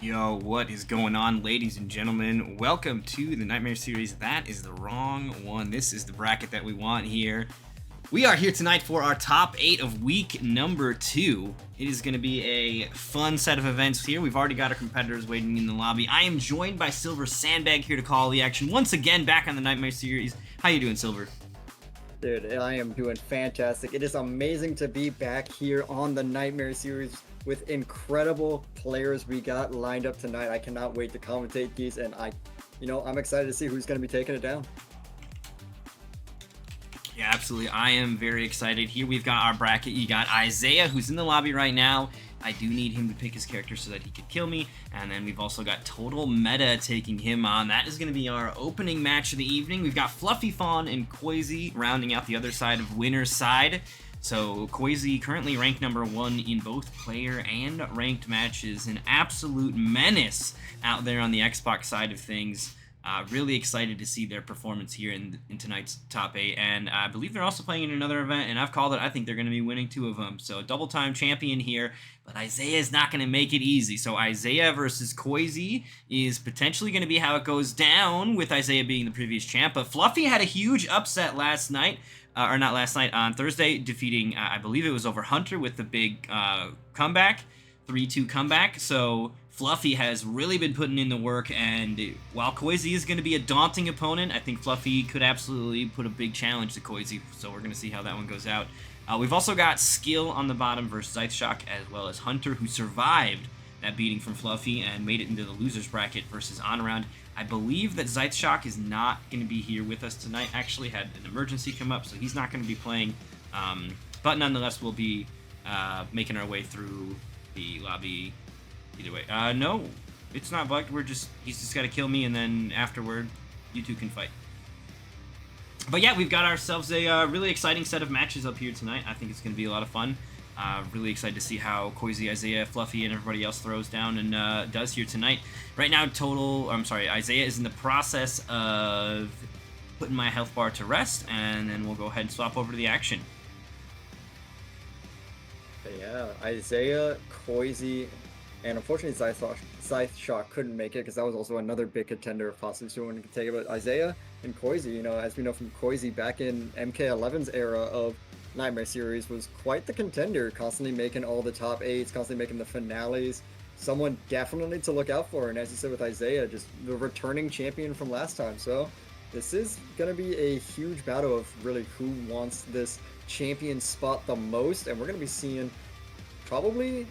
Yo, what is going on, ladies and gentlemen? Welcome to the Nightmare Series. That is the wrong one. This is the bracket that we want here. We are here tonight for our top 8 of week number 2. It is going to be a fun set of events here. We've already got our competitors waiting in the lobby. I am joined by Silver Sandbag here to call the action once again back on the Nightmare Series. How you doing, Silver? Dude, I am doing fantastic. It is amazing to be back here on the Nightmare Series with incredible players we got lined up tonight. I cannot wait to commentate these, and I'm excited to see who's going to be taking it down. Yeah, absolutely. I am very excited. Here we've got our bracket. You got Isaiah, who's in the lobby right now. I do need him to pick his character so that he could kill me. And then we've also got Total Meta taking him on. That is going to be our opening match of the evening. We've got Fluffy Fawn and Koizi rounding out the other side of winner's side. So Koizi currently ranked number 1 in both player and ranked matches. An absolute menace out there on the Xbox side of things. Really excited to see their performance here in tonight's top 8, and I believe they're also playing in another event, and I've called it. I think they're going to be winning 2 of them, so double-time champion here, but Isaiah is not going to make it easy. So Isaiah versus Koizi is potentially going to be how it goes down, with Isaiah being the previous champ, but Fluffy had a huge upset last night, or not last night, on Thursday, defeating, I believe it was over Hunter with the big comeback, 3-2 comeback, so Fluffy has really been putting in the work, and while Koizi is going to be a daunting opponent, I think Fluffy could absolutely put a big challenge to Koizi, so we're going to see how that one goes out. We've also got Skill on the bottom versus Zythshock, as well as Hunter, who survived that beating from Fluffy and made it into the loser's bracket versus On Around. I believe that Zythshock is not going to be here with us tonight, actually had an emergency come up, so he's not going to be playing, but nonetheless, we'll be making our way through the lobby. Either way. No, it's not bugged. He's just got to kill me, and then afterward, you two can fight. But yeah, we've got ourselves a really exciting set of matches up here tonight. I think it's going to be a lot of fun. Really excited to see how Koizi, Isaiah, Fluffy, and everybody else throws down and does here tonight. Right now, Isaiah is in the process of putting my health bar to rest, and then we'll go ahead and swap over to the action. Yeah, Isaiah, Koizi, and unfortunately, Zythshock couldn't make it because that was also another big contender if possibly someone could take it. But Isaiah and Koizi, as we know from Koizi back in MK1's era of Nightmare Series, was quite the contender, constantly making all the top 8s, constantly making the finales. Someone definitely to look out for. And as you said with Isaiah, just the returning champion from last time. So this is going to be a huge battle of really who wants this champion spot the most. And we're going to be seeing probably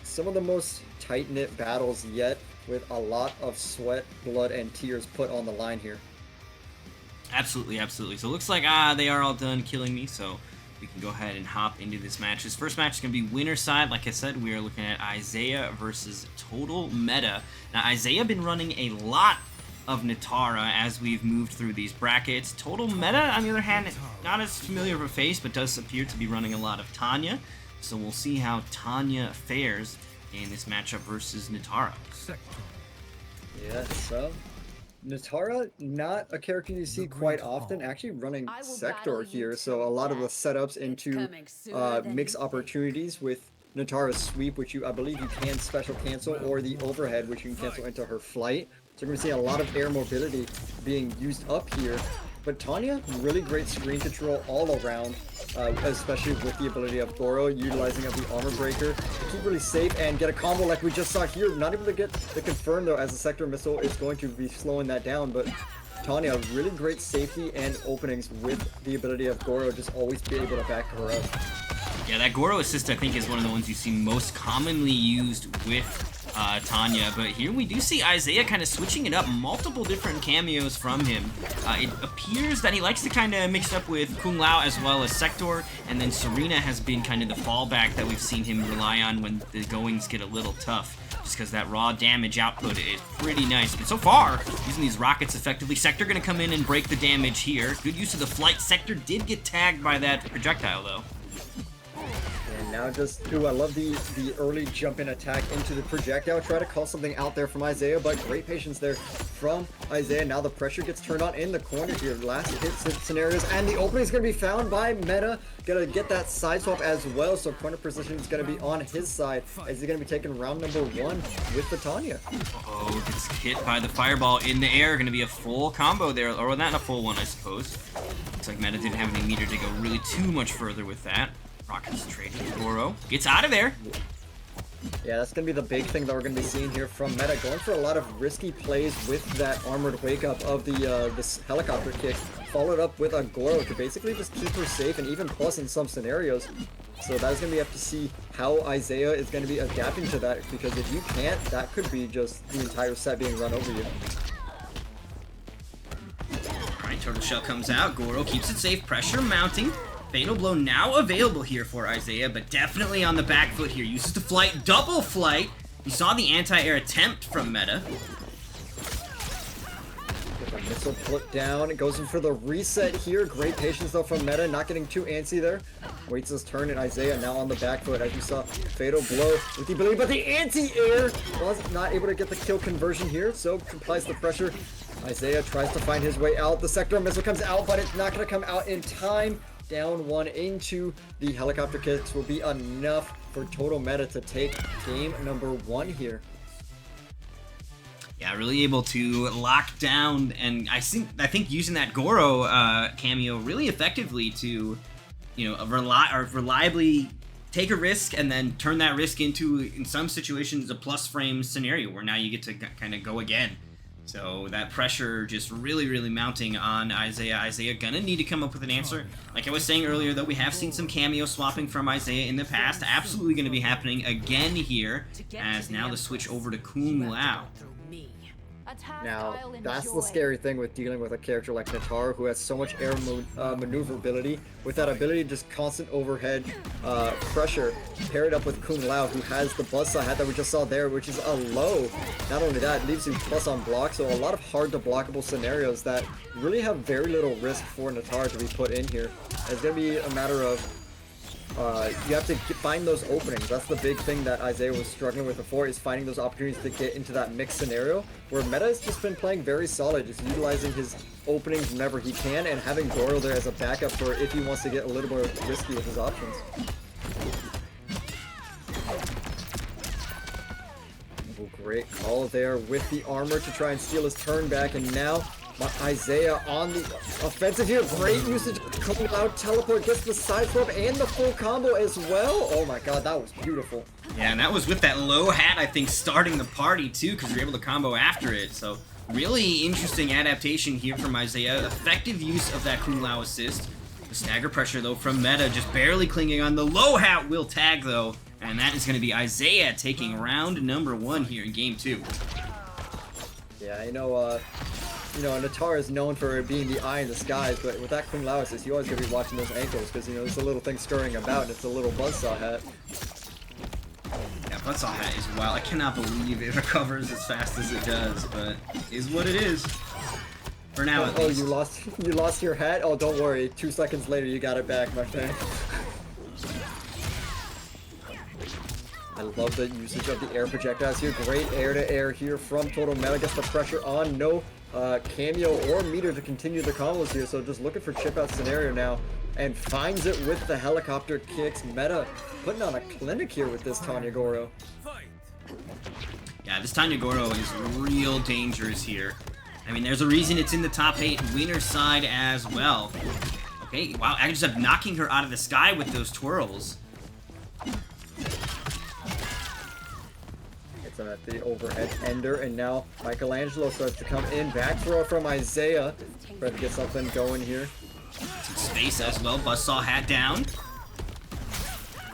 some of the most tight-knit battles yet, with a lot of sweat, blood, and tears put on the line here. Absolutely, absolutely. So it looks like they are all done killing me, so we can go ahead and hop into this match. This first match is going to be winner side. Like I said, we are looking at Isaiah versus Total Meta. Now, Isaiah been running a lot of Natara as we've moved through these brackets. Total Meta, on the other hand, not as familiar of a face, but does appear to be running a lot of Tanya. So we'll see how Tanya fares in this matchup versus Natara. Yeah, so Natara, not a character you see quite often, actually running Sector here. So a lot of the setups into mix opportunities with Natara's sweep, which I believe you can special cancel, or the overhead, which you can cancel into her flight. So we're going to see a lot of air mobility being used up here. But Tanya, really great screen control all around, especially with the ability of Goro, utilizing of the armor breaker to keep really safe and get a combo like we just saw here. Not able to get the confirm though, as the Sector missile is going to be slowing that down, but Tanya, really great safety and openings with the ability of Goro, just always be able to back her up. Yeah, that Goro assist I think is one of the ones you see most commonly used with Tanya, but here we do see Isaiah kind of switching it up, multiple different cameos from him. It appears that he likes to kind of mix it up with Kung Lao as well as Sector, and then Serena has been kind of the fallback that we've seen him rely on when the goings get a little tough, just because that raw damage output is pretty nice. But so far, using these rockets effectively, Sector going to come in and break the damage here. Good use of the flight. Sector did get tagged by that projectile though. now just, ooh, I love the early jump in attack into the projectile. Try to call something out there from Isaiah, but great patience there from Isaiah. Now the pressure gets turned on in the corner here. Last hit scenarios, and the opening is going to be found by Meta. Gonna get that side swap as well, so corner position is going to be on his side as he's going to be taking round number 1 with the Tanya. Oh, gets hit by the fireball in the air. Going to be a full combo there, or not a full one, I suppose. Looks like Meta didn't have any meter to go really too much further with that. Rockets trading. Goro gets out of there. Yeah, that's going to be the big thing that we're going to be seeing here from Meta. Going for a lot of risky plays with that armored wake up of the this helicopter kick. Followed up with a Goro to basically just keep her safe and even plus in some scenarios. So that's going to be up to see how Isaiah is going to be adapting to that, because if you can't, that could be just the entire set being run over you. Alright, Turtle Shell comes out. Goro keeps it safe. Pressure mounting. Fatal Blow now available here for Isaiah, but definitely on the back foot here. Uses the flight, double flight. You saw the anti-air attempt from Meta. Get the missile put down. It goes in for the reset here. Great patience though from Meta, not getting too antsy there. Waits his turn, and Isaiah now on the back foot, as you saw. Fatal Blow with the ability, but the anti-air was not able to get the kill conversion here, so complies the pressure. Isaiah tries to find his way out. The sector missile comes out, but it's not going to come out in time. Down 1 into the helicopter kicks will be enough for Total Meta to take game number 1 here. Yeah, really able to lock down, and I think using that Goro cameo really effectively to, you know, reliably take a risk and then turn that risk into, in some situations, a plus frame scenario where now you get to kind of go again. So that pressure just really mounting on Isaiah. Isaiah gonna need to come up with an answer. Like I was saying earlier, though, we have seen some cameo swapping from Isaiah in the past. Absolutely gonna be happening again here, as now the switch over to Kung Lao. Now, that's the scary thing with dealing with a character like Nataru, who has so much air maneuverability, with that ability to just constant overhead pressure, paired up with Kung Lao, who has the buzzsaw hat that we just saw there, which is a low. Not only that, it leaves you plus on block, so a lot of hard to blockable scenarios that really have very little risk for Nataru to be put in here. It's going to be a matter of you have to find those openings. That's the big thing that Isaiah was struggling with before, is finding those opportunities to get into that mixed scenario, where Meta has just been playing very solid, just utilizing his openings whenever he can, and having Goro there as a backup for if he wants to get a little more risky with his options. Oh, great call there with the armor to try and steal his turn back, and now Isaiah on the offensive here. Great usage of Kung Lao teleport, gets the side flip and the full combo as well. Oh my god, that was beautiful. Yeah, and that was with that low hat, I think, starting the party too, because you're able to combo after it. So really interesting adaptation here from Isaiah. Effective use of that Kung Lao assist. The stagger pressure though from Meta, just barely clinging on. The low hat will tag though, and that is going to be Isaiah taking round number 1 here in game 2. Yeah, you know, Nataru is known for being the eye in the skies, but with that Kung Lao assist, you always gotta be watching those ankles, because, you know, there's a little thing scurrying about, and it's a little buzzsaw hat. Yeah, buzzsaw hat is wild. I cannot believe it recovers as fast as it does, but is what it is. For now, at least. You lost your hat? Oh, don't worry. 2 seconds later, you got it back, my friend. I love the usage of the air projectiles here. Great air-to-air here from Total Meta. Gets the pressure on. No cameo or meter to continue the combos here, so just looking for chip out scenario now, and finds it with the helicopter kicks. Meta putting on a clinic here with this Tanya Goro. Yeah, this Tanya Goro is real dangerous here. I mean, there's a reason it's in the top 8 winner side as well. Okay, wow, I just up knocking her out of the sky with those twirls. At the overhead ender, and now Michelangelo starts to come in. Back throw from Isaiah. Try to get something going here. Some space as well. Buzzsaw hat down.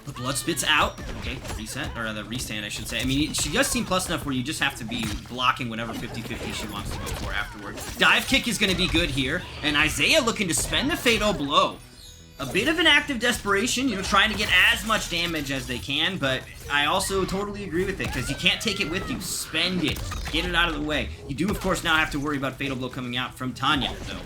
The blood spits out. Okay, reset, or the restand, I should say. I mean, she does seem plus enough where you just have to be blocking whatever 50-50 she wants to go for afterward. Dive kick is going to be good here, and Isaiah looking to spend the fatal blow. A bit of an act of desperation, you know, trying to get as much damage as they can, but I also totally agree with it, because you can't take it with you. Spend it. Get it out of the way. You do, of course, now have to worry about Fatal Blow coming out from Tanya, though.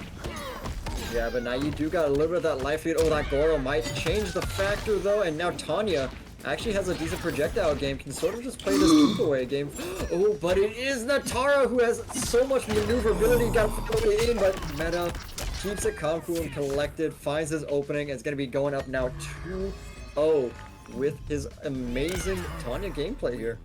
Yeah, but now you do got a little bit of that life lead. Oh, that Goro might change the factor though, and now Tanya actually has a decent projectile game, can sort of just play this keep away game. Oh, but it is Natara who has so much maneuverability, got it in, but Meta keeps it calm, cool, and collected, finds his opening, and is going to be going up now 2-0 with his amazing Tanya gameplay here.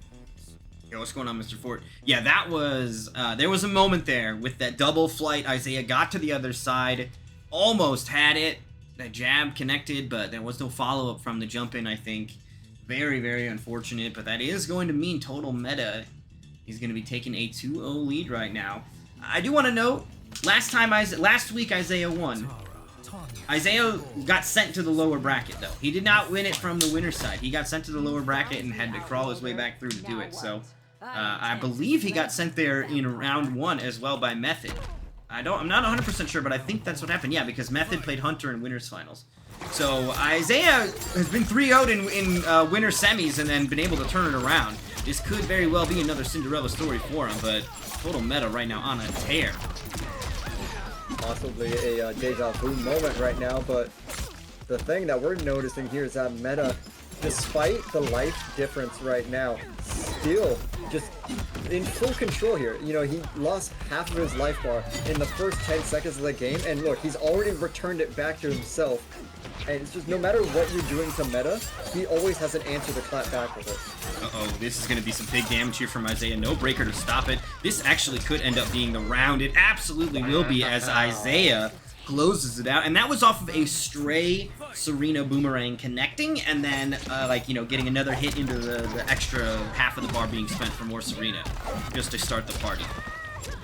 Yo, what's going on, Mr. Fort? Yeah, that was, there was a moment there with that double flight. Isaiah got to the other side, almost had it. That jab connected, but there was no follow-up from the jump in, I think. Very, very unfortunate, but that is going to mean total meta. He's going to be taking a 2-0 lead right now. I do want to note, last week Isaiah won. Isaiah got sent to the lower bracket, though. He did not win it from the winner's side. He got sent to the lower bracket and had to crawl his way back through to do it. So, I believe he got sent there in round 1 as well by Method. I'm not 100% sure, but I think that's what happened. Yeah, because Method played Hunter in winners finals. So, Isaiah has been 3-0'd in winner semis and then been able to turn it around. This could very well be another Cinderella story for him, but total meta right now on a tear. Possibly a deja vu moment right now, but the thing that we're noticing here is that Meta, despite the life difference right now, still just in full control here. You know, he lost half of his life bar in the first 10 seconds of the game, and look, he's already returned it back to himself. And it's just, no matter what you're doing to Meta, he always has an answer to clap back with it. Uh-oh, this is going to be some big damage here from Isaiah. No breaker to stop it. This actually could end up being the round. It absolutely will be, as Isaiah closes it out. And that was off of a stray Serena boomerang connecting, and then, getting another hit into the extra half of the bar being spent for more Serena, just to start the party.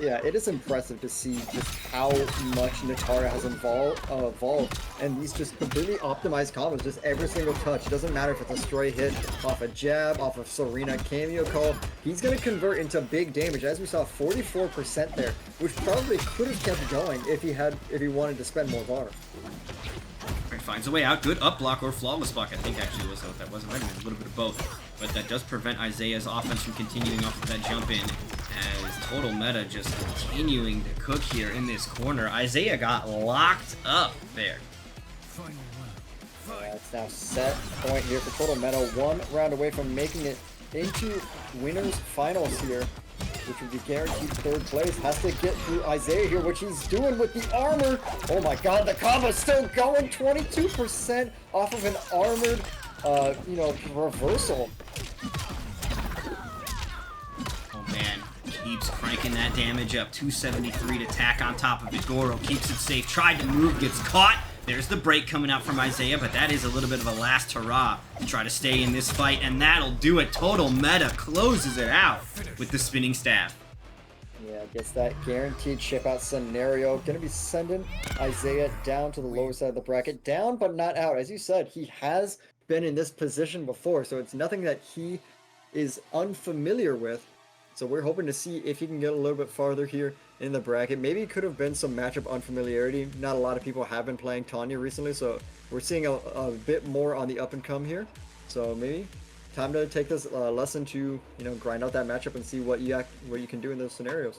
Yeah, it is impressive to see just how much Natara has evolved, and these just completely optimized combos, just every single touch. It doesn't matter if it's a stray hit off a jab, off of Serena cameo call. He's going to convert into big damage, as we saw 44% there, which probably could have kept going if he wanted to spend more bar. Finds a way out. Good up block or flawless block, I think actually was what that was. It might have been a little bit of both. But that does prevent Isaiah's offense from continuing off of that jump in, as total meta just continuing to cook here in this corner. Isaiah got locked up there. It's now set point here for total meta. 1 round away from making it into winners finals here, which would be guaranteed 3rd place. Has to get through Isaiah here, which he's doing with the armor. Oh my god, the combo's still going. 22% off of an armored, reversal. Oh man, keeps cranking that damage up. 273 to tack on top of it. Goro keeps it safe. Tried to move, gets caught. There's the break coming out from Isaiah, but that is a little bit of a last hurrah to try to stay in this fight, and that'll do it. Total meta closes it out with the spinning staff. Yeah, gets that guaranteed ship out scenario. Gonna be sending Isaiah down to the lower side of the bracket. Down, but not out. As you said, he has been in this position before, so it's nothing that he is unfamiliar with. So we're hoping to see if he can get a little bit farther here in the bracket. Maybe it could have been some matchup unfamiliarity. Not a lot of people have been playing Tanya recently, so we're seeing a bit more on the up and come here. So maybe time to take this lesson to, grind out that matchup and see what you can do in those scenarios.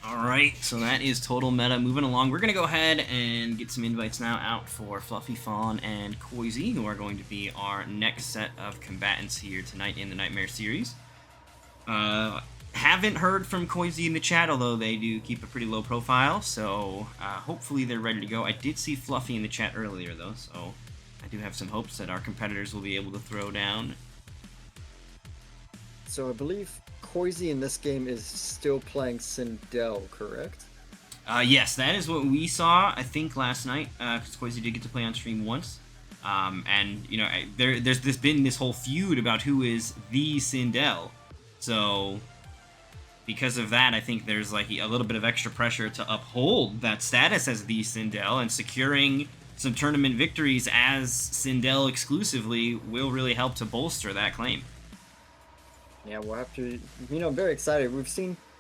Alright, so that is total meta. Moving along, we're going to go ahead and get some invites now out for Fluffy Fawn and Koizi, who are going to be our next set of combatants here tonight in the Nightmare series. Haven't heard from Koizi in the chat, although they do keep a pretty low profile, so hopefully they're ready to go. I did see Fluffy in the chat earlier, though, so I do have some hopes that our competitors will be able to throw down. So I believe Koizi in this game is still playing Sindel, correct? Yes, that is what we saw, I think, last night, because Koizi did get to play on stream once. And, there's been this whole feud about who is the Sindel. So, because of that, I think there's like a little bit of extra pressure to uphold that status as the Sindel, and securing some tournament victories as Sindel exclusively will really help to bolster that claim. Yeah, we'll have to, very excited.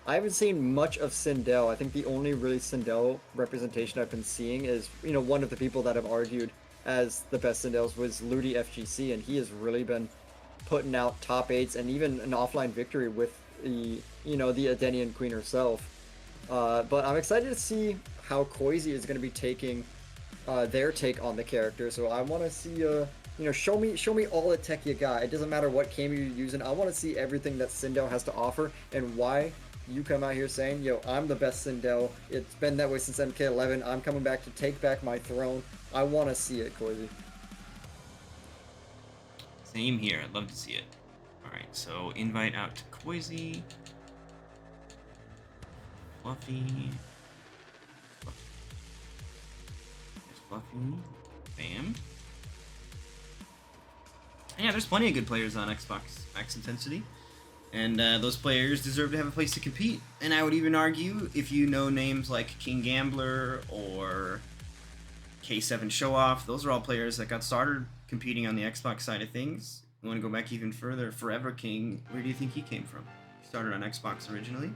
I haven't seen much of Sindel. I think the only really Sindel representation I've been seeing is, one of the people that have argued as the best Sindels was Ludi FGC, and he has really been putting out top 8s and even an offline victory with the, you know, the Edenian queen herself. But I'm excited to see how Koizi is going to be taking their take on the character. So I want to see, you know, show me all the tech you got. It doesn't matter what camo you're using. I want to see everything that Sindel has to offer and why you come out here saying, yo, I'm the best Sindel. It's been that way since MK11. I'm coming back to take back my throne. I want to see it, Koizi. Same here. I'd love to see it. All right, so invite out to Koizi. Fluffy. There's Fluffy. Bam. And yeah, there's plenty of good players on Xbox Max Intensity. And those players deserve to have a place to compete. And I would even argue, if you know names like King Gambler or K7 Show Off, those are all players that got started competing on the Xbox side of things. You want to go back even further, Forever King, where do you think he came from? He started on Xbox originally.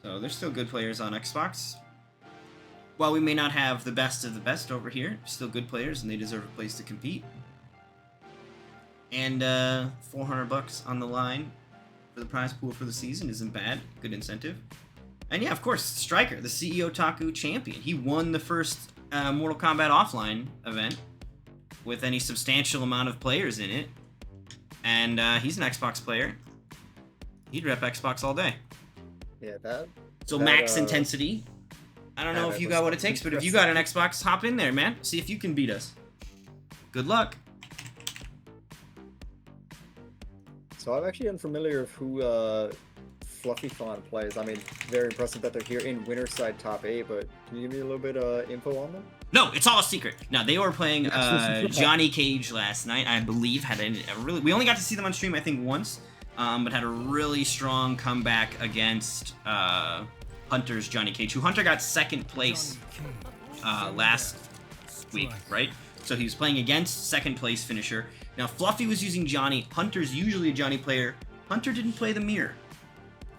So there's still good players on Xbox. While we may not have the best of the best over here, still good players and they deserve a place to compete. And $400 on the line for the prize pool for the season isn't bad. Good incentive. And yeah, of course, Striker, the CEO Taku champion. He won the first Mortal Kombat Offline event with any substantial amount of players in it. And he's an Xbox player. He'd rep Xbox all day. Yeah, that. So Max Intensity. I don't know if you got what it takes, but if you got an Xbox, hop in there, man. See if you can beat us. Good luck. So I'm actually unfamiliar of who Fluffy Fawn plays. I mean, very impressive that they're here in Winterside top 8, but can you give me a little bit of info on them? No, it's all a secret. No, they were playing Johnny Cage last night, I believe. Had a really, we only got to see them on stream, I think, once, but had a really strong comeback against Hunter's Johnny Cage, who Hunter got second place last week, right? So he was playing against second place finisher. Now, Fluffy was using Johnny. Hunter's usually a Johnny player. Hunter didn't play the mirror.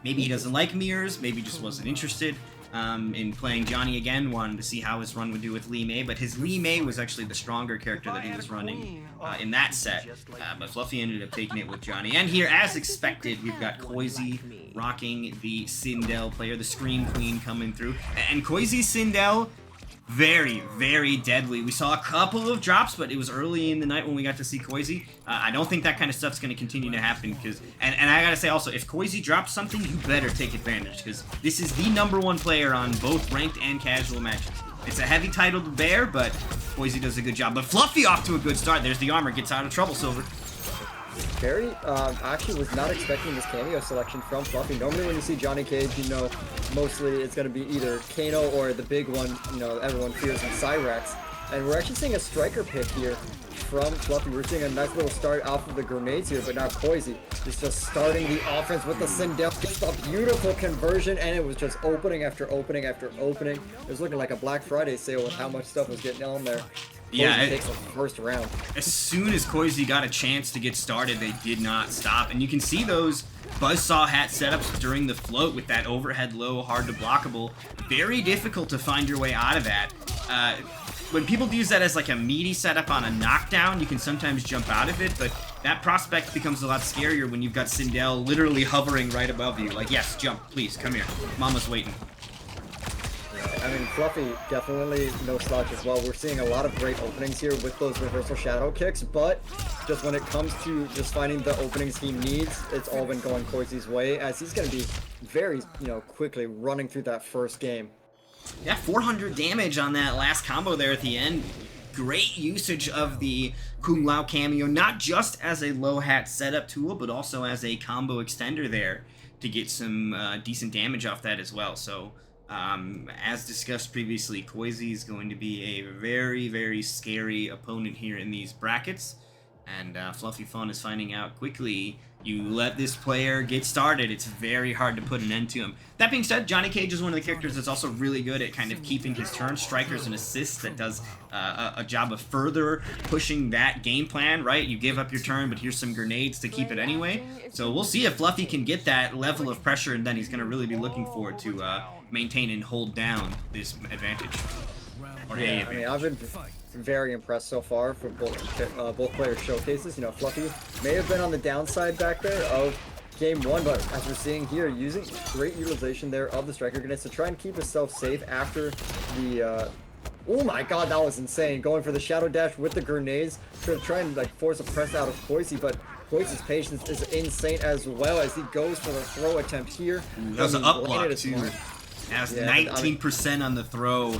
Maybe he doesn't like mirrors. Maybe just wasn't interested in playing Johnny again. Wanted to see how his run would do with Lee May. But his Lee May was actually the stronger character that he was running in that set. But Fluffy ended up taking it with Johnny. And here, as expected, we've got Koizi rocking the Sindel player. The Scream Queen coming through. And Koizi Sindel, very, very deadly. We saw a couple of drops, but it was early in the night when we got to see Koizi. I don't think that kind of stuff's going to continue to happen, because, and I gotta say also, if Koizi drops something, you better take advantage, because this is the #1 player on both ranked and casual matches. It's a heavy title to bear, but Koizi does a good job. But Fluffy off to a good start. There's the armor, gets out of trouble, Silver. Barry actually was not expecting this cameo selection from Fluffy. Normally when you see Johnny Cage, you know, mostly it's going to be either Kano or the big one, you know, everyone fears in Cyrax. And we're actually seeing a striker pick here from Fluffy. We're seeing a nice little start off of the grenades here, but now Koizi is just starting the offense with the Sindel. Gets a beautiful conversion, and it was just opening after opening after opening. It was looking like a Black Friday sale with how much stuff was getting on there. Yeah, takes the first round. As soon as Koizi got a chance to get started, they did not stop. And you can see those buzzsaw hat setups during the float with that overhead low, hard to blockable. Very difficult to find your way out of that. When people use that as like a meaty setup on a knockdown, you can sometimes jump out of it, but that prospect becomes a lot scarier when you've got Sindel literally hovering right above you. Like, yes, jump, please, come here. Mama's waiting. I mean, Fluffy definitely no slouch as well. We're seeing a lot of great openings here with those reversal shadow kicks, but just when it comes to just finding the openings he needs, it's all been going Koizi's way, as he's going to be very, you know, quickly running through that first game. Yeah, 400 damage on that last combo there at the end. Great usage of the Kung Lao cameo, not just as a low hat setup tool, but also as a combo extender there to get some decent damage off that as well. So, as discussed previously, Koizi is going to be a very, very scary opponent here in these brackets. And Fluffy Fun is finding out quickly, you let this player get started, it's very hard to put an end to him. That being said, Johnny Cage is one of the characters that's also really good at kind of keeping his turn. Strikers and assists that does a job of further pushing that game plan, right? You give up your turn, but here's some grenades to keep it anyway. So we'll see if Fluffy can get that level of pressure, and then he's going to really be looking forward to maintain and hold down this advantage. Or yeah, I mean, I've been very impressed so far for both players' showcases. You know, Fluffy may have been on the downside back there of game one, but as we're seeing here, using great utilization there of the striker grenades to try and keep himself safe after the oh my god, that was insane. Going for the shadow dash with the grenades to try and like force a press out of Koizi, but Koizi's patience is insane as well as he goes for the throw attempt here. That was an up block too. That was 19% on the throw.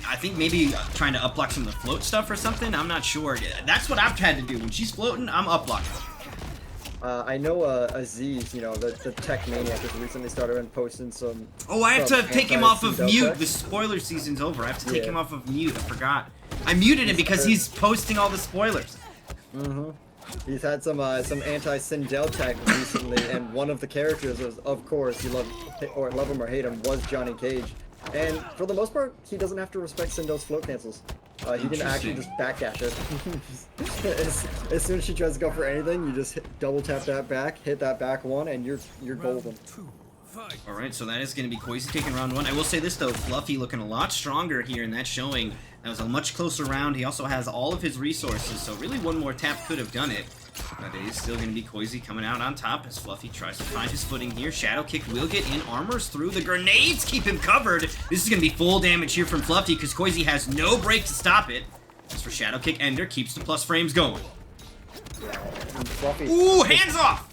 I think maybe trying to up block some of the float stuff or something. I'm not sure. That's what I've had to do. When she's floating, I'm up blocking. I know Aziz, you know, the tech maniac, has recently started posting some... Oh, I have to take him off of mute. The spoiler season's over. I have to take him off of mute. I forgot. I muted him because he's posting all the spoilers. Mm-hmm. He's had some anti-Sindel tech recently, and one of the characters was, of course, you love him or hate him, was Johnny Cage. And for the most part, he doesn't have to respect Sindel's float cancels. He can actually just backdash it. as soon as she tries to go for anything, you just double tap that back, hit that back one, and you're golden. Alright, so that is going to be Koizi taking round one. I will say this though, Fluffy looking a lot stronger here, and that's showing that was a much closer round. He also has all of his resources, so really one more tap could have done it. But it is still going to be Koizi coming out on top as Fluffy tries to find his footing here. Shadow Kick will get in, armors through. The grenades keep him covered. This is going to be full damage here from Fluffy because Koizi has no break to stop it. As for Shadow Kick, Ender keeps the plus frames going. Fluffy. Ooh, hands off!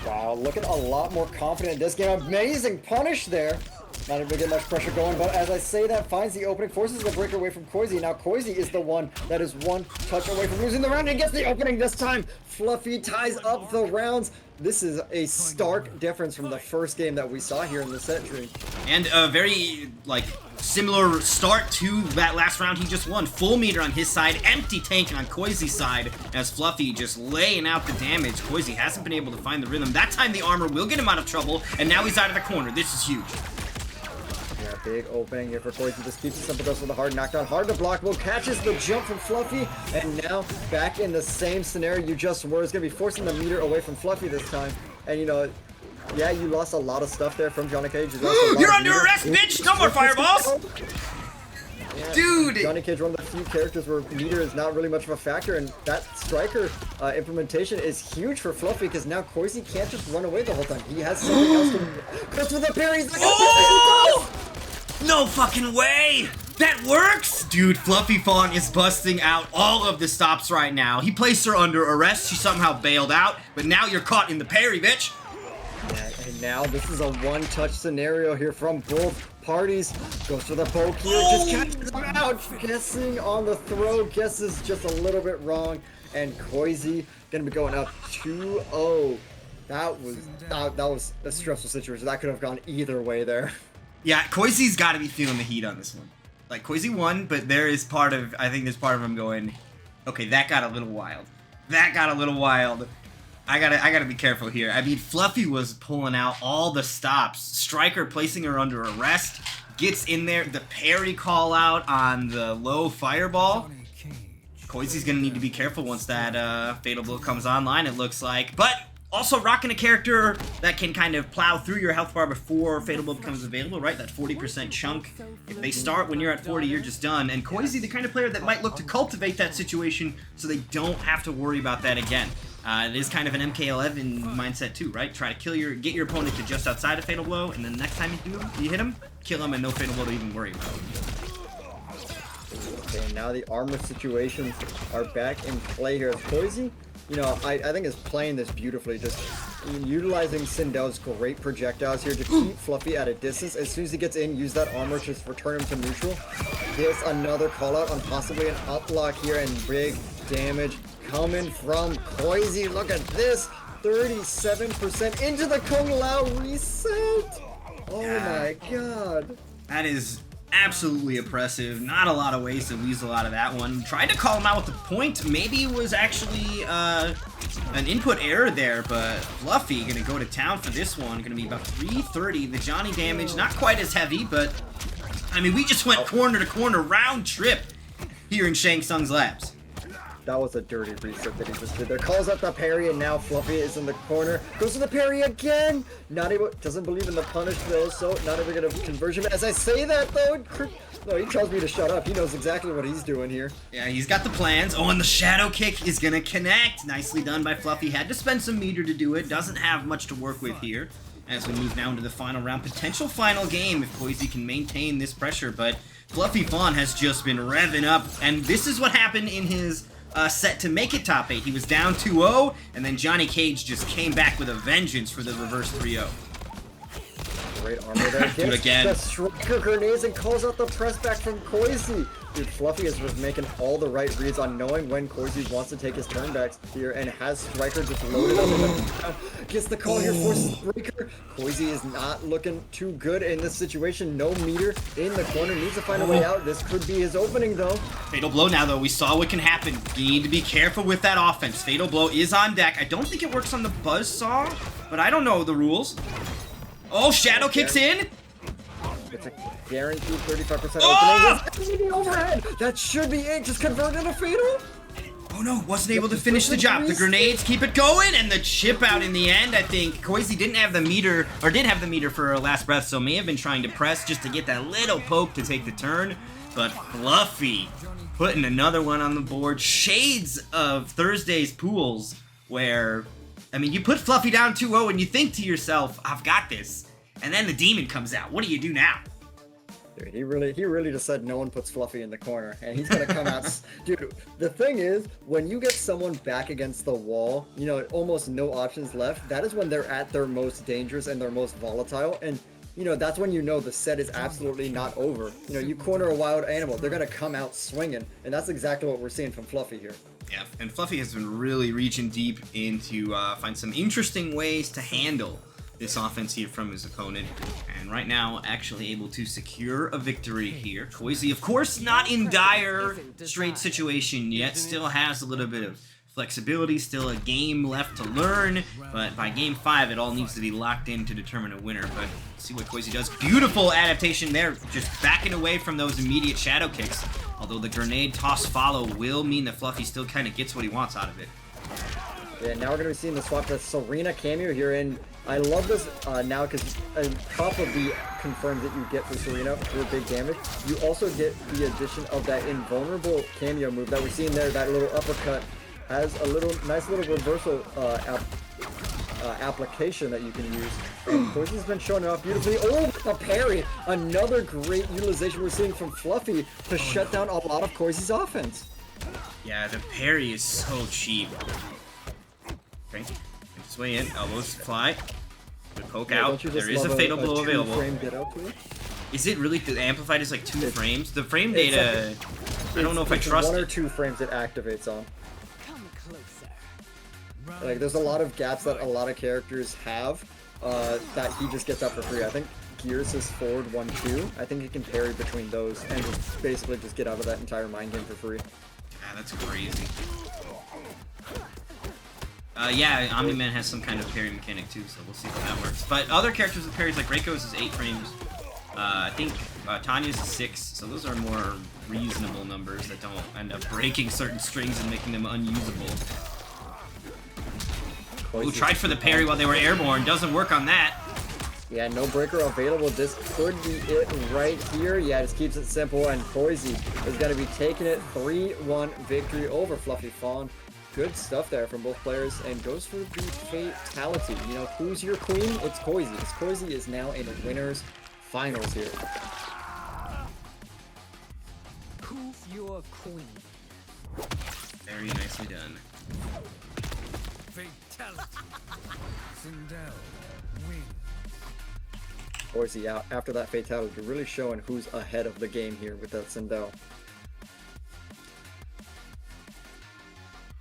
Wow, looking a lot more confident in this game. Amazing punish there. Not able to get much pressure going, but as I say that, finds the opening, forces the break away from Koizi. Now Koizi is the one that is one touch away from losing the round and gets the opening this time. Fluffy ties up the rounds. This is a stark difference from the first game that we saw here in the set tree. And a very, like, similar start to that last round he just won. Full meter on his side, empty tank on Koizi's side, as Fluffy just laying out the damage. Koizi hasn't been able to find the rhythm. That time the armor will get him out of trouble, and now he's out of the corner. This is huge. Yeah, big opening here for Koizi. Just keeps it simple, goes for the hard knockdown. Hard to block. Will catches the jump from Fluffy, and now back in the same scenario you just were. It's going to be forcing the meter away from Fluffy this time. And, you know, yeah, you lost a lot of stuff there from Johnny Cage. You're under arrest, bitch! No more fireballs! Yeah, dude! Johnny Cage, one of the few characters where meter is not really much of a factor, and that striker implementation is huge for Fluffy because now Koizi can't just run away the whole time. He has something else to do. Goes for the parry. Oh! No fucking way! That works! Dude, Fluffy Fawn is busting out all of the stops right now. He placed her under arrest. She somehow bailed out, but now you're caught in the parry, bitch. Yeah, and now this is a one-touch scenario here from both parties. Goes for the poke here, just catches him out. Guessing on the throw, guesses just a little bit wrong, and Koizi gonna be going up 2-0. That was a stressful situation. That could have gone either way there. Yeah, Koizi's got to be feeling the heat on this one. Like, Koizi won, but there is part of, I think there's part of him going, okay, that got a little wild. That got a little wild. I gotta be careful here. I mean, Fluffy was pulling out all the stops. Striker placing her under arrest, gets in there, the parry call out on the low fireball. Koizi's gonna need to be careful once that Fatal Blow comes online, it looks like. But also rocking a character that can kind of plow through your health bar before Fatal Blow becomes available, right? That 40% chunk. If they start when you're at 40, you're just done. And Koizi, the kind of player that might look to cultivate that situation so they don't have to worry about that again. It is kind of an MK1 mindset too, right? Try to get your opponent to just outside of Fatal Blow, and then the next time you hit him, kill him and no Fatal Blow to even worry about. Okay, now the armor situations are back in play here. As Koizi, you know, I think is playing this beautifully, just utilizing Sindel's great projectiles here to keep Fluffy at a distance. As soon as he gets in, use that armor to just return him to neutral. There's another call out on possibly an up block here, and big damage coming from Koizi. Look at this, 37% into the Kung Lao reset. Oh my god. That is absolutely oppressive. Not a lot of ways to weasel out of that one. Tried to call him out with the point. Maybe it was actually an input error there, but Fluffy gonna go to town for this one. Gonna be about 330. The Johnny damage, not quite as heavy, but I mean, we just went corner to corner round trip here in Shang Tsung's labs. That was a dirty reset that he just did there. Calls out the parry, and now Fluffy is in the corner. Goes to the parry again! Not able, doesn't believe in the punish though, so not able to get a conversion. As I say that though, no, he tells me to shut up. He knows exactly what he's doing here. Yeah, he's got the plans. Oh, and the shadow kick is gonna connect. Nicely done by Fluffy. Had to spend some meter to do it. Doesn't have much to work with here. As we move now into the final round, potential final game if Koizi can maintain this pressure, but Fluffy Fawn has just been revving up, and this is what happened in his set to make it top 8. He was down 2-0, and then Johnny Cage just came back with a vengeance for the reverse 3-0. Great armor there. Do it again. The striker grenades and calls out the press back from Koizi. Dude, Fluffy is just making all the right reads on knowing when Koizi wants to take his turnbacks here, and has Striker just loaded up in the gets the call here, forces Breaker. Koizi is not looking too good in this situation. No meter in the corner, needs to find a way out. This could be his opening though. Fatal Blow now though, we saw what can happen. You need to be careful with that offense. Fatal Blow is on deck. I don't think it works on the Buzzsaw, but I don't know the rules. Oh, Shadow kicks in. It's a guaranteed 35% opening. Overhead. That should be it. Just converted a fatal. Oh no, wasn't able to finish the job. The grenades keep it going, and the chip out in the end. I think Koizi didn't have the meter, or did have the meter for her last breath, so may have been trying to press just to get that little poke to take the turn. But Fluffy putting another one on the board. Shades of Thursday's pools, where, I mean, you put Fluffy down 2-0 and you think to yourself, I've got this. And then the demon comes out. What do you do now? Dude, he really just said no one puts Fluffy in the corner, and he's gonna come out. Dude, the thing is, when you get someone back against the wall, you know, almost no options left, that is when they're at their most dangerous and their most volatile, and you know, that's when you know the set is absolutely not over. You know, you corner a wild animal, they're gonna come out swinging, and that's exactly what we're seeing from Fluffy here. Yeah, and Fluffy has been really reaching deep into find some interesting ways to handle this offense here from his opponent, and right now actually able to secure a victory here. Koizi, of course, not in dire straight situation yet, still has a little bit of flexibility, still a game left to learn, but by game 5 it all needs to be locked in to determine a winner. But let's see what Koizi does. Beautiful adaptation there, just backing away from those immediate shadow kicks, although the grenade toss follow will mean that Fluffy still kind of gets what he wants out of it. Yeah, now we're going to be seeing the swap to Serena cameo here, and I love this now because on top of the confirms that you get for Serena for big damage, you also get the addition of that invulnerable cameo move that we're seeing there. That little uppercut has a nice little reversal application that you can use. And Koizi's been showing it off beautifully. Oh, a parry! Another great utilization we're seeing from Fluffy to shut down a lot of Koizi's offense. Yeah, the parry is so cheap. Okay, get this way in, elbows fly, good poke out, there is a fatal blow available. Is it really, the amplified is like 2 frames? The frame data, I don't know if I trust it. 1 or 2 frames it activates on. Like, there's a lot of gaps that a lot of characters have that he just gets out for free. I think Gears is forward 1-2. I think he can parry between those and just basically just get out of that entire mind game for free. Yeah, that's crazy. Yeah, Omni-Man has some kind of parry mechanic too, so we'll see how that works. But other characters with parries, like Reiko's is 8 frames. I think Tanya's is 6, so those are more reasonable numbers that don't end up breaking certain strings and making them unusable. Ooh, tried for the parry while they were airborne, doesn't work on that. Yeah, no breaker available. This could be it right here. Yeah, just keeps it simple, and Koizi is going to be taking it 3-1 victory over Fluffy Fawn. Good stuff there from both players, and goes for the fatality. You know, who's your queen? It's Koizi. Koizi is now in the winners finals here. Who's your queen? Very nicely done. Fatality. Sindel win. Koizi out after that fatality, really showing who's ahead of the game here with that Sindel.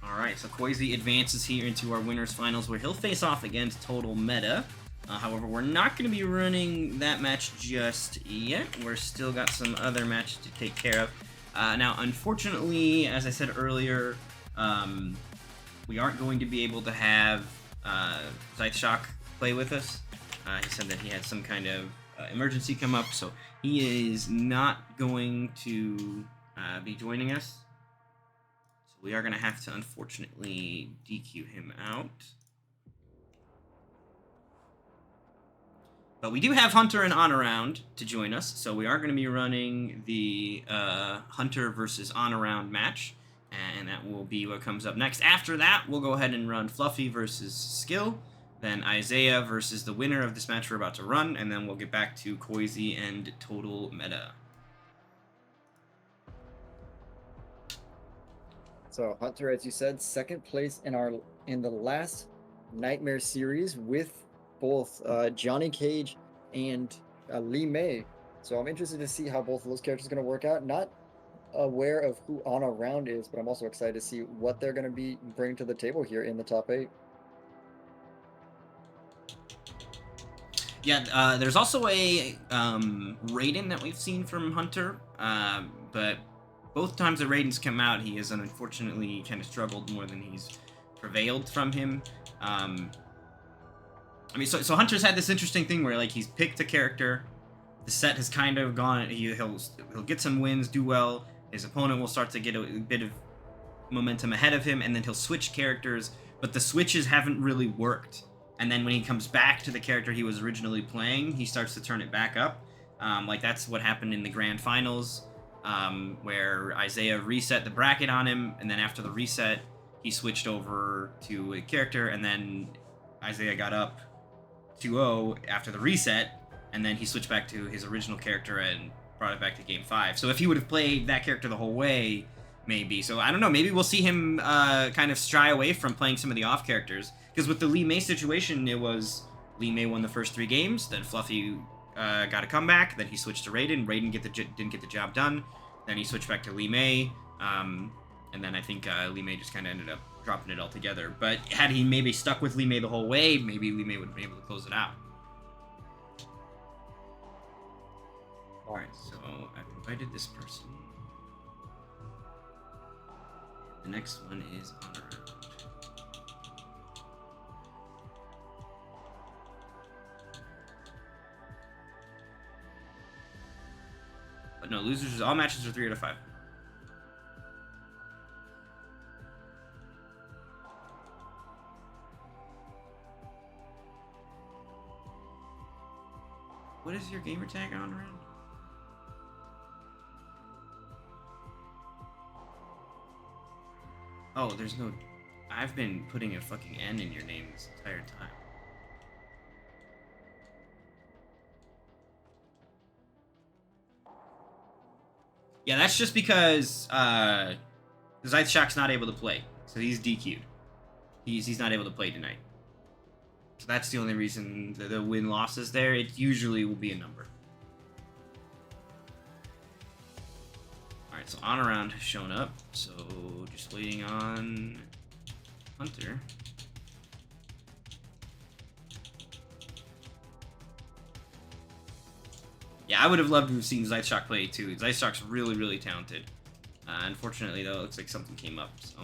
Alright, so Koizi advances here into our winners finals where he'll face off against Total Meta. However, we're not going to be running that match just yet. We're still got some other matches to take care of. Now, unfortunately, as I said earlier, we aren't going to be able to have Zythshock play with us. He said that he had some kind of emergency come up, so he is not going to be joining us. We are going to have to, unfortunately, DQ him out. But we do have Hunter and On Around to join us, so we are going to be running the Hunter versus On Around match, and that will be what comes up next. After that, we'll go ahead and run Fluffy versus Skill, then Isaiah versus the winner of this match we're about to run, and then we'll get back to Koizi and Total Meta. So Hunter, as you said, second place in the last Nightmare series with both Johnny Cage and Lee May. So I'm interested to see how both of those characters are going to work out. Not aware of who On Around is, but I'm also excited to see what they're going to be bringing to the table here in the top 8. Yeah, there's also a Raiden that we've seen from Hunter, but both times the Raiden's come out, he has unfortunately kind of struggled more than he's prevailed from him. I mean, so Hunter's had this interesting thing where, like, he's picked a character, the set has kind of gone, he'll get some wins, do well, his opponent will start to get a bit of momentum ahead of him, and then he'll switch characters, but the switches haven't really worked. And then when he comes back to the character he was originally playing, he starts to turn it back up. Like, that's what happened in the grand finals, where Isaiah reset the bracket on him, and then after the reset, he switched over to a character, and then Isaiah got up 2-0 after the reset, and then he switched back to his original character and brought it back to game 5. So if he would have played that character the whole way, maybe. So I don't know, maybe we'll see him kind of shy away from playing some of the off characters. Because with the Lee May situation, it was Lee May won the first 3 games, then Fluffy got a comeback, then he switched to Raiden. Raiden didn't get the job done. Then he switched back to Lee May, and then I think Lee May just kind of ended up dropping it all together. But had he maybe stuck with Lee May the whole way, maybe Lee May would have been able to close it out. Alright, so I've invited this person. The next one is On Around. But no, losers, all matches are 3 out of 5. What is your gamer tag On Around? Oh, there's no... I've been putting a fucking N in your name this entire time. Yeah, that's just because Zythshock's not able to play, so he's DQ'd. He's not able to play tonight. So that's the only reason the win-loss is there. It usually will be a number. Alright, so On Around has shown up, so just waiting on Hunter. Yeah, I would have loved to have seen Zythshock play too. Zythshock's really, really talented. Unfortunately, though, it looks like something came up, so.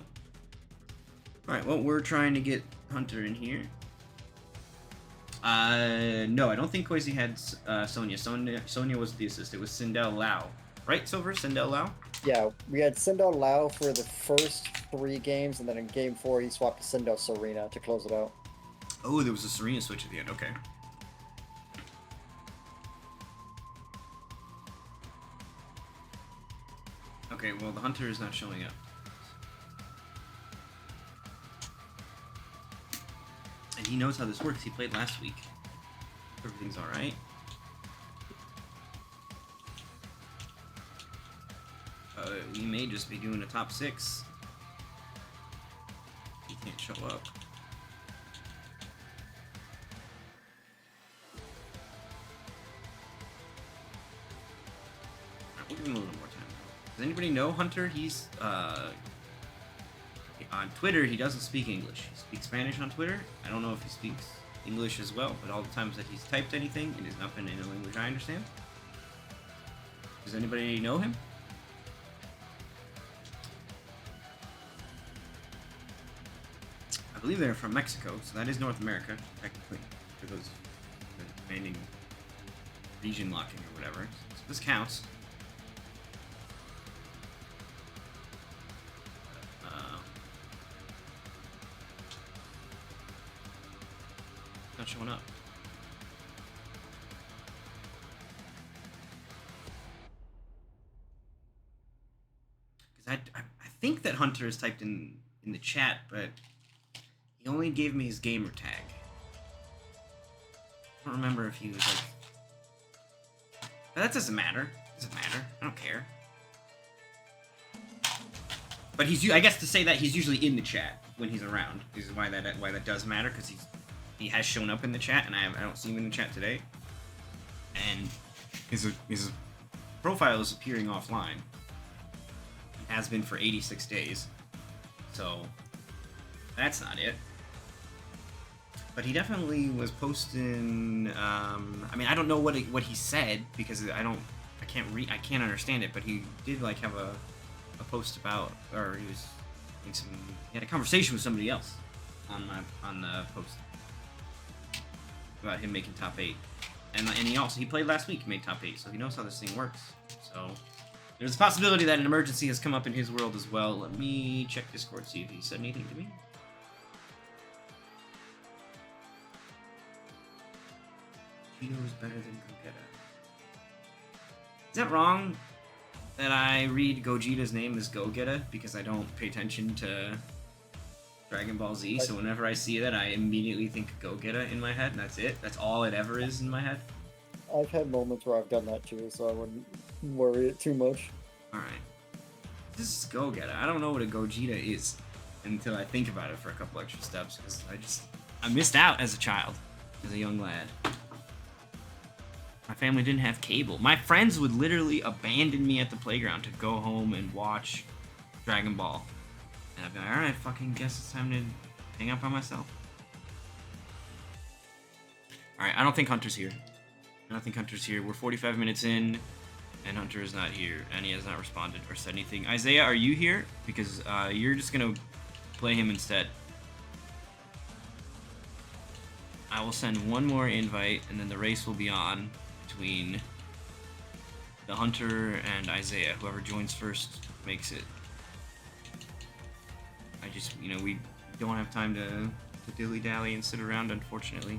Alright, well, we're trying to get Hunter in here. No, I don't think Koizi had Sonya. Sonya was the assist. It was Sindel Lau. Right, Silver? Sindel Lau? Yeah, we had Sindel Lau for the first 3 games, and then in game 4 he swapped to Sindel Serena to close it out. Oh, there was a Serena switch at the end. Okay. Okay, well, the Hunter is not showing up. And he knows how this works. He played last week. Everything's alright. We may just be doing a top 6. He can't show up. Alright, we'll give him a little more time. Does anybody know Hunter? He's, on Twitter, he doesn't speak English. He speaks Spanish on Twitter. I don't know if he speaks English as well, but all the times that he's typed anything, it has not been in a language I understand. Does anybody know him? I believe they're from Mexico, so that is North America, technically, for those demanding region locking or whatever. So this counts. not showing up? Because I think that Hunter is typed in the chat, but he only gave me his gamer tag. I don't remember if he was like... But that doesn't matter. Doesn't matter. I don't care. But I guess to say that he's usually in the chat when he's around. This is why that does matter, because he has shown up in the chat, and I don't see him in the chat today. And his profile is appearing offline. It has been for 86 days. So that's not it. But he definitely was posting. I mean, I don't know what he said because I can't understand it. But he did like have a post about, or he was he had a conversation with somebody else on the post about him making top 8, and he played last week, made top 8, so he knows how this thing works. So there's a possibility that an emergency has come up in his world as well. Let me check Discord, see if he said anything to me. Cheeto is better than Gogeta. Is that wrong that I read Gogeta's name as Gogeta because I don't pay attention to Dragon Ball Z? So whenever I see that, I immediately think Gogeta in my head, and that's it. That's all it ever is in my head. I've had moments where I've done that too, so I wouldn't worry it too much. Alright. This is Gogeta. I don't know what a Gogeta is until I think about it for a couple extra steps, because I missed out as a child, as a young lad. My family didn't have cable. My friends would literally abandon me at the playground to go home and watch Dragon Ball. And I'd be like, alright, fucking guess it's time to hang out by myself. Alright, I don't think Hunter's here. We're 45 minutes in, and Hunter is not here, and he has not responded or said anything. Isaiah, are you here? Because you're just gonna play him instead. I will send one more invite, and then the race will be on between the Hunter and Isaiah. Whoever joins first makes it. We don't have time to dilly-dally and sit around, unfortunately.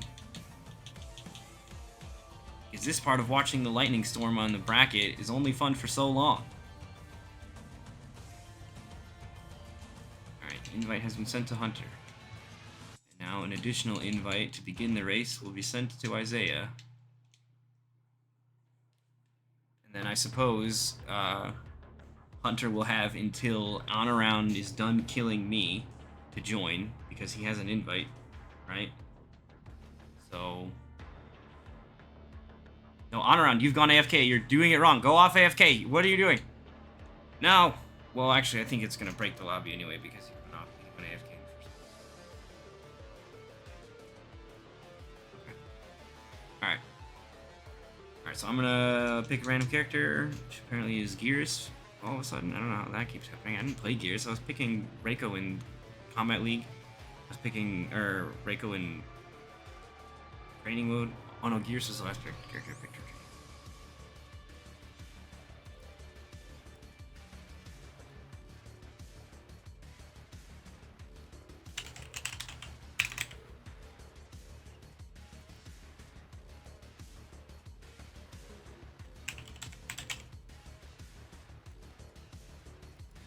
Because this part of watching the lightning storm on the bracket is only fun for so long. Alright, the invite has been sent to Hunter. And now an additional invite to begin the race will be sent to Isaiah. And then I suppose Hunter will have until On Around is done killing me to join, because he has an invite, right? So... No, On Around, you've gone AFK. You're doing it wrong. Go off AFK. What are you doing? No. Well, actually, I think it's going to break the lobby anyway because he went AFK in the first place. Okay. Alright. Alright, so I'm going to pick a random character, which apparently is Gears. All of a sudden, I don't know how that keeps happening. I didn't play Gears. I was picking Reiko in Combat League. I was picking, Reiko in Training Mode. Oh no, Gears was the last character I picked.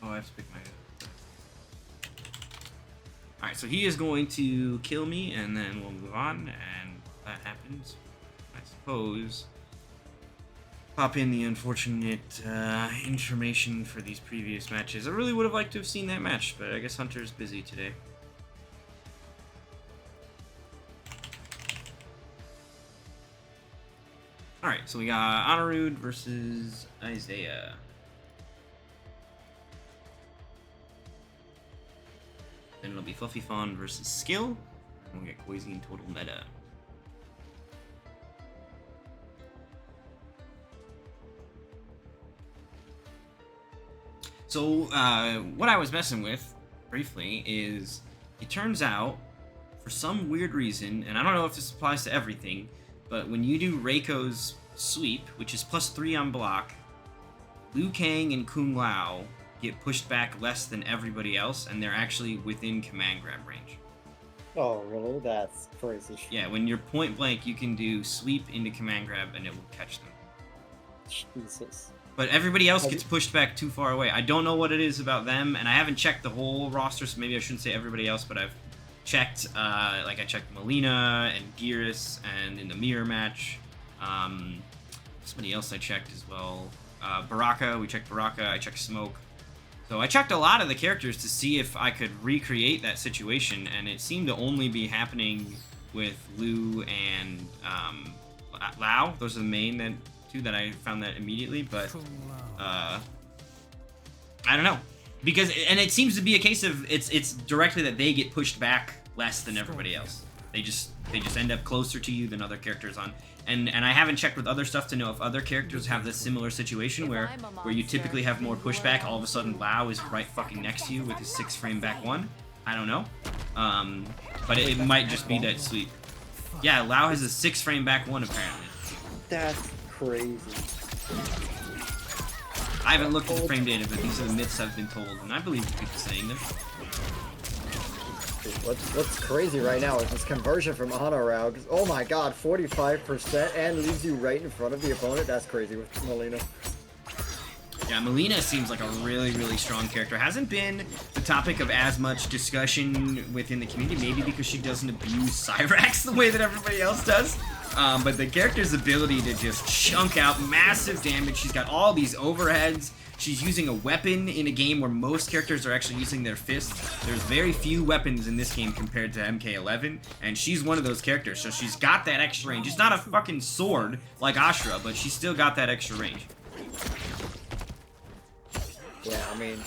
Oh, I have to pick my... Alright, so he is going to kill me, and then we'll move on, and that happens. I suppose pop in the unfortunate information for these previous matches. I really would have liked to have seen that match, but I guess Hunter's busy today. Alright, so we got Honorud versus Isaiah. Then it'll be Fluffy Fawn versus Skill. And we'll get Quasi in total meta. So, what I was messing with, briefly, is it turns out, for some weird reason, and I don't know if this applies to everything, but when you do Reiko's sweep, which is +3 on block, Liu Kang and Kung Lao get pushed back less than everybody else, and they're actually within command grab range. Oh, really? That's crazy. Yeah, when you're point blank, you can do sweep into command grab and it will catch them. Jesus. But everybody else gets pushed back too far away. I don't know what it is about them, and I haven't checked the whole roster, so maybe I shouldn't say everybody else, but I've checked, like I checked Melina and Geras, and in the mirror match, somebody else I checked as well. Baraka, we checked Baraka, I checked Smoke. So I checked a lot of the characters to see if I could recreate that situation, and it seemed to only be happening with Lu and Lao. Those are the main two that I found that immediately, but I don't know, because it seems to be a case of it's directly that they get pushed back less than everybody else. They just end up closer to you than other characters on. And I haven't checked with other stuff to know if other characters have this similar situation where you typically have more pushback. All of a sudden, Lao is right fucking next to you with his 6-frame back one. I don't know, but it might just be that sweep. Yeah, Lao has a 6-frame back one apparently. That's crazy. I haven't looked at the frame data, but these are the myths I've been told, and I believe people saying them. What's crazy right now is this conversion from Ana round. Oh my god, 45% and leaves you right in front of the opponent. That's crazy with Melina. Yeah, Melina seems like a really, really strong character. Hasn't been the topic of as much discussion within the community, maybe because she doesn't abuse Cyrax the way that everybody else does. But the character's ability to just chunk out massive damage. She's got all these overheads. She's using a weapon in a game where most characters are actually using their fists. There's very few weapons in this game compared to MK11, and she's one of those characters, so she's got that extra range. It's not a fucking sword like Ashra, but she's still got that extra range. Yeah, I mean,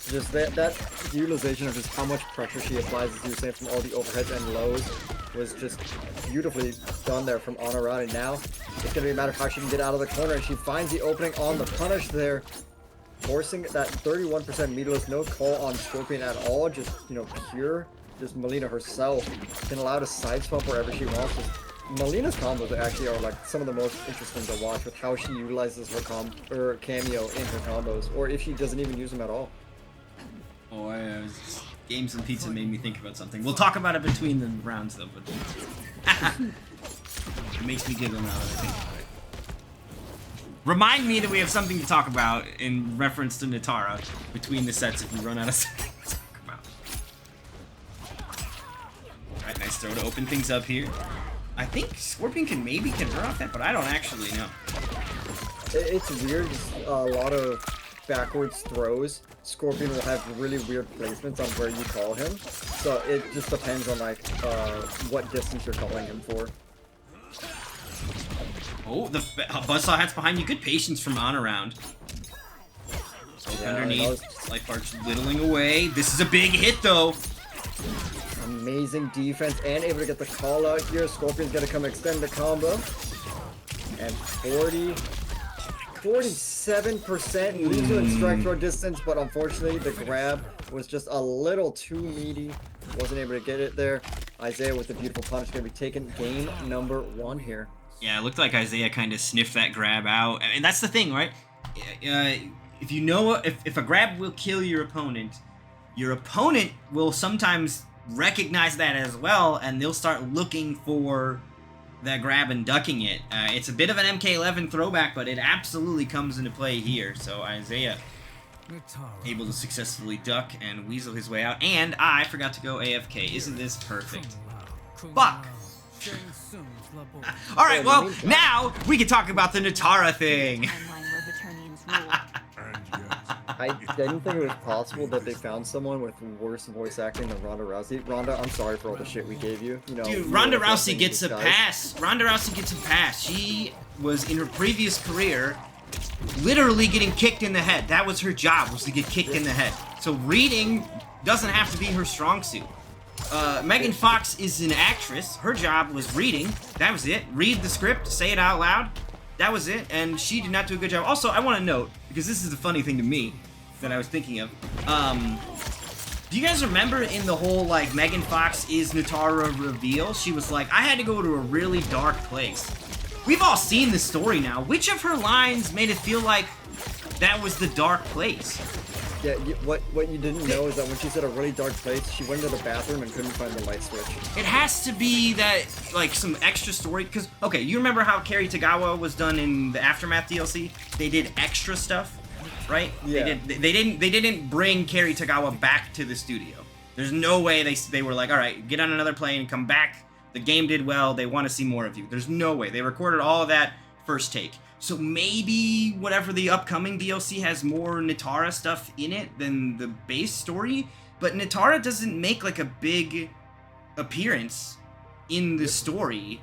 just that utilization of just how much pressure she applies, as you were saying, from all the overheads and lows, was just beautifully done there from Ana round, and now it's going to be a matter of how she can get out of the corner, and she finds the opening on the punish there, forcing that 31% meterless, no call on Scorpion at all, just, you know, pure, just Melina herself can allow to side swap wherever she wants. Just, Melina's combos actually are like some of the most interesting to watch with how she utilizes her cameo in her combos, or if she doesn't even use them at all. Oh, Games and Pizza made me think about something. We'll talk about it between the rounds though, but it makes me giggle now that I think about it. Remind me that we have something to talk about in reference to Natara between the sets if we run out of something to talk about. Alright, nice throw to open things up here. I think Scorpion can maybe convert off that, but I don't actually know. It's weird, a lot of backwards throws. Scorpion will have really weird placements on where you call him. So it just depends on like what distance you're calling him for. Oh, the buzzsaw hat's behind you. Good patience from Ana round. Poke underneath. Life arch whittling away. This is a big hit though. Amazing defense and able to get the call out here. Scorpion's gonna come extend the combo. And 47% leaves you in strike throw distance, but unfortunately the grab was just a little too meaty. Wasn't able to get it there. Isaiah with the beautiful punish gonna be taking game number 1 here. Yeah, it looked like Isaiah kind of sniffed that grab out. And that's the thing, right? If you know, if a grab will kill your opponent will sometimes recognize that as well, and they'll start looking for that grab and ducking it. It's a bit of an MK11 throwback, but it absolutely comes into play here. So Isaiah able to successfully duck and weasel his way out. And I forgot to go AFK. Isn't this perfect? Fuck! Alright, well, now we can talk about the Natara thing. I didn't think it was possible that they found someone with worse voice acting than Ronda Rousey. Ronda, I'm sorry for all the shit we gave you. You know, dude, Ronda Rousey gets a pass. Ronda Rousey gets a pass. She was, in her previous career, literally getting kicked in the head. That was her job, was to get kicked in the head. So reading doesn't have to be her strong suit. Megan Fox is an actress. Her job was reading. That was it. Read the script, say it out loud. That was it, and she did not do a good job. Also, I want to note, because this is the funny thing to me that I was thinking of, do you guys remember in the whole, like, Megan Fox is Natara reveal? She was like, I had to go to a really dark place. We've all seen this story now. Which of her lines made it feel like that was the dark place? Yeah, what you didn't know is that when she's at a really dark place, she went to the bathroom and couldn't find the light switch. It has to be that, like, some extra story, because, okay, you remember how Kerry Tagawa was done in the Aftermath DLC? They did extra stuff, right? Yeah. They didn't bring Kerry Tagawa back to the studio. There's no way they were like, all right, get on another plane, come back. The game did well. They want to see more of you. There's no way. They recorded all of that first take. So maybe whatever the upcoming DLC has more Nitara stuff in it than the base story, but Nitara doesn't make like a big appearance in the story,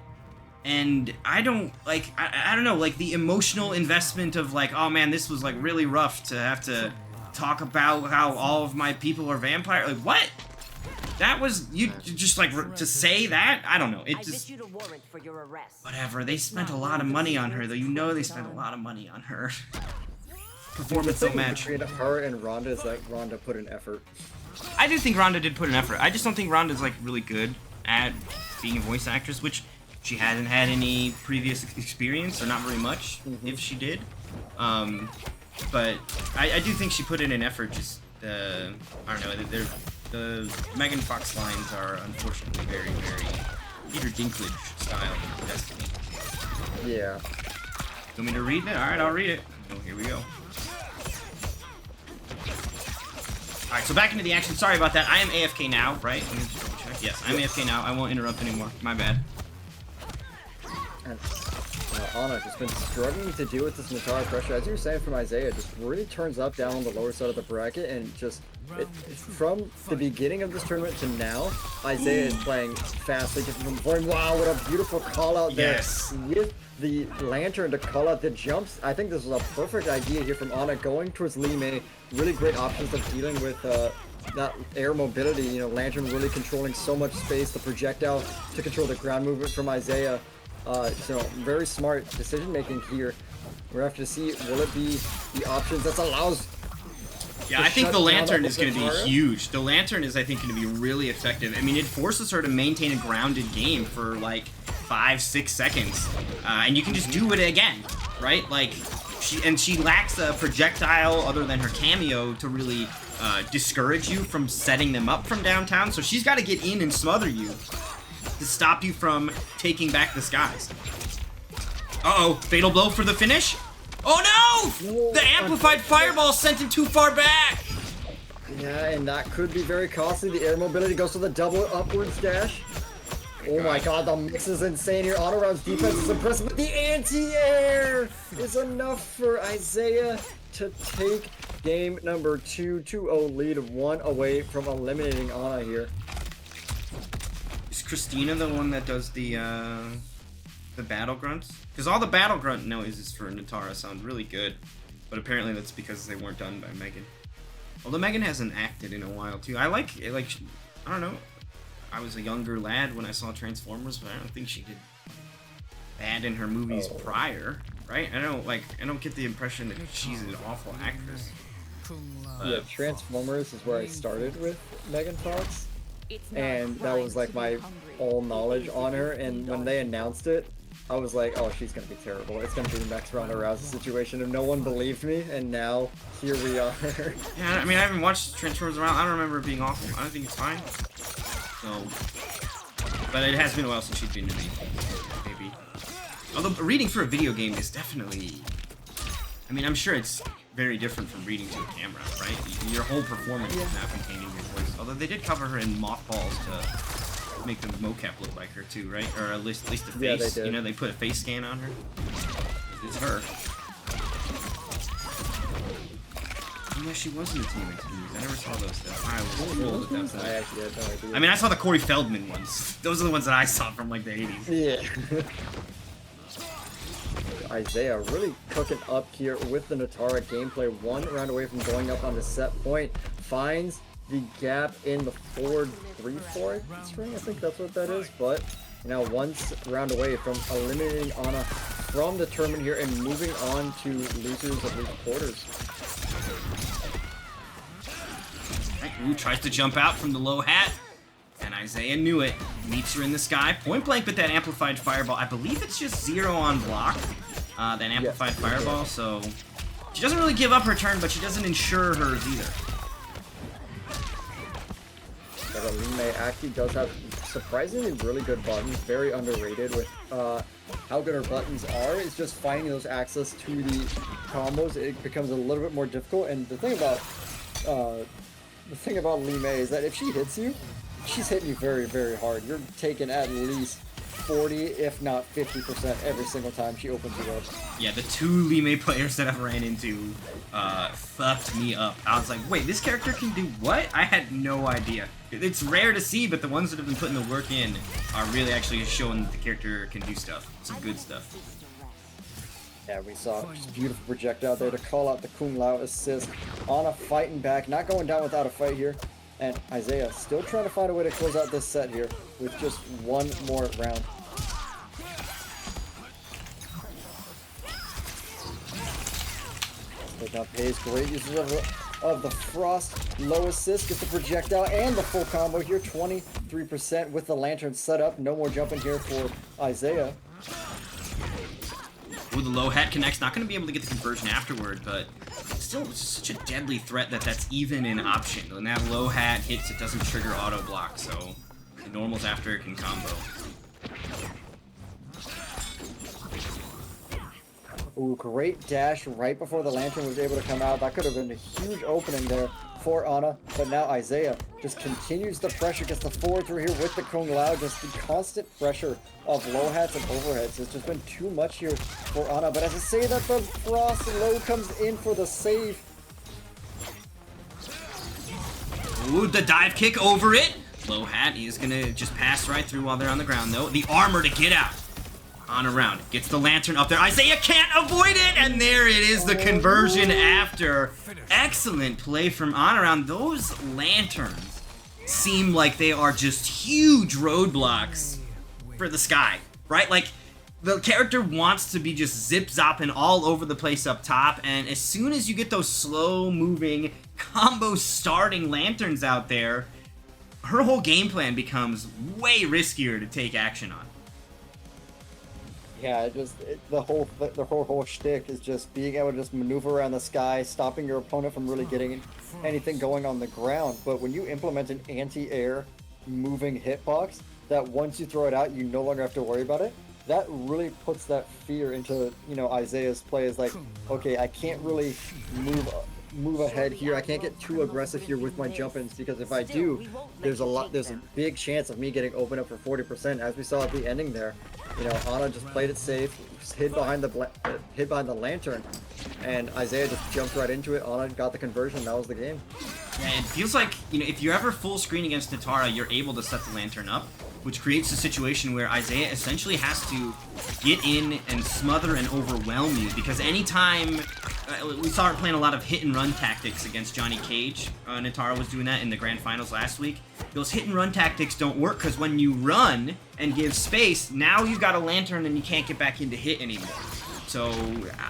and I don't like, I don't know, like the emotional investment of like, oh man, this was like really rough to have to talk about how all of my people are vampire. Like, what? That was, you just like, to say that? I don't know. It just, whatever. They spent a lot of money on her, though. You know they spent a lot of money on her. Performance don't match. Between her and Rhonda is that Rhonda put an effort. I do think Rhonda did put an effort. I just don't think Rhonda's like really good at being a voice actress, which she hasn't had any previous experience, or not very much, if she did. But I do think she put in an effort. Just I don't know. The Megan Fox lines are unfortunately very, very Peter Dinklage style Destiny. Yeah. You want me to read it? Alright, I'll read it. Oh, here we go. Alright, so back into the action. Sorry about that. I am AFK now, right? Let me just double check. Yes, I'm AFK now. I won't interrupt anymore. My bad. And, Ana just been struggling to deal with this Nitara pressure. As you were saying from Isaiah, just really turns up down on the lower side of the bracket, and just from the beginning of this tournament to now, Isaiah is playing fastly different from before. Wow, what a beautiful call out there. Yes. With the lantern to call out the jumps. I think this was a perfect idea here from Ana, going towards Lee Mei. Really great options of dealing with that air mobility. You know, lantern really controlling so much space, the projectile to control the ground movement from Isaiah. So very smart decision making here. We're gonna have to see, will it be the options that allows. Yeah, I think the lantern is going to be huge. The lantern is, I think, going to be really effective. I mean, it forces her to maintain a grounded game for like 5-6 seconds, and you can just do it again, right? Like, she lacks a projectile other than her cameo to really discourage you from setting them up from downtown. So she's got to get in and smother you to stop you from taking back the skies. Uh-oh, fatal blow for the finish? Oh no! The amplified fireball sent him too far back! Yeah, and that could be very costly. The air mobility goes to the double upwards dash. Oh my god, the mix is insane here. Auto round's defense is impressive, but the anti-air is enough for Isaiah to take game number 2, 2-0 lead, 1 away from eliminating Ana here. Is Christina the one that does the battle grunts? Because all the battle grunt noises for Nitara sound really good, but apparently that's because they weren't done by Megan. Although Megan hasn't acted in a while too. I don't know. I was a younger lad when I saw Transformers, but I don't think she did bad in her movies prior, right? I don't get the impression that she's an awful actress. Yeah, Transformers is where I started with Megan Fox, and that was like my all knowledge on her. And when they announced it, I was like, oh, she's gonna be terrible. It's gonna be the next Ronda Rousey situation, and no one believed me, and now here we are. Yeah, I mean, I haven't watched Transformers around. I don't remember it being awful. I don't think it's fine. So, but it has been a while since she's been to me, maybe. Although reading for a video game is definitely, I mean, I'm sure it's very different from reading to a camera, right? Your whole performance is now contained in your voice. Although they did cover her in mothballs to make the mocap look like her too, right? Or at least the face. Yeah, they did. You know, they put a face scan on her. It's her. Yeah, she was in the Team X movies. I never saw those stuff. I was fooled at that point. I actually had no idea. I mean, I saw the Corey Feldman ones. Those are the ones that I saw from like the 80s. Yeah. Isaiah really cooking up here with the Nitara gameplay. 1 round away from going up on the set point. Finds the gap in the forward 3-4 string. I think that's what that is. But now 1 round away from eliminating Ana from the tournament here and moving on to losers of these quarters. Ooh, tries to jump out from the low hat, and Isaiah knew it. Meets her in the sky, point blank, but that amplified fireball, I believe it's just 0 on block, that amplified fireball, so She doesn't really give up her turn, but she doesn't ensure hers either. But Lime actually does have surprisingly really good buttons, very underrated with how good her buttons are. It's just finding those access to the combos. It becomes a little bit more difficult. And the thing about Lime is that if she hits you, she's hitting you very, very hard. You're taking at least 40, if not 50% every single time she opens you up. Yeah, the 2 Lime players that I've ran into fucked me up. I was like, wait, this character can do what? I had no idea. It's rare to see, but the ones that have been putting the work in are really actually showing that the character can do stuff. Some good stuff. Yeah, we saw just beautiful projectile there to call out the Kung Lao assist. Ana fighting back, not going down without a fight here. And Isaiah still trying to find a way to close out this set here with just one more round. But now Pays great uses of the Frost, low assist, gets the projectile and the full combo here, 23% with the lantern set up. No more jumping here for Isaiah. Ooh, the low hat connects. Not going to be able to get the conversion afterward, but still such a deadly threat that that's even an option. When that low hat hits, it doesn't trigger auto block, so the normals after it can combo. Ooh, great dash right before the lantern was able to come out. That could have been a huge opening there for Ana, but now Isaiah just continues the pressure, gets the forward through here with the Kung Lao. Just the constant pressure of low hats and overheads. It's just been too much here for Ana, but as I say that, the Frost low comes in for the save. Ooh, the dive kick over it. Low hat is gonna just pass right through while they're on the ground though. The armor to get out. On around, gets the lantern up there. Isaiah can't avoid it, and there it is, the conversion after. Excellent play from on around. Those lanterns seem like they are just huge roadblocks for the Sky, right? Like, the character wants to be just zip-zopping all over the place up top, and as soon as you get those slow-moving, combo-starting lanterns out there, her whole game plan becomes way riskier to take action on. Yeah, the whole shtick is just being able to just maneuver around the sky, stopping your opponent from really getting anything going on the ground. But when you implement an anti-air moving hitbox, that once you throw it out, you no longer have to worry about it. That really puts that fear into, you know, Isaiah's play. Is like, okay, I can't really move ahead here. I can't get too aggressive here with my jump-ins, because if I do, there's a big chance of me getting opened up for 40%, as we saw at the ending there. You know, Ana just played it safe, hid behind the lantern, and Isaiah just jumped right into it. Ana got the conversion. That was the game. Yeah, it feels like, you know, if you're ever full screen against Natara, you're able to set the lantern up, which creates a situation where Isaiah essentially has to get in and smother and overwhelm you, because anytime we saw her playing a lot of hit and run tactics against Johnny Cage. Natara was doing that in the grand finals last week. Those hit and run tactics don't work, because when you run and give space, now you've got a lantern and you can't get back into hit anymore. So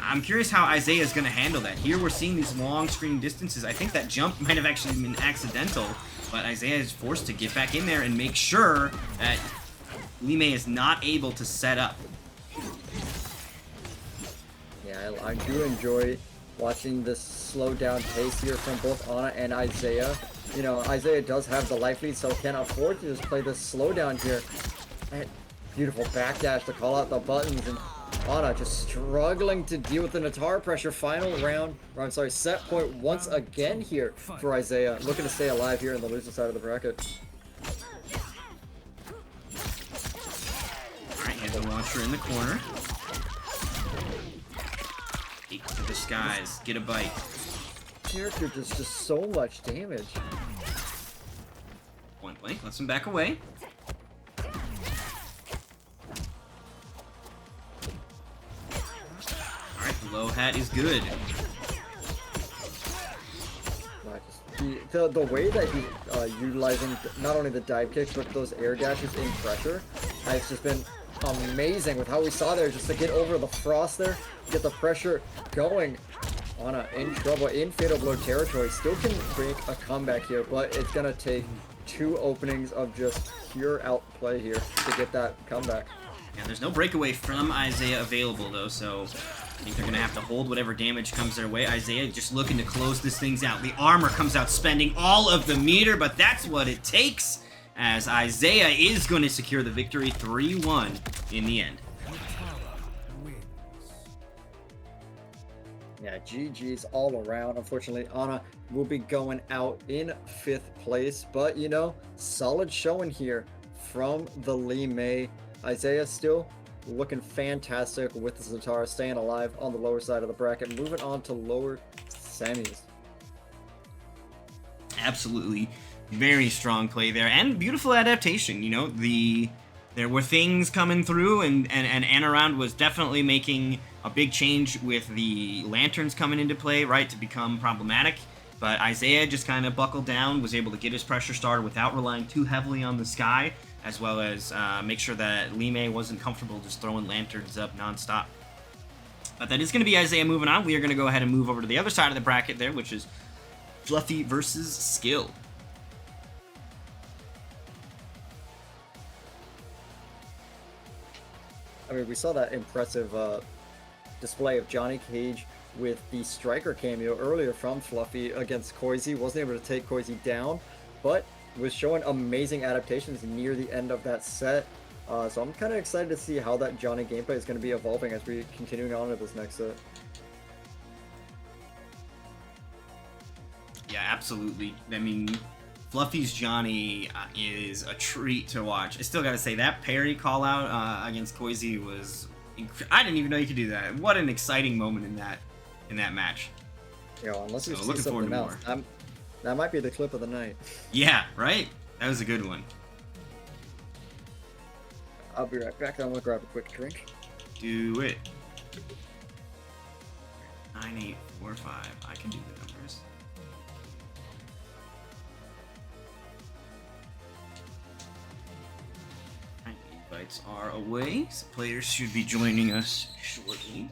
I'm curious how Isaiah is going to handle that. Here we're seeing these long screen distances. I think that jump might have actually been accidental, but Isaiah is forced to get back in there and make sure that Lime is not able to set up. Yeah, I do enjoy watching this slow down pace here from both Ana and Isaiah. You know, Isaiah does have the life lead, so can't afford to just play this slow down here. And beautiful backdash to call out the buttons, and Ana just struggling to deal with the Natara pressure. Final round, or I'm sorry, set point once again here for Isaiah. Looking to stay alive here on the loser side of the bracket. Alright, and the launcher in the corner. Take to the skies, get a bite. Character does just so much damage. Point blank, lets him back away. Alright, the low hat is good. The way that he's utilizing not only the dive kicks, but those air dashes in pressure has just been amazing with how we saw there, just to get over the Frost there, get the pressure going. Ana in trouble, in Fatal Blow territory, still can make a comeback here, but it's gonna take 2 openings of just pure outplay here to get that comeback. Yeah, there's no breakaway from Isaiah available though, so I think they're going to have to hold whatever damage comes their way. Isaiah just looking to close this things out. The armor comes out spending all of the meter, but that's what it takes, as Isaiah is going to secure the victory 3-1 in the end. Yeah, GG's all around. Unfortunately, Ana will be going out in 5th place, but you know, solid showing here from the Lee Mei. Isaiah still looking fantastic with the Zatara, staying alive on the lower side of the bracket, moving on to lower semis. Absolutely very strong play there, and beautiful adaptation. You know, there were things coming through, and Anaround was definitely making a big change with the lanterns coming into play, right, to become problematic. But Isaiah just kind of buckled down, was able to get his pressure started without relying too heavily on the sky, as well as make sure that Lee Mei wasn't comfortable just throwing lanterns up nonstop. But that is going to be Isaiah moving on. We are going to go ahead and move over to the other side of the bracket there, which is Fluffy versus Skill. I mean, we saw that impressive display of Johnny Cage with the Striker cameo earlier from Fluffy against Koizi. Wasn't able to take Koizi down, but was showing amazing adaptations near the end of that set. So I'm kind of excited to see how that Johnny gameplay is going to be evolving as we continuing on to this next set. Yeah, absolutely. I mean, Fluffy's Johnny is a treat to watch. I still gotta say, that parry call out against Koizi was... I didn't even know you could do that. What an exciting moment in that match. Yo, unless you So see looking forward something to else, that might be the clip of the night. Yeah, right? That was a good one. I'll be right back. I'm gonna grab a quick drink. Do it. 9845. I can do the numbers. Invites are away, so players should be joining us shortly.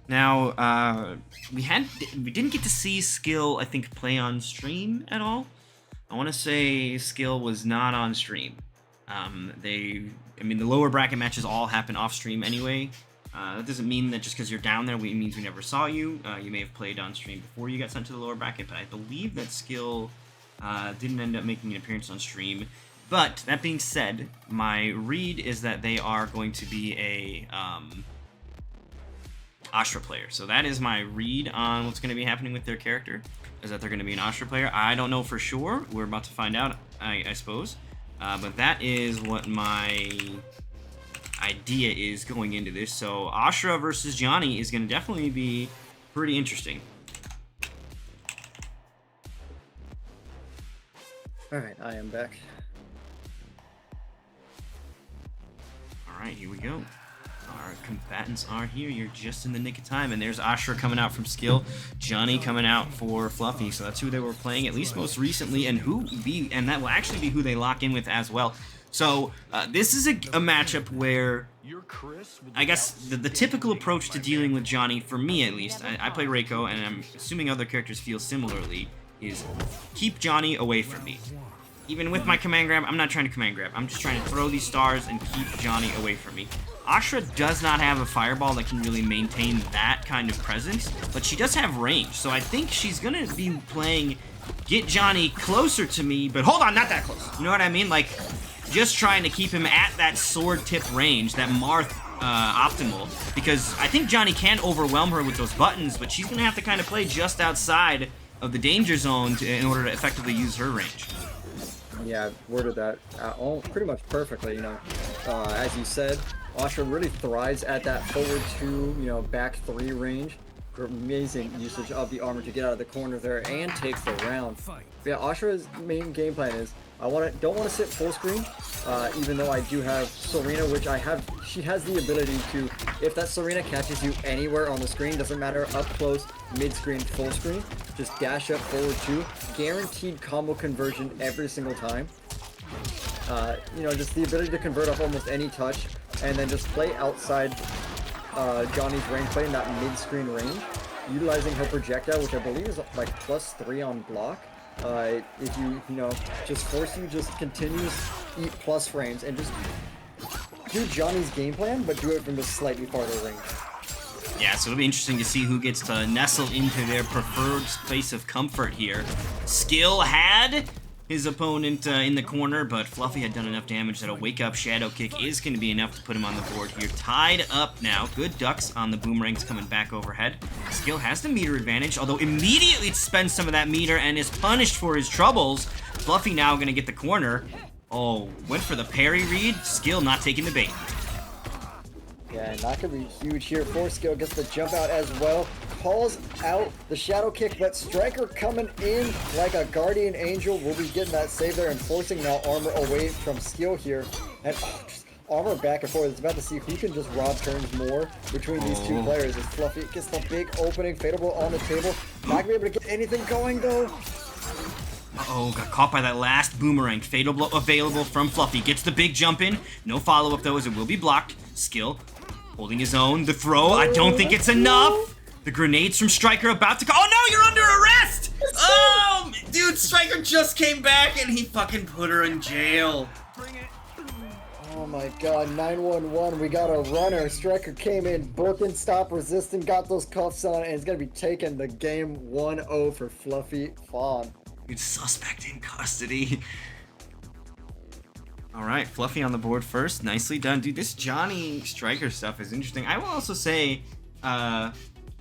Now, we didn't get to see Skill, I think, play on stream at all. I want to say Skill was not on stream. I mean, the lower bracket matches all happen off stream anyway. That doesn't mean that just because you're down there, it means we never saw you. You may have played on stream before you got sent to the lower bracket, but I believe that Skill didn't end up making an appearance on stream. But that being said, my read is that they are going to be a Astra player. So that is my read on what's going to be happening with their character, is that they're going to be an Astra player. I don't know for sure. We're about to find out, I suppose. But that is what my idea is going into this. So Astra versus Johnny is going to definitely be pretty interesting. Alright, I am back. Alright, here we go. Our combatants are here. You're just in the nick of time. And there's Astra coming out from Skill. Johnny coming out for Fluffy. So that's who they were playing, at least most recently. And that will actually be who they lock in with as well. So this is a matchup where I guess the typical approach to dealing with Johnny, for me at least, I play Reiko, and I'm assuming other characters feel similarly, is keep Johnny away from me. Even with my command grab, I'm not trying to command grab. I'm just trying to throw these stars and keep Johnny away from me. Astra does not have a fireball that can really maintain that kind of presence, but she does have range. So I think she's going to be playing get Johnny closer to me, but hold on, not that close. You know what I mean? Like, just trying to keep him at that sword tip range, that Marth optimal, because I think Johnny can overwhelm her with those buttons, but she's going to have to kind of play just outside of the danger zone in order to effectively use her range. Yeah, I've worded that pretty much perfectly, you know. As you said, Astra really thrives at that forward 2, back 3 range. Amazing usage of the armor to get out of the corner there and takes the round. But yeah, Astra's main game plan is don't want to sit full screen, even though I do have Serena, which she has the ability to, if that Serena catches you anywhere on the screen, doesn't matter, up close, mid-screen, full screen, just dash up forward 2, guaranteed combo conversion every single time. Just the ability to convert off almost any touch, and then just play outside Johnny's range, play in that mid-screen range, utilizing her projectile, which I believe is like +3 on block. If you know, just force you just continues eat plus frames and just do Johnny's game plan, but do it from a slightly farther range. Yeah, so it'll be interesting to see who gets to nestle into their preferred space of comfort here. Skill had his opponent in the corner, but Fluffy had done enough damage that a wake-up Shadow Kick is going to be enough to put him on the board here. Tied up now. Good ducks on the boomerangs coming back overhead. Skill has the meter advantage, although immediately spends some of that meter and is punished for his troubles. Fluffy now going to get the corner. Oh, went for the parry read. Skill not taking the bait. Yeah, not going to be huge here. For Skill gets the jump out as well. Calls out the Shadow Kick, but Striker coming in like a guardian angel. Will be getting that save there and forcing now Armor away from Skill here. And just Armor back and forth. It's about to see who can just rob turns more between these two players. As Fluffy gets the big opening, Fatal Blow on the table. Not going to be able to get anything going though. Uh-oh, got caught by that last boomerang. Fatal Blow available from Fluffy. Gets the big jump in. No follow-up though, as it will be blocked. Skill holding his own. The throw, I don't think it's enough. The grenades from Striker about to go. Oh no, you're under arrest! Oh, dude, Striker just came back and he fucking put her in jail. Oh my god, 911, we got a runner. Striker came in, booking, stop resisting, got those cuffs on, and it's gonna be taking the game 1-0 for Fluffy Fawn. Dude, suspect in custody. Alright, Fluffy on the board first. Nicely done. Dude, this Johnny Striker stuff is interesting. I will also say,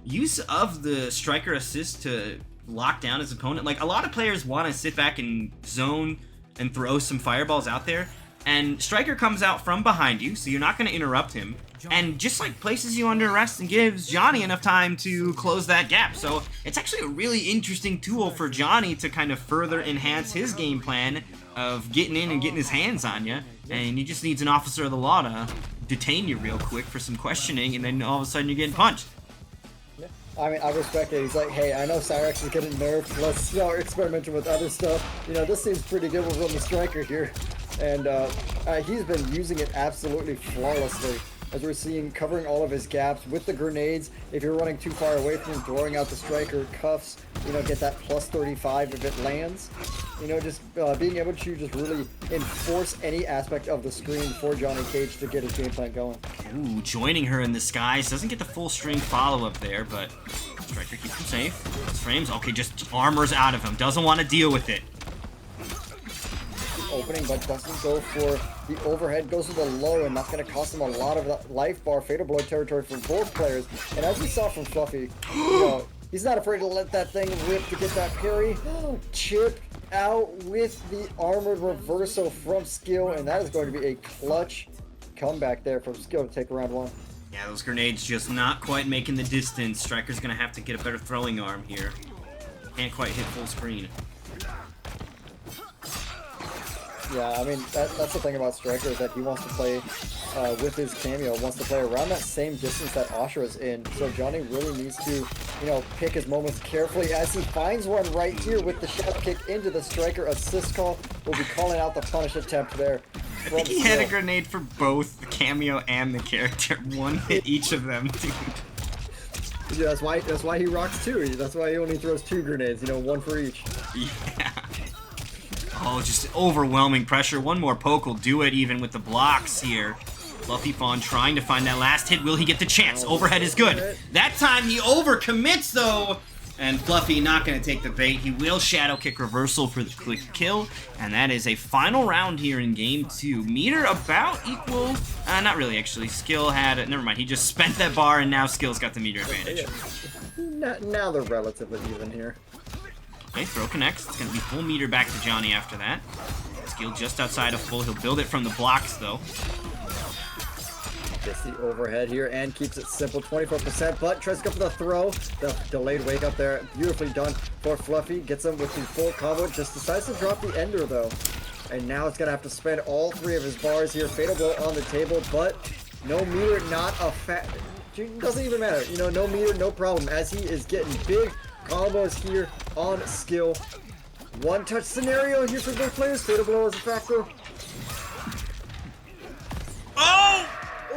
use of the Striker assist to lock down his opponent. Like, a lot of players want to sit back and zone and throw some fireballs out there. And Striker comes out from behind you, so you're not going to interrupt him. And just, like, places you under arrest and gives Johnny enough time to close that gap. So it's actually a really interesting tool for Johnny to kind of further enhance his game plan of getting in and getting his hands on you. And he just needs an officer of the law to detain you real quick for some questioning, and then all of a sudden you're getting punched. I mean, I respect it. He's like, hey, I know Cyrex is getting nerfed. Let's start experimenting with other stuff. You know, this seems pretty good with the Striker here. And he's been using it absolutely flawlessly. As we're seeing, covering all of his gaps with the grenades. If you're running too far away from him, throwing out the Striker cuffs, you know, get that +35 if it lands. You know, just being able to just really enforce any aspect of the screen for Johnny Cage to get his game plan going. Ooh, joining her in the skies. Doesn't get the full string follow-up there, but Striker keeps him safe. His frames, okay, just armors out of him. Doesn't want to deal with it. Opening, but doesn't go for the overhead, goes for the low, and that's going to cost him a lot of that life bar. Fatal Blow territory for both players. And as we saw from Fluffy, you know, he's not afraid to let that thing rip to get that parry. Chip out with the armored reversal from Skill, and that is going to be a clutch comeback there from Skill to take round one. Yeah, those grenades just not quite making the distance. Striker's going to have to get a better throwing arm here. Can't quite hit full screen. Yeah, I mean, that's the thing about Striker, is that he wants to play with his cameo, wants to play around that same distance that Ashura's in. So Johnny really needs to, you know, pick his moments carefully as he finds one right here with the Shadow Kick into the Striker assist call. We'll be calling out the punish attempt there. I think he had a grenade for both the cameo and the character. One hit each of them, dude. Yeah, that's why he rocks two. That's why he only throws 2 grenades, you know, 1 for each. Yeah. Oh, just overwhelming pressure. One more poke will do it, even with the blocks here. Fluffy Fawn trying to find that last hit. Will he get the chance? Overhead is good. That time he overcommits, though. And Fluffy not going to take the bait. He will Shadow Kick reversal for the quick kill. And that is a final round here in game 2. Meter about equal. Not really, actually. Skill had it. Never mind. He just spent that bar, and now Skill's got the meter advantage. Now they're relatively even here. Okay, throw connects. It's going to be full meter back to Johnny after that. Skill just outside of full. He'll build it from the blocks, though. Gets the overhead here and keeps it simple, 24%, but tries to go for the throw. The delayed wake up there, beautifully done for Fluffy. Gets him with the full combo, just decides to drop the ender, though. And now it's going to have to spend all 3 of his bars here. Fatal Blow on the table, but no meter, not a doesn't even matter. You know, no meter, no problem, as he is getting big combos here on Skill. One-touch scenario here for both players. Fatal Blow is a factor. Oh!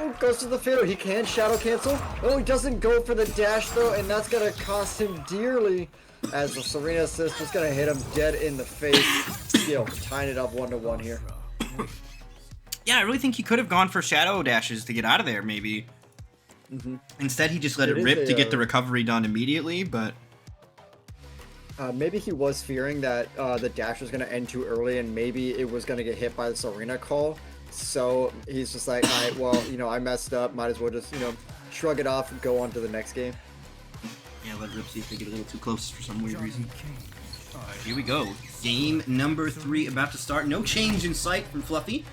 Oh, goes to the fatal. He can shadow cancel. Oh, he doesn't go for the dash though, and that's gonna cost him dearly. As the Serena assist is gonna hit him dead in the face. Skill tying it up 1-1 here. Yeah, I really think he could have gone for shadow dashes to get out of there, maybe. Instead, he just let it rip to get the recovery done immediately, but... maybe he was fearing that the dash was going to end too early and maybe it was going to get hit by the Serena call. So he's just like, all right, well, you know, I messed up. Might as well just, you know, shrug it off and go on to the next game. Yeah, let Rip see if they get a little too close for some weird reason. Here we go. Game number 3 about to start. No change in sight from Fluffy.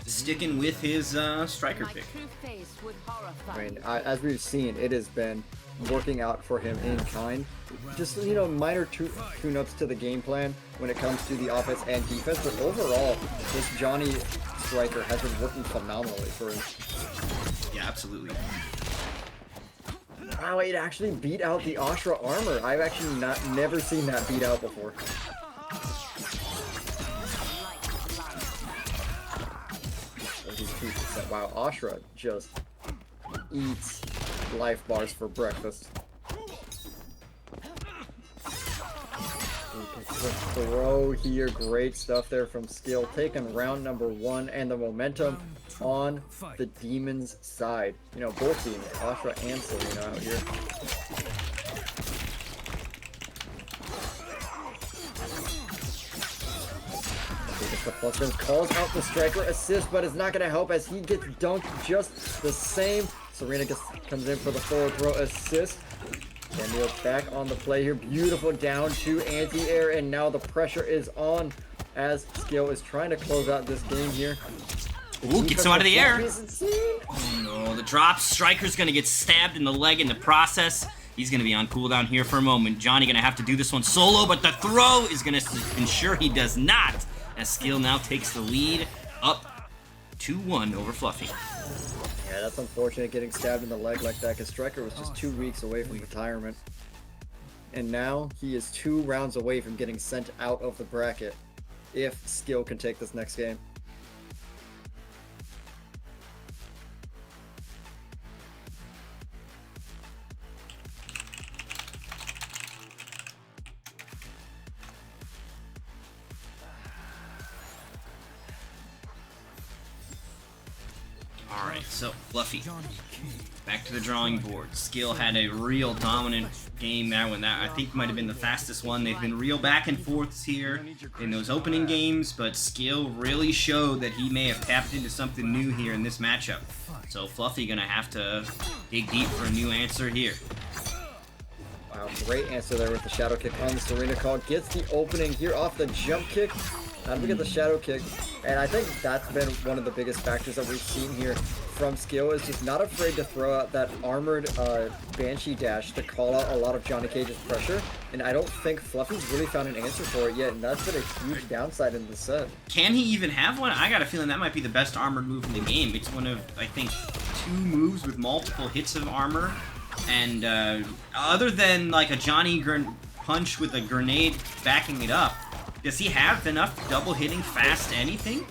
Sticking with his striker pick. I mean, as we've seen, it has been working out for him in kind. Just, you know, minor tune-ups to the game plan when it comes to the offense and defense, but overall, this Johnny striker has been working phenomenally for him. Yeah, absolutely. Wow, it actually beat out the Ashra armor. I've actually never seen that beat out before. Wow, Ashra just eats life bars for breakfast. Throw here, great stuff there from Skill. Taking round number 1 and the momentum on the Demons side. You know, both teams, Ashra and Selena out here. The plus calls out the striker assist, but it's not going to help as he gets dunked just the same. Serena comes in for the forward throw assist. Daniel's back on the play here. Beautiful down to anti-air, and now the pressure is on as Skill is trying to close out this game here. Ooh, gets him out of the air. Oh no, the drop. Striker's going to get stabbed in the leg in the process. He's going to be on cooldown here for a moment. Johnny going to have to do this one solo, but the throw is going to ensure he does not. As Skill now takes the lead up 2-1 over Fluffy. Yeah, that's unfortunate getting stabbed in the leg like that because Striker was just 2 weeks away from retirement. And now he is 2 rounds away from getting sent out of the bracket if Skill can take this next game. Alright, so Fluffy, back to the drawing board. Skill had a real dominant game there when that I think might have been the fastest one. They've been real back and forths here in those opening games, but Skill really showed that he may have tapped into something new here in this matchup. So Fluffy gonna have to dig deep for a new answer here. Wow, great answer there with the shadow kick on the Serena call. Gets the opening here off the jump kick. How do we get the shadow kick? And I think that's been one of the biggest factors that we've seen here from Skill, is just not afraid to throw out that armored Banshee dash to call out a lot of Johnny Cage's pressure. And I don't think Fluffy's really found an answer for it yet, and that's been a huge downside in the set. Can he even have one? I got a feeling that might be the best armored move in the game. It's one of, I think, 2 moves with multiple hits of armor. And other than like a Johnny punch with a grenade backing it up, does he have enough double hitting fast anything?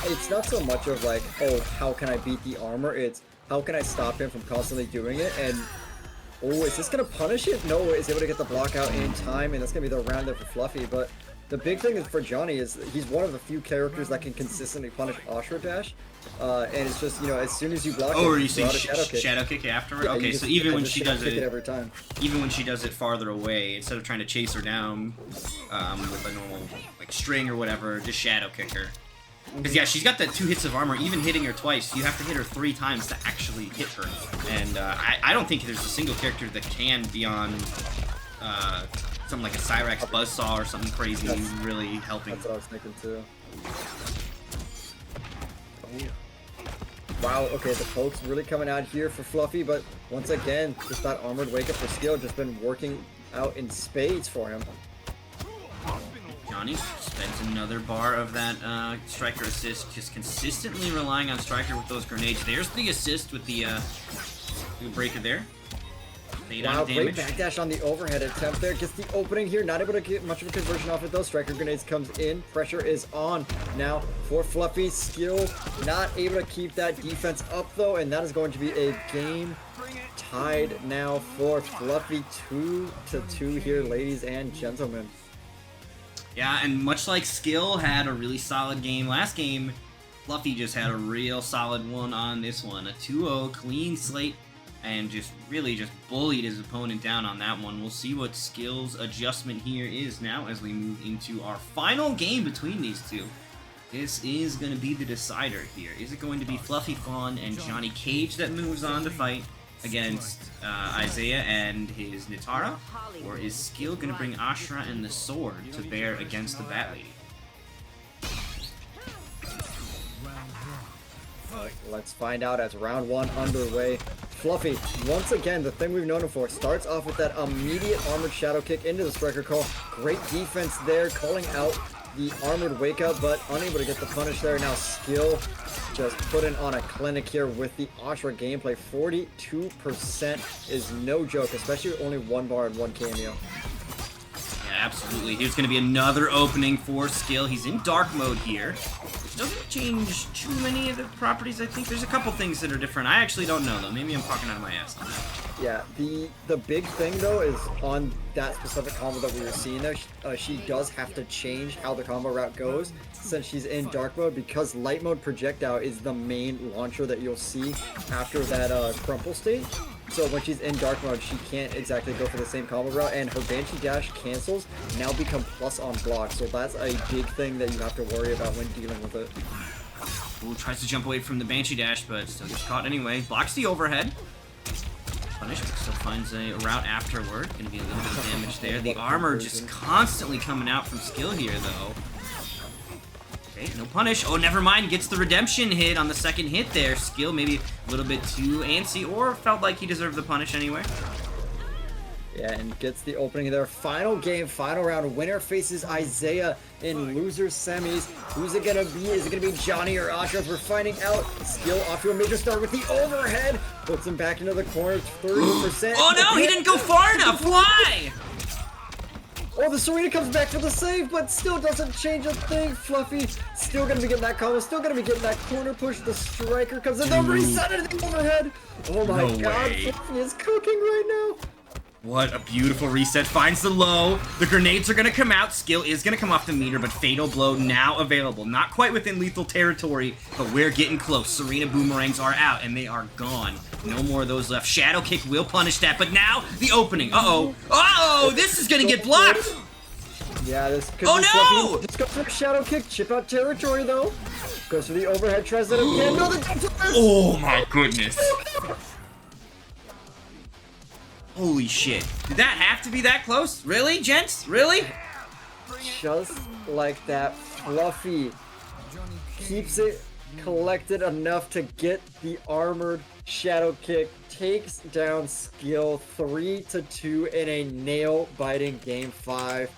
It's not so much of like, oh, how can I beat the armor? It's how can I stop him from constantly doing it? And oh, is this gonna punish it? No, is able to get the block out in time, and that's gonna be the round there for Fluffy. But the big thing is for Johnny is he's one of the few characters that can consistently punish Ashra dash. And it's just, you know, as soon as you block oh, it, are you saying shadow kick afterward? Yeah, okay, so even when she does it every time. Even when she does it farther away, instead of trying to chase her down with a normal like string or whatever, just shadow kick her. Because yeah, she's got that 2 hits of armor. Even hitting her twice, you have to hit her 3 times to actually hit her. And I don't think there's a single character that can beyond something like a Cyrax Buzzsaw or something crazy really helping. That's what I was thinking too. Wow, okay, the pokes really coming out here for Fluffy, but once again, just that armored wake up for Skill just been working out in spades for him. Johnny spends another bar of that striker assist, just consistently relying on striker with those grenades. There's the assist with the breaker there. 8 Wow, on great damage. backdash on the overhead attempt there. Gets the opening here. Not able to get much of a conversion off it though. Striker Grenades comes in. Pressure is on now for Fluffy. Skill not able to keep that defense up though. And that is going to be a game tied now for Fluffy. 2-2 here, ladies and gentlemen. Yeah, and much like Skill had a really solid game last game, Fluffy just had a real solid one on this one. A 2-0 clean slate, and just really just bullied his opponent down on that one. We'll see what Skill's adjustment here is now as we move into our final game between these two. This is going to be the decider here. Is it going to be Fluffy Fawn and Johnny Cage that moves on to fight against Isaiah and his Nitara? Or is Skill going to bring Ashra and the sword to bear against the Bat Lady? Let's find out as round 1 underway. Fluffy, once again, the thing we've known him for, starts off with that immediate armored shadow kick into the striker call. Great defense there, calling out the armored wake up, but unable to get the punish there. Now Skill just putting on a clinic here with the Ashra gameplay. 42% is no joke, especially with only 1 bar and 1 cameo. Yeah, absolutely. Here's going to be another opening for Skill. He's in dark mode here, which doesn't change too many of the properties. I think there's a couple things that are different. I actually don't know, though. Maybe I'm talking out of my ass on that. Yeah, the big thing though is on that specific combo that we were seeing there, she does have to change how the combo route goes since she's in dark mode, because light mode projectile is the main launcher that you'll see after that crumple state. So when she's in dark mode, she can't exactly go for the same combo route, and her Banshee dash cancels now become plus on block. So that's a big thing that you have to worry about when dealing with it. Ooh, tries to jump away from the Banshee dash, but still gets caught anyway. Blocks the overhead. Punish, but still finds a route afterward. Gonna be a little bit of damage there. The armor just constantly coming out from Skill here, though. Okay, no punish. Oh, never mind. Gets the redemption hit on the second hit there. Skill maybe a little bit too antsy, or felt like he deserved the punish anyway. Yeah, and gets the opening there. Final game, final round. Winner faces Isaiah in loser semis. Who's it gonna be? Is it gonna be Johnny or Ashra? We're finding out. Skill off to a major start with the overhead. Puts him back into the corner. 30%. Oh no, he didn't go far enough. Why? Oh, the Serena comes back for the save, but still doesn't change a thing. Fluffy still gonna be getting that combo, still gonna be getting that corner push. The striker comes in, the reset into the overhead. Oh my god, way. Fluffy is cooking right now. What a beautiful reset. Finds the low. The grenades are going to come out. Skill is going to come off the meter, but Fatal Blow now available. Not quite within lethal territory, but we're getting close. Serena boomerangs are out, and they are gone. No more of those left. Shadow Kick will punish that, but now the opening. Uh-oh. Uh-oh! This is going to get blocked! Yeah, this could Oh be no! Fluffy. Just go for a Shadow Kick, chip out territory though. Goes for the overhead, tries that again. No, the Oh my goodness. Holy shit. Did that have to be that close? Really, gents? Really? Just like that, Fluffy keeps it collected enough to get the armored Shadow Kick, takes down Skill 3-2 in a nail-biting game 5,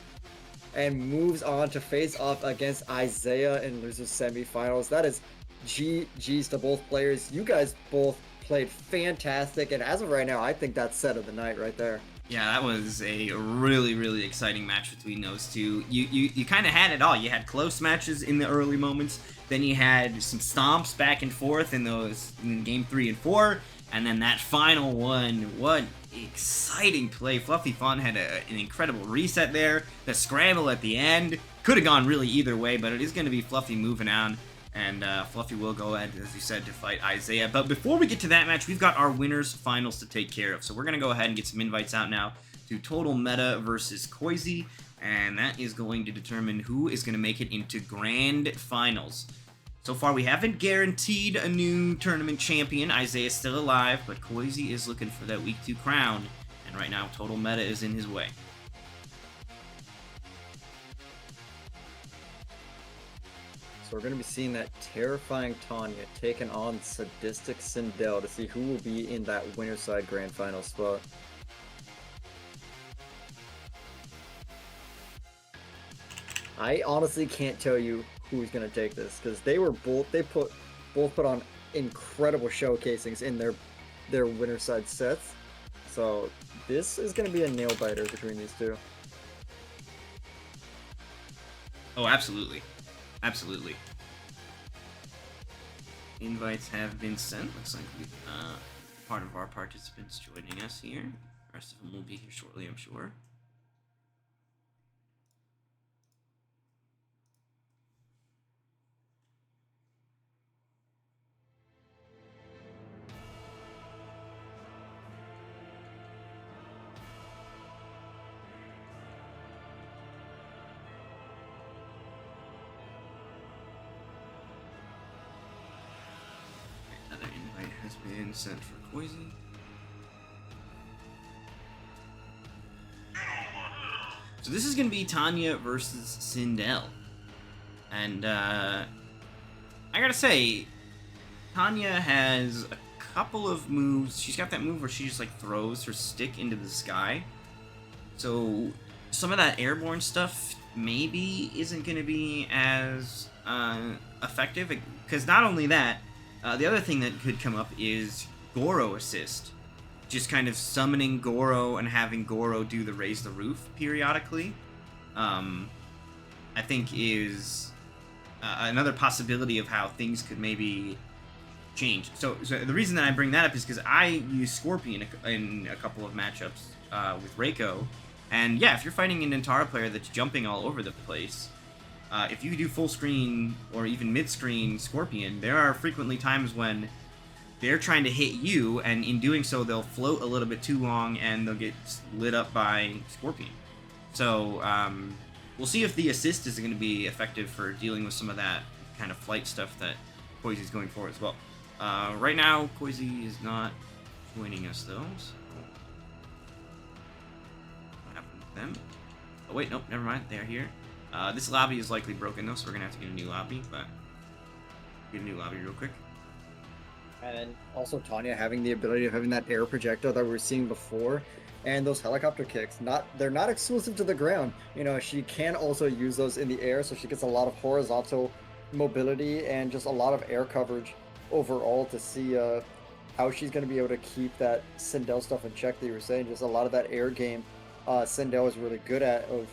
and moves on to face off against Isaiah in losers semifinals. That is GG's to both players. You guys both played fantastic, and as of right now, I think that's set of the night right there. Yeah, that was a really, really exciting match between those two. You kind of had it all. You had close matches in the early moments, then you had some stomps back and forth in game 3 and 4, and then that final one. What exciting play. Fluffy Fawn had an incredible reset there. The scramble at the end could have gone really either way, but it is going to be Fluffy moving on. And Fluffy will go ahead, as you said, to fight Isaiah. But before we get to that match, we've got our winners finals to take care of. So we're going to go ahead and get some invites out now to Total Meta versus Koizi. And that is going to determine who is going to make it into grand finals. So far, we haven't guaranteed a new tournament champion. Isaiah's still alive, but Koizi is looking for that Week 2 crown. And right now, Total Meta is in his way. So we're going to be seeing that terrifying Tanya taking on Sadistic Sindel to see who will be in that winner side grand final spot. I honestly can't tell you who's going to take this, because they both put on incredible showcasings in their winner side sets. So This is going to be a nail biter between these two. Oh, absolutely. Absolutely. Invites have been sent. Looks like we've part of our participants joining us here. The rest of them will be here shortly, I'm sure. Another invite has been sent for Koizi. So this is going to be Tanya versus Sindel. And I gotta say, Tanya has a couple of moves. She's got that move where she just like throws her stick into the sky. So some of that airborne stuff maybe isn't going to be as effective. Because not only that, the other thing that could come up is Goro assist. Just kind of summoning Goro and having Goro do the raise the roof periodically, I think is another possibility of how things could maybe change. So the reason that I bring that up is because I use Scorpion in a couple of matchups with Reiko, and yeah, if you're fighting an Nantara player that's jumping all over the place, if you do full screen or even mid-screen Scorpion, there are frequently times when they're trying to hit you, and in doing so, they'll float a little bit too long, and they'll get lit up by Scorpion. So, we'll see if the assist is going to be effective for dealing with some of that kind of flight stuff that Koizi's going for as well. Right now, Koizi is not joining us, though, so what happened with them? Oh, wait, nope, never mind, they're here. This lobby is likely broken, though, so we're going to have to get a new lobby, but get a new lobby real quick. And also Tanya having the ability of having that air projectile that we were seeing before, and those helicopter kicks. They're not exclusive to the ground. You know, she can also use those in the air, so she gets a lot of horizontal mobility and just a lot of air coverage overall to see how she's going to be able to keep that Sindel stuff in check that you were saying. Just a lot of that air game Sindel is really good at, of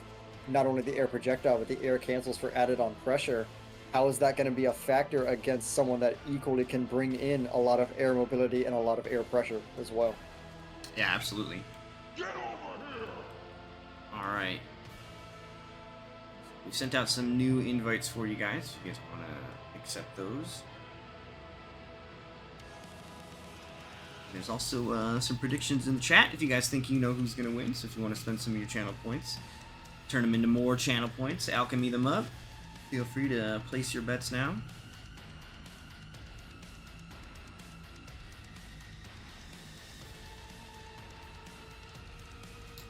not only the air projectile, but the air cancels for added on pressure. How is that going to be a factor against someone that equally can bring in a lot of air mobility and a lot of air pressure as well? Yeah, absolutely. Get over here! Alright. We've sent out some new invites for you guys, if you guys want to accept those. There's also some predictions in the chat if you guys think you know who's going to win, so if you want to spend some of your channel points, turn them into more channel points, alchemy them up. Feel free to place your bets now.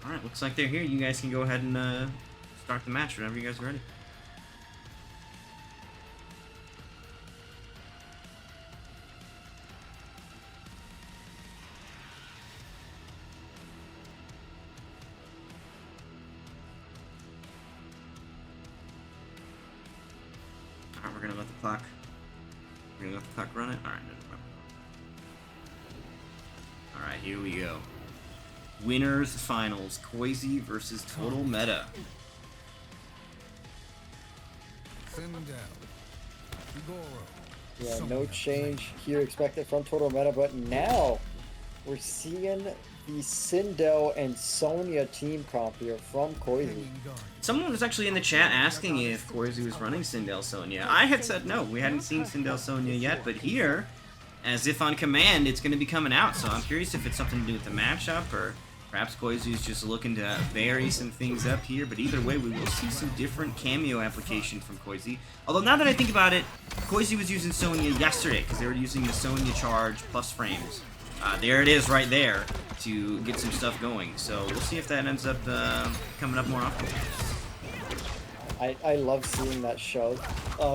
Alright, looks like they're here. You guys can go ahead and start the match whenever you guys are ready. We're gonna let the clock run it. Alright, no. Alright, here we go. Winners finals. Koizi versus Total Meta. Yeah, no change here expected from Total Meta, but now we're seeing the Sindel and Sonya team comp here from Koizi. Someone was actually in the chat asking if Koizi was running Sindel Sonya. I had said no, we hadn't seen Sindel Sonya yet, but here, as if on command, it's going to be coming out, so I'm curious if it's something to do with the matchup, or perhaps Koizi is just looking to vary some things up here, but either way, we will see some different cameo application from Koizi. Although now that I think about it, Koizi was using Sonya yesterday, because they were using the Sonya charge plus frames. There it is right there to get some stuff going. So we'll see if that ends up coming up more often. I love seeing that show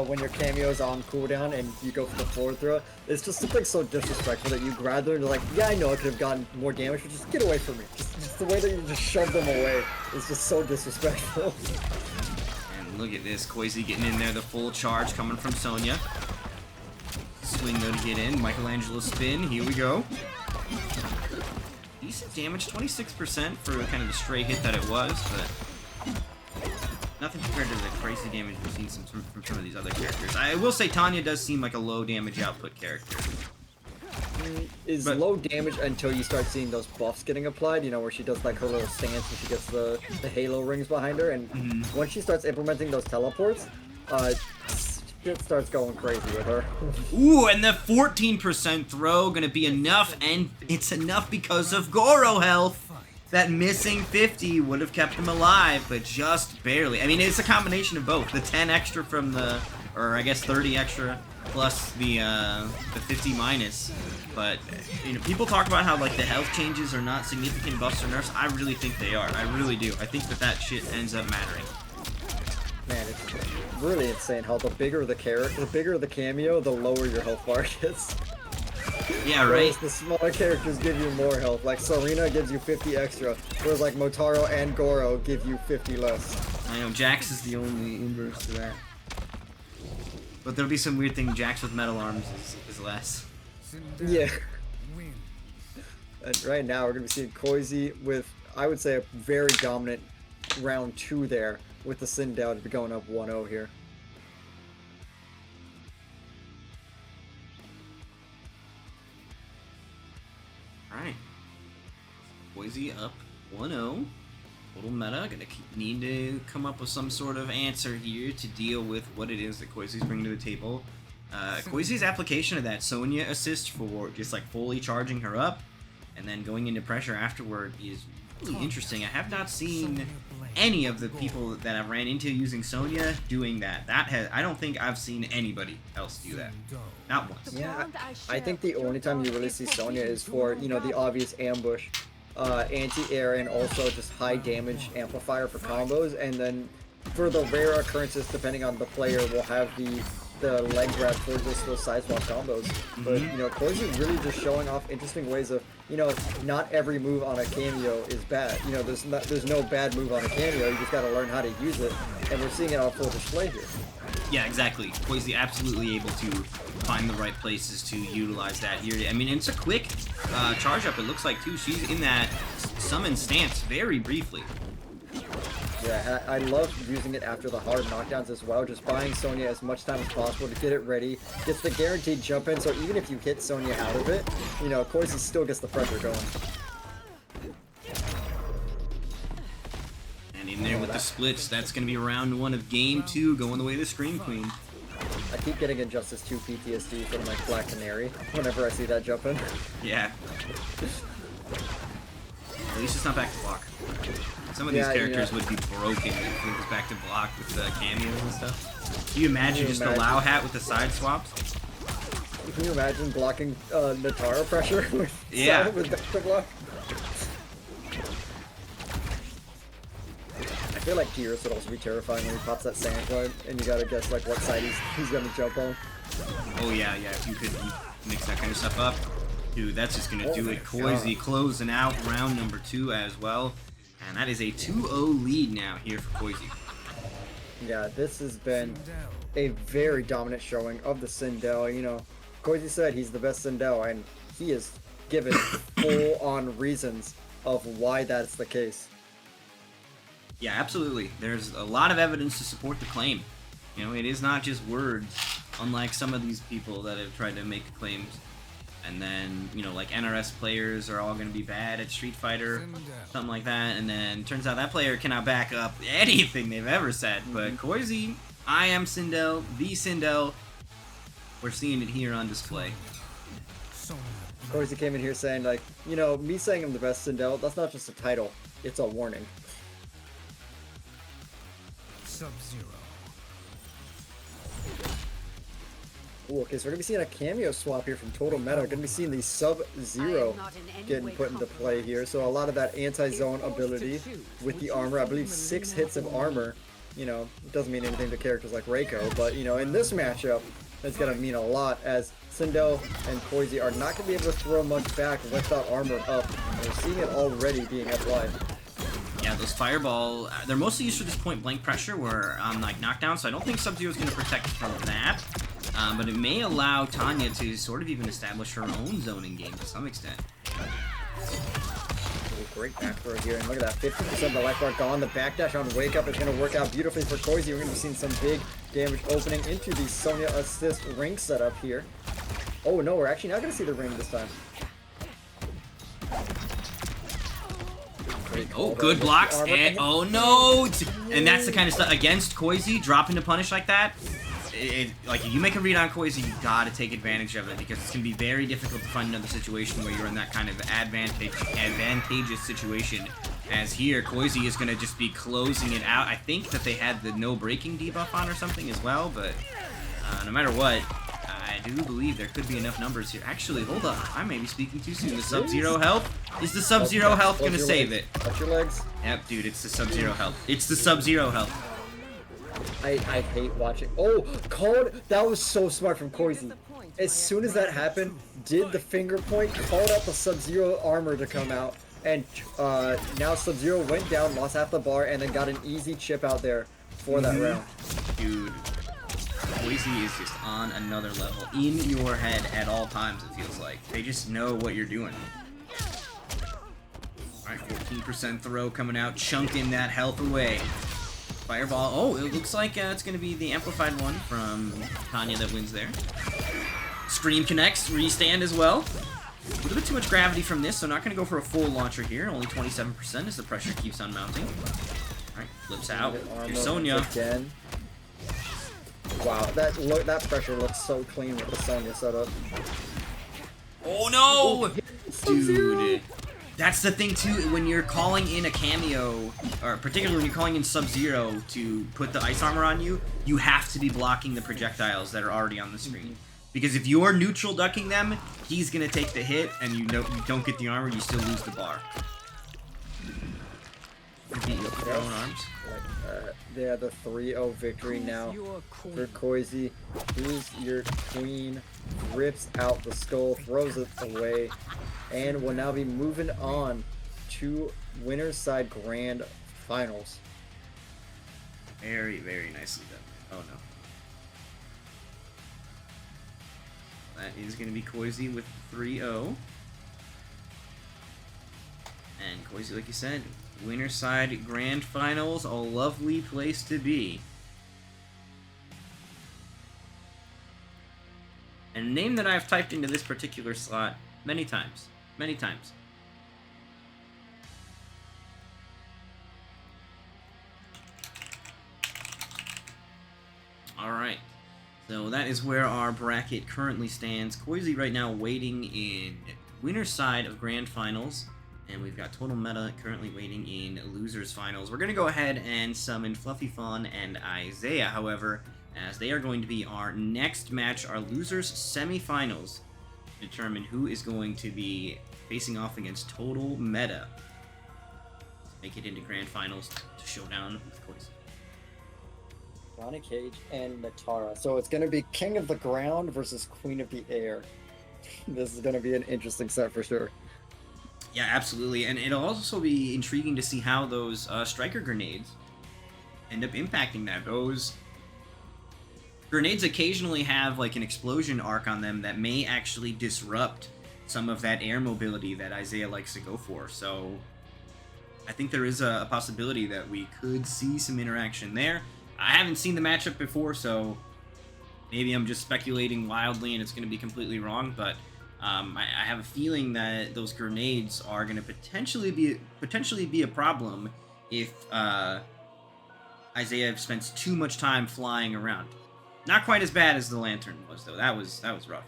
when your cameo's on cooldown and you go for the forward throw. It's just something so disrespectful that you grab them and you're like, yeah, I know I could have gotten more damage, but just get away from me. Just the way that you just shove them away is just so disrespectful. And look at this, Koizi getting in there, the full charge coming from Sonya. Swing though to get in, Michelangelo spin, here we go. decent damage, 26% for kind of the stray hit that it was, but nothing compared to the crazy damage we've seen from some of these other characters. I will say Tanya does seem like a low damage output character. Is low damage until you start seeing those buffs getting applied, you know, where she does like her little stance and she gets the halo rings behind her, and once she starts implementing those teleports, shit starts going crazy with her. Ooh, and the 14% throw gonna be enough, and it's enough because of Goro health. That missing 50 would have kept him alive, but just barely. I mean, it's a combination of both. The 10 extra from the, or I guess 30 extra, plus the 50 minus. But, you know, people talk about how, like, the health changes are not significant buffs or nerfs. I really think they are. I really do. I think that shit ends up mattering. Man, it's really insane how the bigger the character, the bigger the cameo, the lower your health bar gets. Yeah, right? Whereas the smaller characters give you more health. Like Serena gives you 50 extra, whereas like Motaro and Goro give you 50 less. I know, Jax is the only inverse to that. But there'll be some weird thing, Jax with metal arms is less. Yeah. And right now we're going to be seeing Koizi with, I would say, a very dominant round 2 there, with the Sindel to be going up 1-0 here. Alright. Koizi up 1-0. Total meta, gonna need to come up with some sort of answer here to deal with what it is that Koizi's bringing to the table. Koizi's application of that Sonya assist for just like fully charging her up and then going into pressure afterward is really interesting. I have not seen any of the people that I've ran into using Sonya doing that. I don't think I've seen anybody else do that. Not once. Yeah, I think the only time you really see Sonya is for, you know, the obvious ambush, anti-air, and also just high damage amplifier for combos, and then for the rare occurrences, depending on the player, we'll have the leg grab for just those side swap combos. But, you know, Koizi really just showing off interesting ways of, you know, not every move on a cameo is bad. You know, there's no bad move on a cameo, you just gotta learn how to use it, and we're seeing it on full display here. Yeah, exactly. Koizi absolutely able to find the right places to utilize that here. I mean, it's a quick charge up, it looks like, too. She's in that summon stance very briefly. Yeah, I love using it after the hard knockdowns as well, just buying Sonya as much time as possible to get it ready. Gets the guaranteed jump in, so even if you hit Sonya out of it, you know, Koizi still gets the pressure going. And in there with the splits, that's going to be round 1 of game 2, going the way of the Scream Queen. I keep getting Injustice 2 PTSD from like Black Canary whenever I see that jump in. Yeah. At least it's not back to block. Some of these characters would be broken if it was back to block with the cameos and stuff. Can you imagine just a Lao hat with the side swaps? Can you imagine blocking Natara pressure with back to block? I feel like Gears would also be terrifying when he pops that sand card and you gotta guess like what side he's gonna jump on. Oh yeah, if you could mix that kind of stuff up. Dude, that's just gonna do it. Koizi closing out round number 2 as well. And that is a 2-0 lead now here for Koizi. Yeah, this has been a very dominant showing of the Sindel. You know, Koizi said he's the best Sindel, and he is given full-on reasons of why that's the case. Yeah, absolutely. There's a lot of evidence to support the claim. You know, it is not just words, unlike some of these people that have tried to make claims. And then, you know, like NRS players are all going to be bad at Street Fighter, something like that. And then turns out that player cannot back up anything they've ever said. But Koizi, I am Sindel, the Sindel. We're seeing it here on display. Koizi came in here saying, like, you know, me saying I'm the best Sindel, that's not just a title, it's a warning. Sub-Zero. Ooh, okay, so we're going to be seeing a cameo swap here from Total Meta. We're going to be seeing the Sub-Zero getting put into play here. So a lot of that anti-zone ability with the armor. I believe 6 hits of armor. You know, it doesn't mean anything to characters like Reiko, but, you know, in this matchup, it's going to mean a lot, as Sindel and Koizi are not going to be able to throw much back with that armor up. And we're seeing it already being applied. Yeah, those fireball, they're mostly used for this point blank pressure where like knockdown, so I don't think Sub-Zero is going to protect from that. But it may allow Tanya to sort of even establish her own zoning game to some extent. great back throw here, and look at that, 50% of the life bar gone. The backdash on Wake Up is going to work out beautifully for Koizi. We're going to be seeing some big damage opening into the Sonya assist ring setup here. Oh no, we're actually not going to see the ring this time. Oh, good blocks, and oh no! And that's the kind of stuff, against Koizi, dropping to punish like that, like, if you make a read on Koizi, you gotta take advantage of it, because it's gonna be very difficult to find another situation where you're in that kind of advantageous situation. As here, Koizi is gonna just be closing it out. I think that they had the no breaking debuff on or something as well, but no matter what, I do believe there could be enough numbers here. Actually, hold up, I may be speaking too soon. The Sub-Zero health? Is the Sub-Zero health gonna save it? Touch your legs. Yep, dude, it's the Sub-Zero health. It's the Sub-Zero health. I hate watching. Oh, called. That was so smart from Koizi. As soon as that happened, did the finger point, called out the Sub-Zero armor to come out, and now Sub-Zero went down, lost half the bar, and then got an easy chip out there for that round. Dude, Koizi is just on another level. In your head at all times, it feels like. They just know what you're doing. Alright, 14% throw coming out, chunking that health away. Fireball. Oh, it looks like it's going to be the amplified one from Tanya that wins there. Scream connects, restand as well. A little bit too much gravity from this, so not going to go for a full launcher here. Only 27% as the pressure keeps on mounting. Alright, flips out. Here's Sonya. Again. Wow, that pressure looks so clean with the Sonya setup. Oh no! Dude. That's the thing too, when you're calling in a cameo, or particularly when you're calling in Sub-Zero to put the ice armor on you, you have to be blocking the projectiles that are already on the screen. Because if you're neutral ducking them, he's gonna take the hit, and you don't get the armor, you still lose the bar. Arms. Yeah, the 3-0 victory now for Koizi. Who's your queen? Rips out the skull, throws it away, and will now be moving on to winner's side grand finals. Very, very nicely done. Oh no. That is going to be Koizi with 3-0. And Koizi, like you said, winner's side grand finals, a lovely place to be. And a name that I've typed into this particular slot many times. Many times. Alright. So that is where our bracket currently stands. Koizi right now waiting in winner's side of grand finals. And we've got Total Meta currently waiting in losers finals. We're going to go ahead and summon Fluffy Fawn and Isaiah, however, as they are going to be our next match, our losers semifinals, to determine who is going to be facing off against Total Meta to make it into grand finals to showdown with Koizi. Ronnie Cage and Natara. So it's going to be King of the Ground versus Queen of the Air. This is going to be an interesting set for sure. Yeah, absolutely, and it'll also be intriguing to see how those striker grenades end up impacting that. Those grenades occasionally have like an explosion arc on them that may actually disrupt some of that air mobility that Isaiah likes to go for. So I think there is a possibility that we could see some interaction there. I haven't seen the matchup before, so maybe I'm just speculating wildly and it's going to be completely wrong, but I have a feeling that those grenades are going to potentially be a problem if Isaiah spends too much time flying around. Not quite as bad as the lantern was, though. That was rough.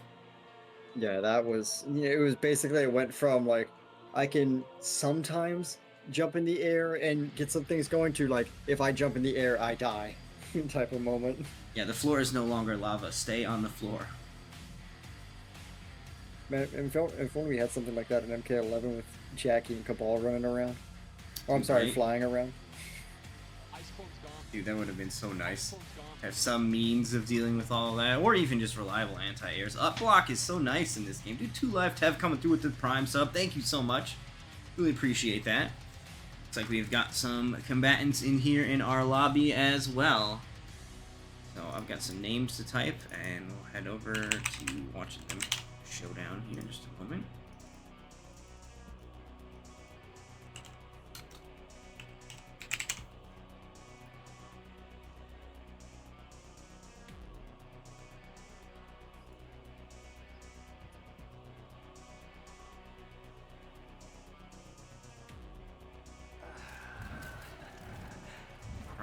Yeah, that was. It was basically, it went from like I can sometimes jump in the air and get some things going to like if I jump in the air I die type of moment. Yeah, the floor is no longer lava. Stay on the floor. Man, if only we had something like that in MK11 with Jackie and Cabal running around. Oh, I'm sorry, flying around. Dude, that would have been so nice. Have some means of dealing with all of that, or even just reliable anti-airs. Up block is so nice in this game. Dude, 2 Live Tev coming through with the Prime sub. Thank you so much. Really appreciate that. Looks like we've got some combatants in here in our lobby as well. So I've got some names to type, and we'll head over to watching them showdown here in just a moment.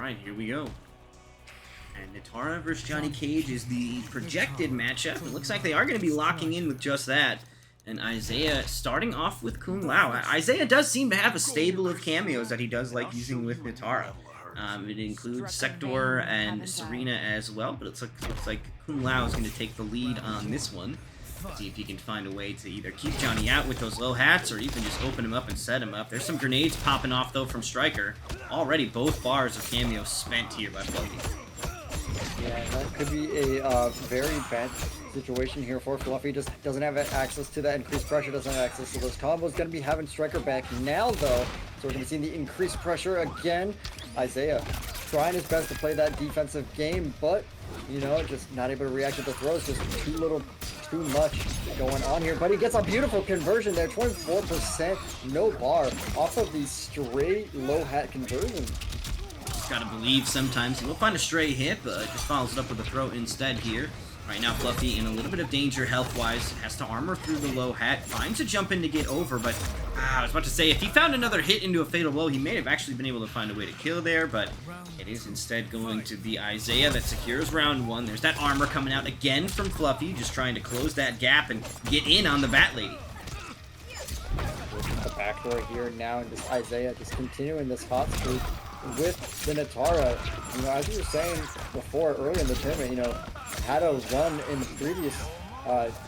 Alright, here we go. And Nitara versus Johnny Cage is the projected matchup. It looks like they are going to be locking in with just that. And Isaiah starting off with Kung Lao. Isaiah does seem to have a stable of cameos that he does like using with Nitara. It includes Sector and Serena as well, but it looks like Kung Lao is going to take the lead on this one. See if he can find a way to either keep Johnny out with those low hats or even just open him up and set him up. There's some grenades popping off, though, from Striker. Already both bars of cameos spent here by Fluffy. Yeah, that could be a very bad situation here for Fluffy. Just doesn't have access to that increased pressure, doesn't have access to those combos. Going to be having Striker back now, though. So we're going to see the increased pressure again. Isaiah trying his best to play that defensive game, but, you know, just not able to react to the throws. Just too much going on here. But he gets a beautiful conversion there. 24%, no bar off of the straight low hat conversion. Gotta believe sometimes he will find a stray hit, but just follows it up with a throw instead here. Right now, Fluffy in a little bit of danger health-wise. Has to armor through the low hat. Finds a jump in to get over, but I was about to say, if he found another hit into a fatal blow, he may have actually been able to find a way to kill there, but it is instead going to be Isaiah that secures round one. There's that armor coming out again from Fluffy, just trying to close that gap and get in on the Bat Lady. The backdoor here now, and just Isaiah just continuing this hot streak with the Nitara. You know, as you were saying before, earlier in the tournament, you know, had a run in the previous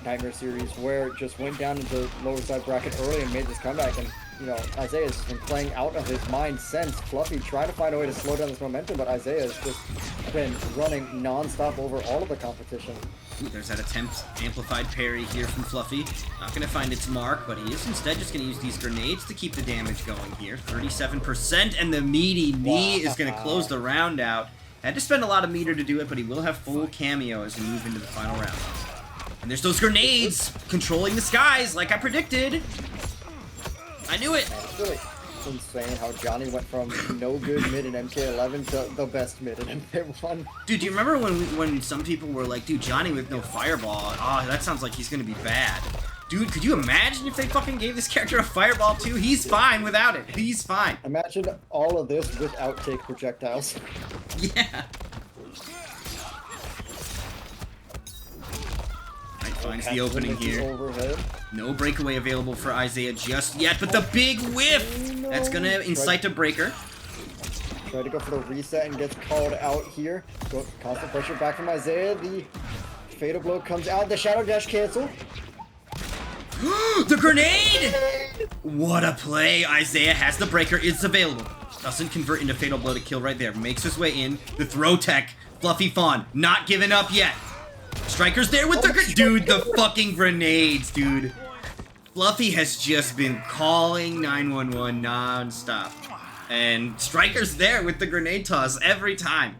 Nightmare series where it just went down into the lower side bracket early and made this comeback. And, you know, Isaiah's just been playing out of his mind since. Fluffy tried to find a way to slow down this momentum, but Isaiah has just been running non-stop over all of the competition. Ooh, there's that attempt amplified parry here from Fluffy. Not going to find its mark, but he is instead just going to use these grenades to keep the damage going here. 37%, and the meaty knee is going to close the round out. Had to spend a lot of meter to do it, but he will have full cameo as we move into the final round. And there's those grenades controlling the skies, like I predicted. I knew it. It's really insane how Johnny went from no good mid in MK11 to the best mid in MK1. Dude, do you remember when some people were like, dude, Johnny with no fireball, oh, that sounds like he's gonna be bad. Dude, could you imagine if they fucking gave this character a fireball too? He's fine without it. He's fine. Imagine all of this without take projectiles. Yeah. Finds the opening here. No breakaway available for Isaiah just yet, but the big whiff! That's gonna incite a breaker. Try to go for the reset and gets called out here. Constant pressure back from Isaiah. The fatal blow comes out. The shadow dash cancel. The grenade! What a play. Isaiah has the breaker. It's available. Doesn't convert into fatal blow to kill right there. Makes his way in. The throw tech. Fluffy Fawn. Not giving up yet. Striker's there with the dude, the fucking grenades, dude. Fluffy has just been calling 911 non-stop. And Striker's there with the grenade toss every time.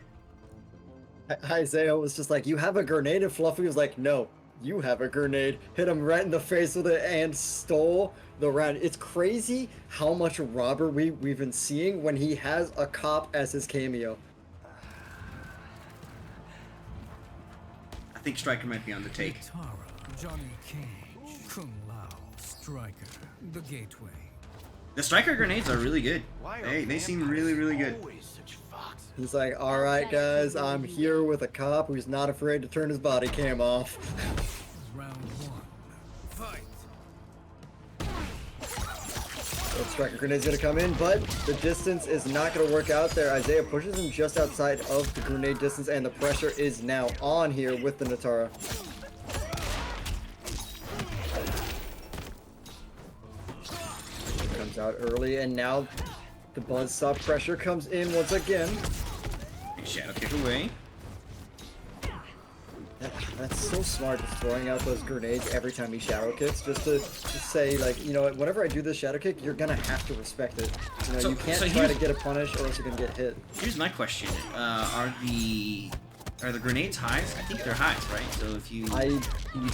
Isaiah was just like, you have a grenade? And Fluffy was like, no, you have a grenade. Hit him right in the face with it and stole the round. It's crazy how much robber we've been seeing when he has a cop as his cameo. I think Striker might be on the take. Nitara, Johnny Cage, Kung Lao, Striker, the gateway. The Striker grenades are really good. They seem really, really good. He's like, alright guys, I'm here with a cop who's not afraid to turn his body cam off. Round one, fight. The Striker grenade's gonna come in, but the distance is not gonna work out there. Isaiah pushes him just outside of the grenade distance, and the pressure is now on here with the Nitara. Comes out early, and now the buzzsaw pressure comes in once again. Shadow kick away. That's so smart, just throwing out those grenades every time he shadow kicks, just to say, like, you know, whenever I do this shadow kick, you're gonna have to respect it. You know, you can't try to get a punish or else you're gonna get hit. Here's my question: Are the grenades highs? I think they're highs, right? So if you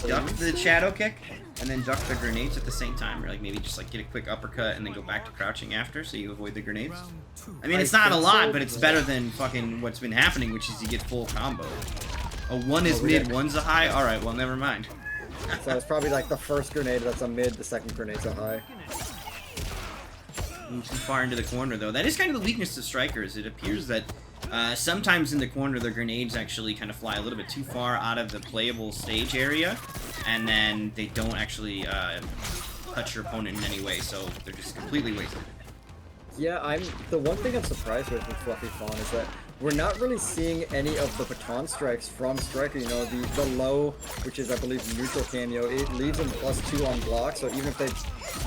duck the shadow kick and then duck the grenades at the same time, or like maybe just like get a quick uppercut and then go back to crouching after, so you avoid the grenades. I mean, it's not a lot, but it's better than fucking what's been happening, which is you get full combo. A one is mid, one's a high? Alright, well, never mind. So it's probably like the first grenade that's a mid, the second grenade's a high. Too far into the corner, though. That is kind of the weakness to Strikers. It appears that Sometimes in the corner, the grenades actually kind of fly a little bit too far out of the playable stage area, and then they don't actually touch your opponent in any way, so they're just completely wasted. Yeah, the one thing I'm surprised with Fluffy Fawn is that we're not really seeing any of the baton strikes from Striker. You know, the low, which is I believe neutral cameo, it leaves him +2 on block, so even if they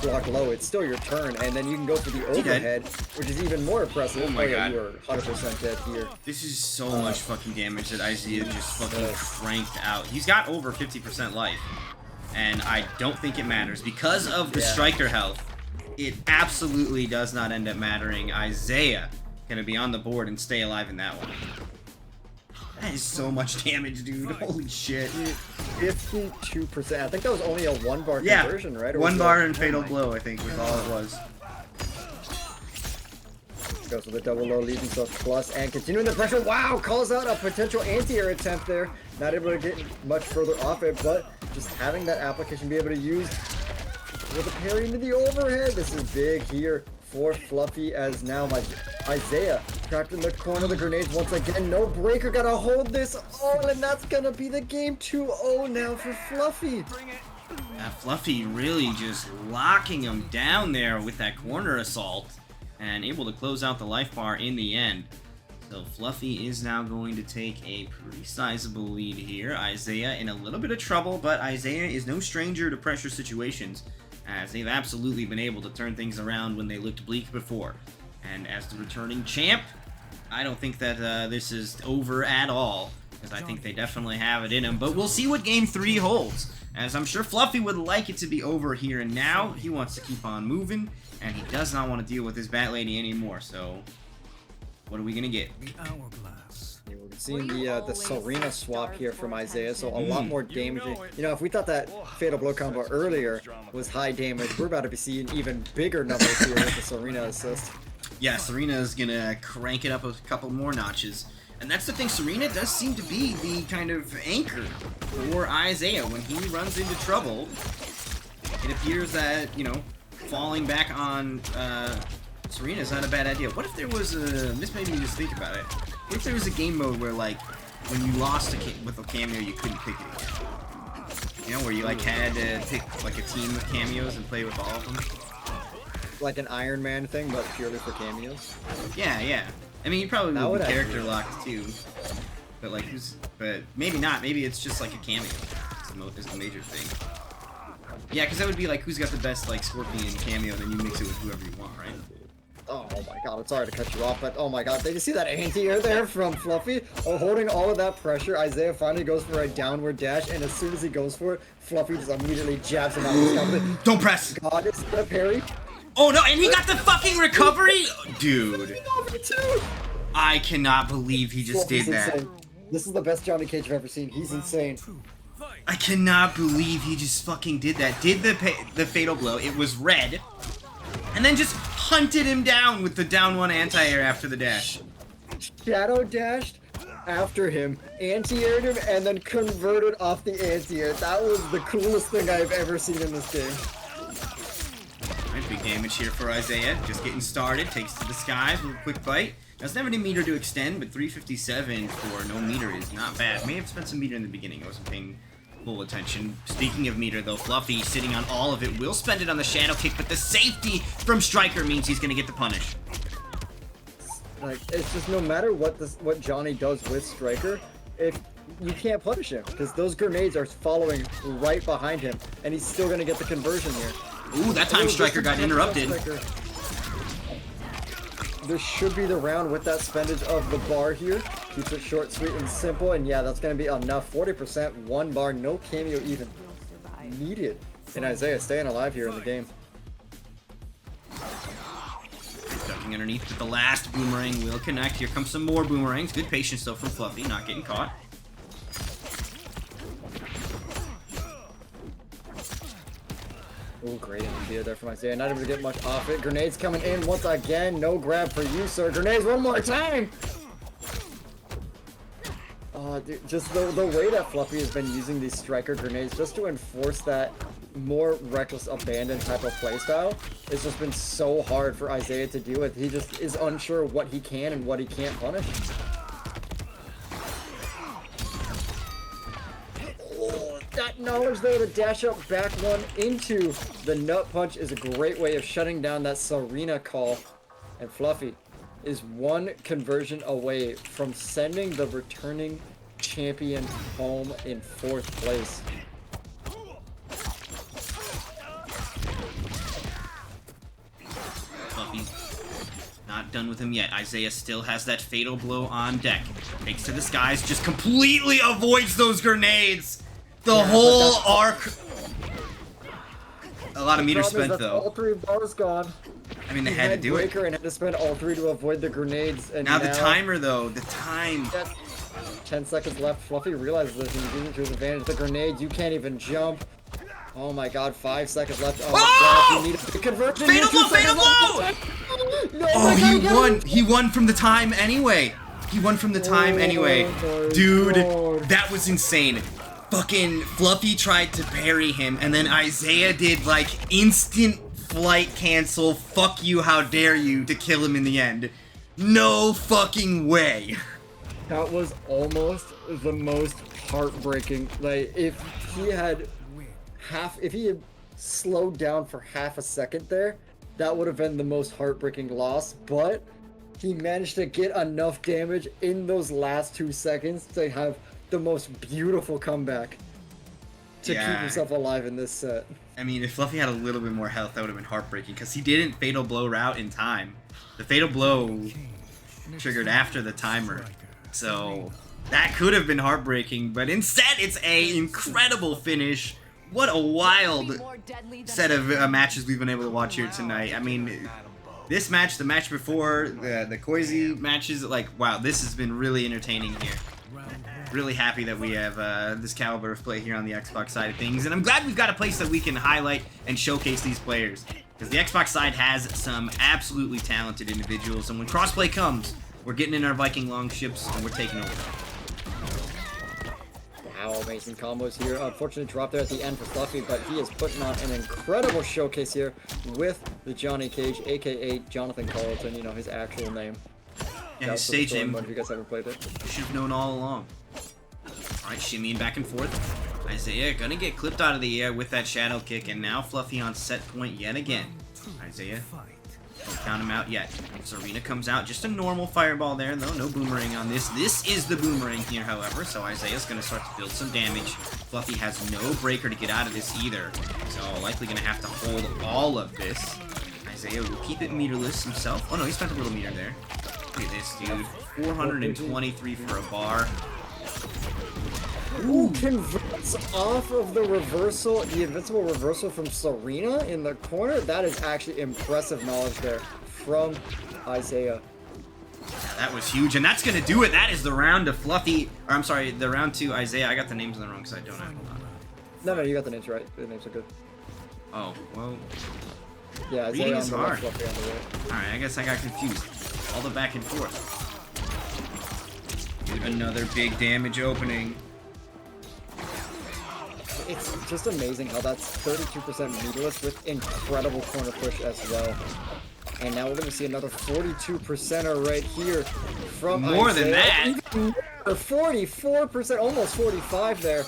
block low, it's still your turn, and then you can go for the overhead, which is even more impressive. Oh my god. You are 100% dead here. This is so much fucking damage that Isaiah just fucking cranked out. He's got over 50% life, and I don't think it matters. Because of the Striker health, it absolutely does not end up mattering. Isaiah gonna be on the board and stay alive in that one. That is so much damage, dude. Holy shit. 52%. I think that was only a 1-bar conversion, right? Or 1 bar and Fatal Blow, I think, was all it was. Goes with a double low, leaves himself plus, and continuing the pressure. Wow, calls out a potential anti-air attempt there. Not able to get much further off it, but just having that application be able to use with a parry into the overhead. This is big here for Fluffy, as now Isaiah trapped in the corner of the grenades once again. No breaker, gotta hold this on, and that's gonna be the game. 2-0 now for Fluffy. Fluffy really just locking him down there with that corner assault and able to close out the life bar in the end. So Fluffy is now going to take a pretty sizable lead here. Isaiah in a little bit of trouble, but Isaiah is no stranger to pressure situations, as they've absolutely been able to turn things around when they looked bleak before. And as the returning champ, I don't think that this is over at all, because I think they definitely have it in them. But we'll see what Game 3 holds, as I'm sure Fluffy would like it to be over here and now. He wants to keep on moving, and he does not want to deal with his Bat Lady anymore. So, what are we going to get? The hourglass. Yeah, we're seeing the Serena swap here from Isaiah, so a lot more damage. You know, if we thought that Fatal Blow combo earlier was high damage, we're about to be seeing even bigger numbers here with the Serena assist. Yeah, Serena's gonna crank it up a couple more notches. And that's the thing, Serena does seem to be the kind of anchor for Isaiah. When he runs into trouble, it appears that, you know, falling back on Serena is not a bad idea. What if there was a... This made me just think about it. What if there was a game mode where, like, when you lost with a cameo, you couldn't pick it again? You know, where you, like, had to pick, like, a team of cameos and play with all of them? Like an Iron Man thing, but purely for cameos. Yeah, yeah. I mean, you probably would be character locked too, but like, but maybe not. Maybe it's just like a cameo. It's the major thing. Yeah, because that would be like, who's got the best like Scorpion cameo, and then you mix it with whoever you want, right? Oh my god, I'm sorry to cut you off, but oh my god, did you see that anti-air there from Fluffy? Oh, holding all of that pressure, Isaiah finally goes for a downward dash, and as soon as he goes for it, Fluffy just immediately jabs him out of his helmet. Don't press! God, it's the parry. Oh no, and he got the fucking recovery? Dude. I cannot believe he just did that. Insane. This is the best Johnny Cage I've ever seen. He's insane. I cannot believe he just fucking did that. Did the Fatal Blow. It was red. And then just hunted him down with the down one anti-air after the dash. Shadow dashed after him, anti-aired him, and then converted off the anti-air. That was the coolest thing I've ever seen in this game. Alright, big damage here for Isaiah. Just getting started. Takes to the skies with a quick bite. Now, it's never any meter to extend, but 357 for no meter is not bad. May have spent some meter in the beginning. I wasn't paying full attention. Speaking of meter, though, Fluffy sitting on all of it. Will spend it on the Shadow Kick, but the safety from Striker means he's going to get the punish. Like, it's just no matter what Johnny does with Striker, if you can't punish him, because those grenades are following right behind him, and he's still going to get the conversion here. Ooh, that time Striker got interrupted. This should be the round with that spendage of the bar here. Keeps it short, sweet, and simple, and yeah, that's going to be enough. 40%, 1 bar, no cameo even needed. And Isaiah staying alive here in the game. Ducking underneath, but the last boomerang will connect. Here comes some more boomerangs. Good patience, though, from Fluffy, not getting caught. Oh, great idea there from Isaiah. Not able to get much off it. Grenades coming in once again. No grab for you, sir. Grenades one more time! Dude, just the way that Fluffy has been using these Striker grenades just to enforce that more reckless abandon type of playstyle, it's just been so hard for Isaiah to deal with. He just is unsure what he can and what he can't punish. that knowledge there, the dash up back one into the nut punch is a great way of shutting down that Serena call. And Fluffy is one conversion away from sending the returning champion home in 4th place. Fluffy's not done with him yet. Isaiah still has that fatal blow on deck. Takes to the skies, just completely avoids those grenades. The whole arc. A lot of meters spent though. All 3 bars gone. I mean, they had to do it. And had to spend all 3 to avoid the grenades. And now the timer though, the time. 10 seconds left. Fluffy realizes this and using to his advantage. The grenades, you can't even jump. Oh my god, 5 seconds left. Oh, God, you need a big conversion. Fatal blow, fatal blow! No, oh, he won. He won from the time anyway. He won from the time anyway. Dude, that was insane. Fucking Fluffy tried to parry him, and then Isaiah did like instant flight cancel, fuck you, how dare you, to kill him in the end. No fucking way. That was almost the most heartbreaking. Like, if he had slowed down for half a second there, that would have been the most heartbreaking loss, but he managed to get enough damage in those last 2 seconds to have the most beautiful comeback to keep himself alive in this set. I mean, if Fluffy had a little bit more health, that would have been heartbreaking, because he didn't fatal blow route in time. The fatal blow triggered after the timer, so that could have been heartbreaking, but instead it's a incredible finish. What a wild set of matches we've been able to watch here tonight. I mean, this match, the match before, the Koizi matches, like, wow, this has been really entertaining here. Really happy that we have this caliber of play here on the Xbox side of things, and I'm glad we've got a place that we can highlight and showcase these players, because the Xbox side has some absolutely talented individuals, and when crossplay comes, we're getting in our Viking longships and we're taking over. Wow, amazing combos here. Unfortunately, drop there at the end for Fluffy, but he is putting on an incredible showcase here with the Johnny Cage, aka Jonathan Carlton, you know, his actual name. Yeah, his stage name. If you guys haven't played it, you should have known all along. Alright, shimmying back and forth. Isaiah gonna get clipped out of the air with that shadow kick, and now Fluffy on set point yet again. Isaiah, don't count him out yet. Serena comes out, just a normal fireball there, though, no boomerang on this. This is the boomerang here, however, so Isaiah's gonna start to build some damage. Fluffy has no breaker to get out of this either, so likely gonna have to hold all of this. Isaiah will keep it meterless himself. Oh no, he spent a little meter there. Look at this, dude. 423 for a bar. Ooh, converts off of the reversal, the invincible reversal from Serena in the corner. That is actually impressive knowledge there from Isaiah. That was huge, and that's gonna do it. That is the round to Fluffy, or I'm sorry, the round to Isaiah. I got the names on the wrong side, don't I? Hold on. No, you got the names right. The names are good. Oh, well. Yeah, Isaiah on the hard. left, Fluffy on the right. Alright, I guess I got confused. All the back and forth. Dude, another big damage opening. It's just amazing how that's 32% meterless with incredible corner push as well. And now we're going to see another 42%er right here from More Isaiah. than that. Even more, 44%, almost 45 there.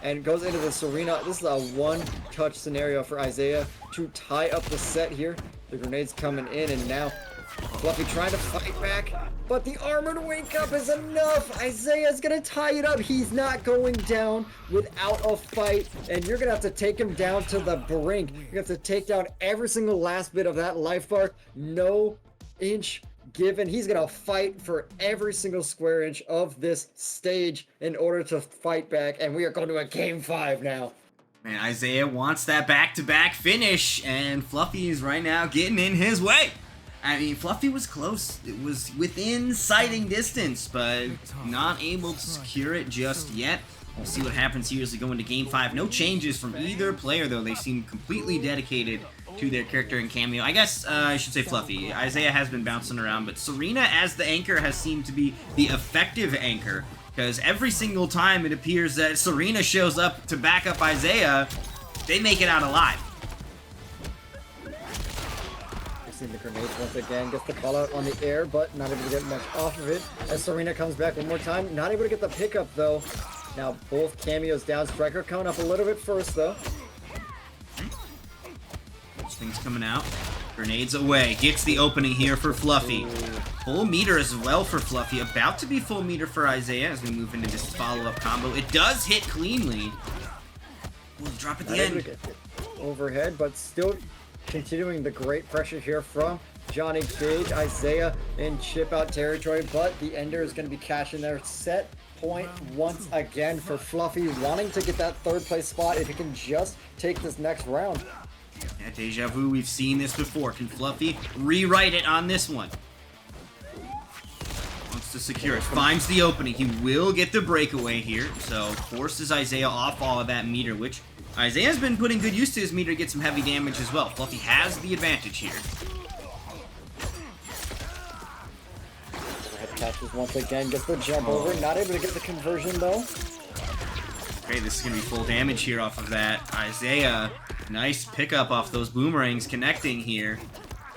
And goes into the Serena. This is a one-touch scenario for Isaiah to tie up the set here. The grenades coming in, and now Fluffy trying to fight back, but the armored wake up is enough. Isaiah's gonna tie it up. He's not going down without a fight, and you're gonna have to take him down to the brink. You have to take down every single last bit of that life bar. No inch given. He's gonna fight for every single square inch of this stage in order to fight back, and we are going to a game 5 now. Man, Isaiah wants that back-to-back finish, and Fluffy is right now getting in his way. I mean, Fluffy was close. It was within sighting distance, but not able to secure it just yet. We'll see what happens here as we go into Game 5. No changes from either player, though. They seem completely dedicated to their character and cameo. I guess I should say Fluffy. Isaiah has been bouncing around, but Serena as the anchor has seemed to be the effective anchor, because every single time it appears that Serena shows up to back up Isaiah, they make it out alive. The grenades once again, gets the call out on the air, but not able to get much off of it as Serena comes back one more time. Not able to get the pickup though. Now both cameos down. Striker coming up a little bit first though. Those things coming out. Grenades away. Gets the opening here for Fluffy. Full meter as well for Fluffy. About to be full meter for Isaiah as we move into this follow-up combo. It does hit cleanly. We'll drop at the end. Overhead, but still continuing the great pressure here from Johnny Cage, Isaiah in chip out territory, but the Ender is going to be cashing their set point once again for Fluffy, wanting to get that third place spot if he can just take this next round. Yeah, deja vu, we've seen this before. Can Fluffy rewrite it on this one? Wants to secure it. Finds the opening. He will get the breakaway here, so forces Isaiah off all of that meter, which Isaiah's been putting good use to his meter to get some heavy damage as well. Fluffy has the advantage here. Head catches once again, gets the jump over, not able to get the conversion though. Okay, this is going to be full damage here off of that. Isaiah, nice pickup off those boomerangs connecting here.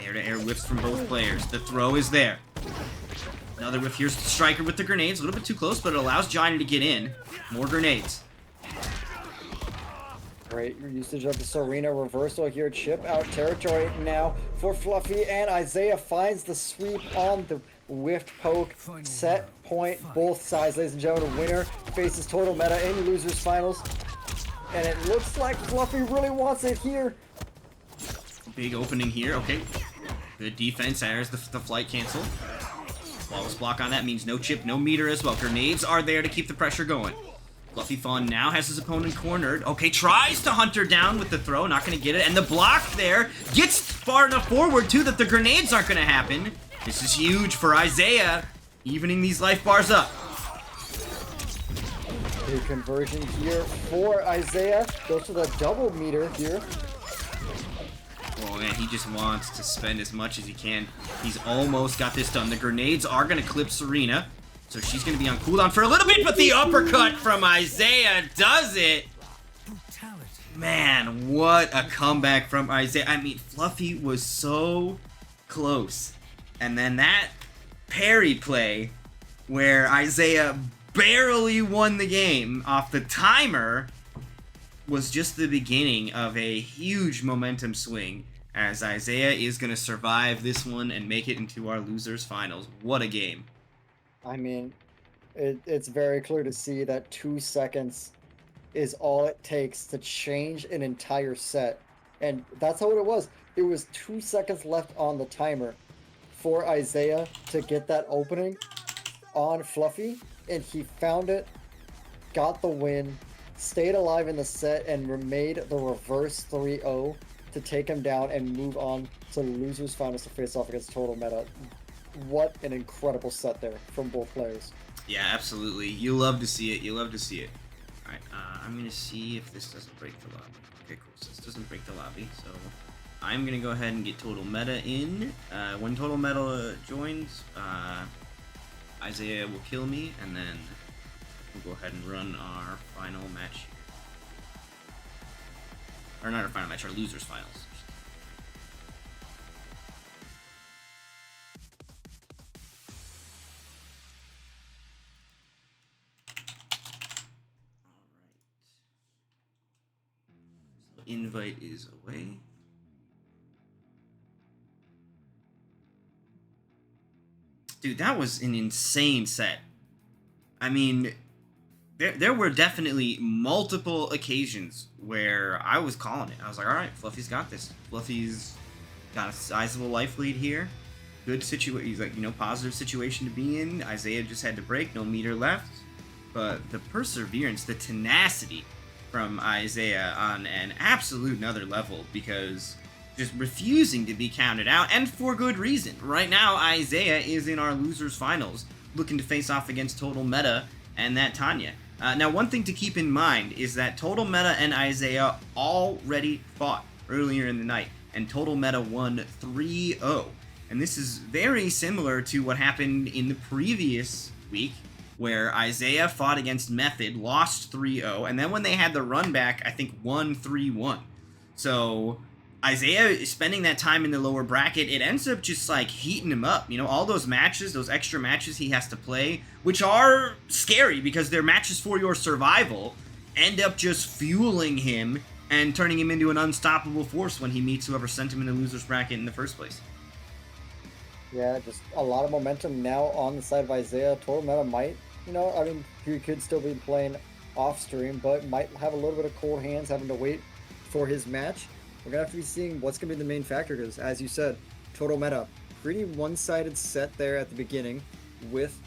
Air-to-air whiffs from both players. The throw is there. Another whiff. Here's the Striker with the grenades. A little bit too close, but it allows Johnny to get in. More grenades. Great usage of the Serena reversal here. Chip out territory now for Fluffy, and Isaiah finds the sweep on the whiffed poke. Set point both sides, ladies and gentlemen. Winner faces Total Meta in losers finals, and it looks like Fluffy really wants it here. Big opening here. Okay, good defense. There's the flight cancel. Flawless block on that means no chip, no meter as well. Grenades are there to keep the pressure going. Fluffy Fawn now has his opponent cornered. Okay, tries to hunt her down with the throw, not going to get it. And the block there gets far enough forward, too, that the grenades aren't going to happen. This is huge for Isaiah, evening these life bars up. Big conversion here for Isaiah. Goes to the double meter here. Oh, man, he just wants to spend as much as he can. He's almost got this done. The grenades are going to clip Serena. So she's going to be on cooldown for a little bit, but the uppercut from Isaiah does it. Man, what a comeback from Isaiah. I mean, Fluffy was so close. And then that parry play where Isaiah barely won the game off the timer was just the beginning of a huge momentum swing as Isaiah is going to survive this one and make it into our losers finals. What a game. I mean, it's very clear to see that 2 seconds is all it takes to change an entire set. And that's how it was. It was 2 seconds left on the timer for Isaiah to get that opening on Fluffy. And he found it, got the win, stayed alive in the set, and made the reverse 3-0 to take him down and move on to losers finals to face off against Total Meta. What an incredible set there from both players. Yeah, absolutely. You love to see it. You love to see it. Alright, I'm going to see if this doesn't break the lobby. Okay, cool. So this doesn't break the lobby. So I'm going to go ahead and get Total Meta in. When Total Meta joins, Isaiah will kill me, and then we'll go ahead and run our final match. Or not our final match, our losers finals. Invite is away. Dude, that was an insane set. I mean, there were definitely multiple occasions where I was calling it. I was like, all right, Fluffy's got this. Fluffy's got a sizable life lead here. Good situation. He's like, positive situation to be in. Isaiah just had to break, no meter left. But the perseverance, the tenacity from Isaiah on an absolute another level, because just refusing to be counted out, and for good reason. Right now, Isaiah is in our losers finals, looking to face off against Total Meta and that Tanya. Now, one thing to keep in mind is that Total Meta and Isaiah already fought earlier in the night, and Total Meta won 3-0. And this is very similar to what happened in the previous week, where Isaiah fought against Method, lost 3-0, and then when they had the run back, I think won 3-1. So Isaiah spending that time in the lower bracket, it ends up just like heating him up. You know, all those matches, those extra matches he has to play, which are scary because they're matches for your survival, end up just fueling him and turning him into an unstoppable force when he meets whoever sent him in the loser's bracket in the first place. Yeah, just a lot of momentum now on the side of Isaiah. Total Meta might, you know, I mean, he could still be playing off stream, but might have a little bit of cold hands having to wait for his match. We're going to have to be seeing what's going to be the main factor because, as you said, Total Meta, pretty one-sided set there at the beginning with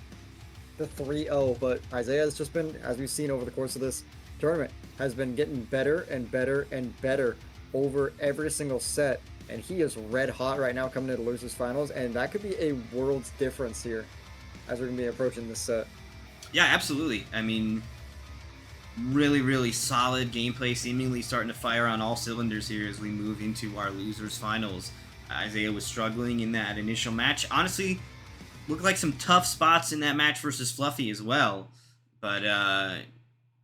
the 3-0, but Isaiah has just been, as we've seen over the course of this tournament, has been getting better and better and better over every single set, and he is red hot right now coming into the losers finals, and that could be a world's difference here as we're going to be approaching this set. Yeah, absolutely. I mean, really, really solid gameplay, seemingly starting to fire on all cylinders here as we move into our losers finals. Isaiah was struggling in that initial match. Honestly, looked like some tough spots in that match versus Fluffy as well, but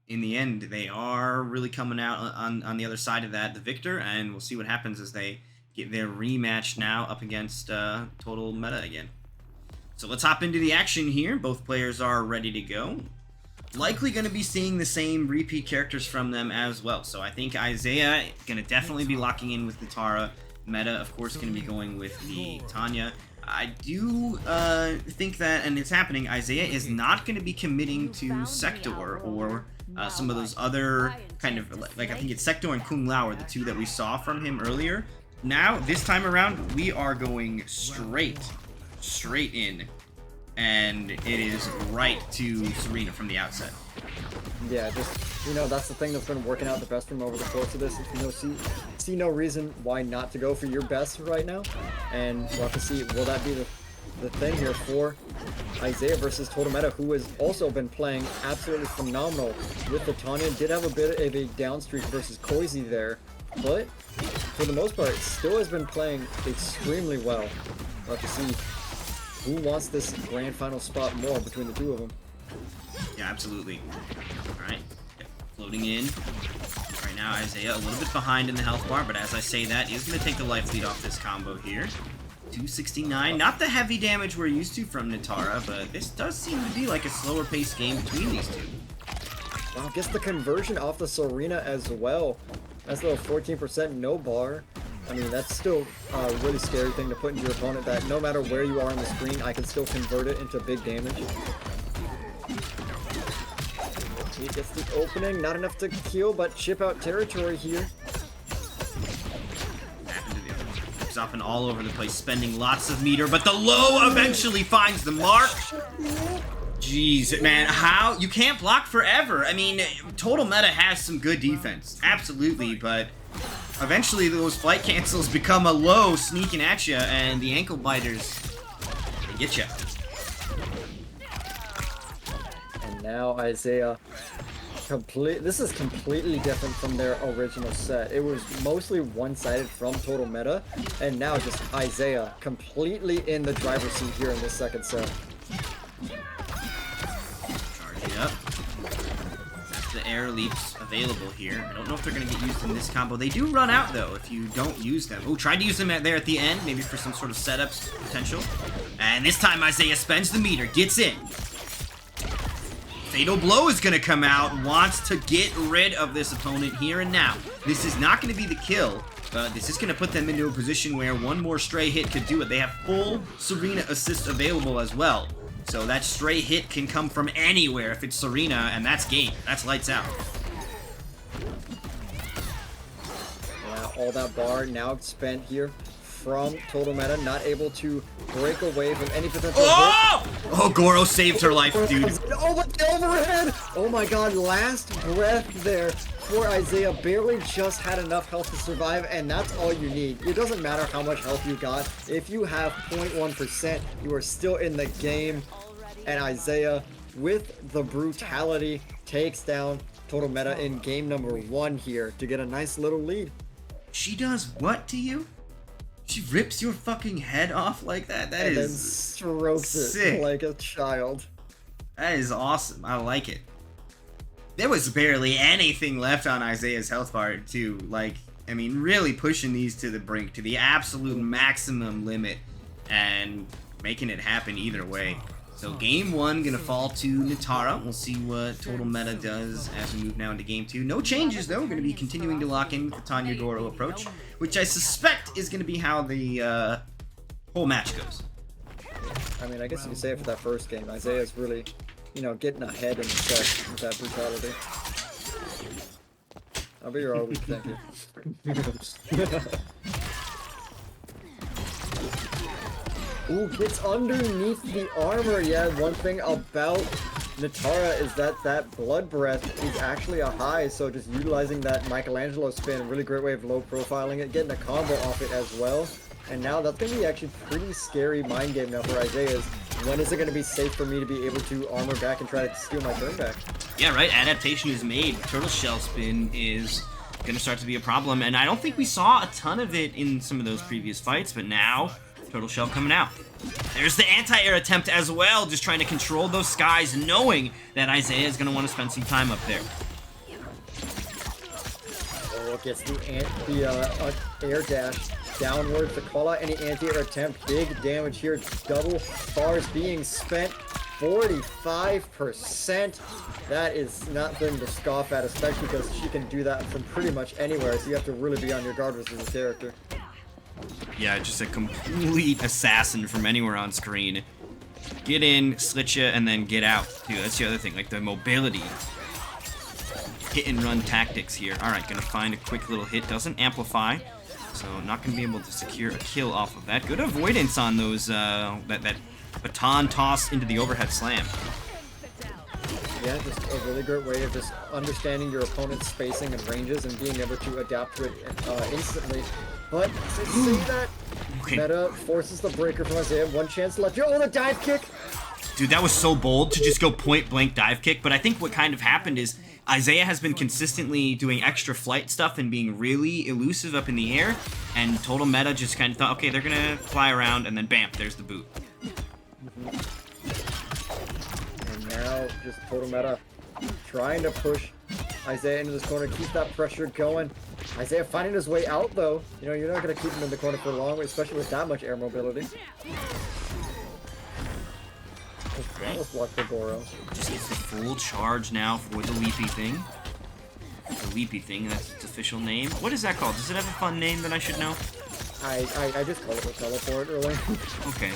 in the end, they are really coming out on the other side of that, the victor, and we'll see what happens as they get their rematch now up against Total Meta again. So let's hop into the action here. Both players are ready to go. Likely going to be seeing the same repeat characters from them as well. So I think Isaiah going to definitely be locking in with the Tara. Meta, of course, going to be going with the Tanya. I do think that, and it's happening, Isaiah is not going to be committing to Sector or some of those other kind of, like I think it's Sector and Kung Lao are the two that we saw from him earlier. Now, this time around, we are going straight in. And it is right to Serena from the outset. Yeah, just, you know, that's the thing that's been working out the best from over the course of this. You know, see no reason why not to go for your best right now. And we'll have to see, will that be the thing here for Isaiah versus Total Meta, who has also been playing absolutely phenomenal with the Tanya. Did have a bit of a down streak versus Koizi there, but for the most part, still has been playing extremely well. We'll have to see who wants this grand final spot more between the two of them. Yeah, absolutely. Alright, floating in. Right now, Isaiah a little bit behind in the health bar, but as I say that, he's going to take the life lead off this combo here. 269, not the heavy damage we're used to from Natara, but this does seem to be like a slower paced game between these two. Well, gets the conversion off the Serena as well. That's a little 14% no bar. I mean, that's still a really scary thing to put into your opponent, that no matter where you are on the screen, I can still convert it into big damage. He gets the opening, not enough to kill, but chip out territory here. Keeps up and all over the place, spending lots of meter, but the low eventually finds the mark. Jeez, man, how? You can't block forever. I mean, Total Meta has some good defense, absolutely, but eventually those flight cancels become a low sneaking at you, and the ankle biters, they get you. And now Isaiah, this is completely different from their original set. It was mostly one-sided from Total Meta, and now just Isaiah completely in the driver's seat here in this second set. Charging up. The air leaps available here. I don't know if they're going to get used in this combo. They do run out, though, if you don't use them. Oh, tried to use them there at the end, maybe for some sort of setups potential. And this time, Isaiah spends the meter, gets in. Fatal Blow is going to come out, wants to get rid of this opponent here and now. This is not going to be the kill, but this is going to put them into a position where one more stray hit could do it. They have full Serena assist available as well. So that stray hit can come from anywhere if it's Serena, and that's game. That's lights out. Yeah, all that bar now spent here from Total Meta, not able to break away from any potential hit. Oh, Goro saved her life, dude. Oh, but the overhead! Oh my god, last breath there for Isaiah. Barely just had enough health to survive, and that's all you need. It doesn't matter how much health you got. If you have 0.1%, you are still in the game. And Isaiah, with the brutality, takes down Total Meta in game number 1 here to get a nice little lead. She does what to you? She rips your fucking head off like that? That and is then strokes sick. It like a child. That is awesome. I like it. There was barely anything left on Isaiah's health bar, too. Like, I mean, really pushing these to the brink, to the absolute maximum limit, and making it happen either way. So game 1 gonna fall to Nitara. We'll see what Total Meta does as we move now into game 2. No changes though. We're gonna be continuing to lock in with the Tanya Goro approach, which I suspect is gonna be how the whole match goes. I mean, I guess you could say it for that first game. Isaiah's really, you know, getting ahead in the set with that brutality. I'll be your always, thank you. Ooh, gets underneath the armor. Yeah, one thing about Nitara is that blood breath is actually a high, so just utilizing that Michelangelo spin, really great way of low profiling it, getting a combo off it as well. And now that's going to be actually pretty scary mind game now for Isaiah. When is it going to be safe for me to be able to armor back and try to steal my turn back? Yeah, right, adaptation is made. Turtle shell spin is going to start to be a problem, and I don't think we saw a ton of it in some of those previous fights, but now Turtle shell coming out. There's the anti-air attempt as well, just trying to control those skies, knowing that Isaiah is going to want to spend some time up there. Oh, gets the air dash downwards to call out any anti-air attempt. Big damage here. Double bars being spent. 45%. That is nothing to scoff at, especially because she can do that from pretty much anywhere, so you have to really be on your guard with this character. Yeah, just a complete assassin from anywhere on screen. Get in, slit ya, and then get out. Dude, that's the other thing, like the mobility. Hit and run tactics here. Alright, gonna find a quick little hit. Doesn't amplify, so not gonna be able to secure a kill off of that. Good avoidance on those, that baton toss into the overhead slam. Yeah, just a really great way of just understanding your opponent's spacing and ranges and being able to adapt to it instantly. But to see that Meta forces the breaker from Isaiah, one chance left. Oh, the dive kick! Dude, that was so bold to just go point blank dive kick, but I think what kind of happened is Isaiah has been consistently doing extra flight stuff and being really elusive up in the air, and Total Meta just kind of thought, okay, they're gonna fly around, and then bam, there's the boot. And now just Total Meta trying to push Isaiah into this corner, keep that pressure going. Isaiah finding his way out though. You know, you're not going to keep him in the corner for long, especially with that much air mobility. Let's block the Goro. Just gets the full charge now for the Leapy thing. The Leapy thing, that's its official name. What is that called? Does it have a fun name that I should know? I just call it a teleport early. Okay.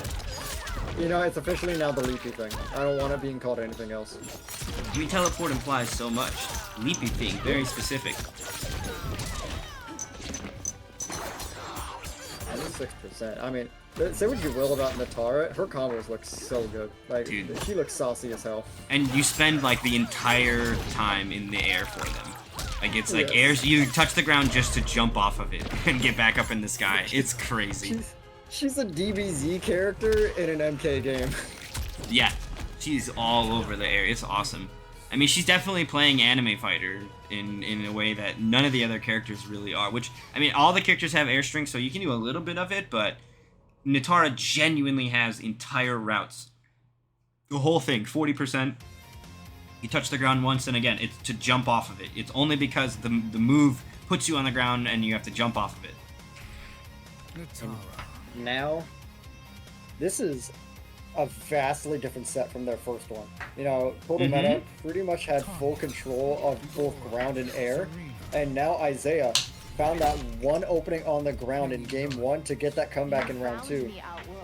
You know, it's officially now the Leapy thing. I don't want it being called anything else. I mean, teleport implies so much. Leapy thing, very specific. 6%. I mean, say what you will about Nitara, her combos look so good. Like, dude, she looks saucy as hell. And you spend like the entire time in the air for them. Like it's like airs, you touch the ground just to jump off of it and get back up in the sky. It's crazy. She's a DBZ character in an MK game. Yeah, she's all over the air. It's awesome. I mean, she's definitely playing anime fighter in a way that none of the other characters really are. Which, I mean, all the characters have air strength, so you can do a little bit of it, but Nitara genuinely has entire routes. The whole thing, 40%. You touch the ground once, and again, it's to jump off of it. It's only because the move puts you on the ground and you have to jump off of it. Now, this is a vastly different set from their first one. You know, Total Meta pretty much had full control of both ground and air, and now Isaiah found that one opening on the ground in game 1 to get that comeback in round 2.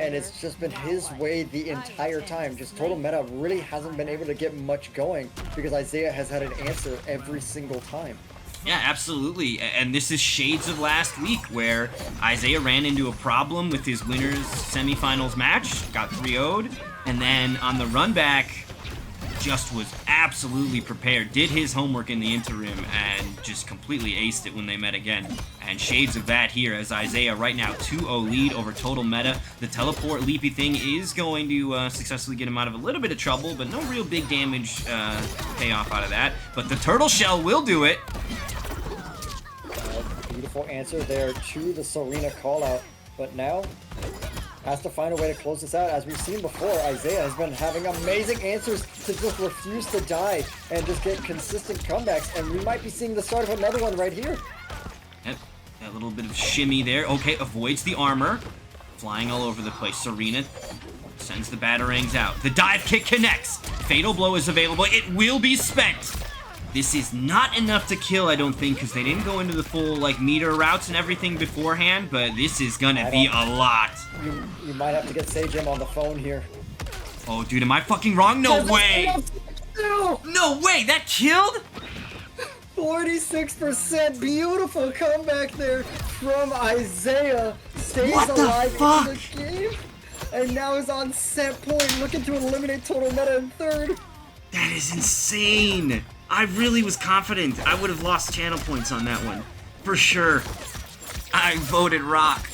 And it's just been his way the entire time. Just Total Meta really hasn't been able to get much going because Isaiah has had an answer every single time. Yeah, absolutely. And this is shades of last week where Isaiah ran into a problem with his winners semifinals match, got 3-0'd, and then on the run back just was absolutely prepared, did his homework in the interim, and just completely aced it when they met again. And shades of that here as Isaiah right now 2-0 lead over Total Meta. The teleport Leapy thing is going to successfully get him out of a little bit of trouble, but no real big damage payoff out of that. But the turtle shell will do it. Beautiful answer there to the Serena call-out, but now has to find a way to close this out. As we've seen before, Isaiah has been having amazing answers to just refuse to die and just get consistent comebacks, and we might be seeing the start of another one right here. A little bit of shimmy there. Okay, avoids the armor. Flying all over the place. Serena sends the batarangs out. The dive kick connects. Fatal blow is available. It will be spent. This is not enough to kill, I don't think, because they didn't go into the full, like, meter routes and everything beforehand, but this is gonna be a lot. You might have to get Sajim on the phone here. Oh, dude, am I fucking wrong? No way! No way! That killed? 46%, beautiful comeback there from Isaiah. Stays What the alive fuck? in the game, and now is on set point, looking to eliminate Total Meta in third. That is insane. I really was confident I would have lost channel points on that one. For sure. I voted rock.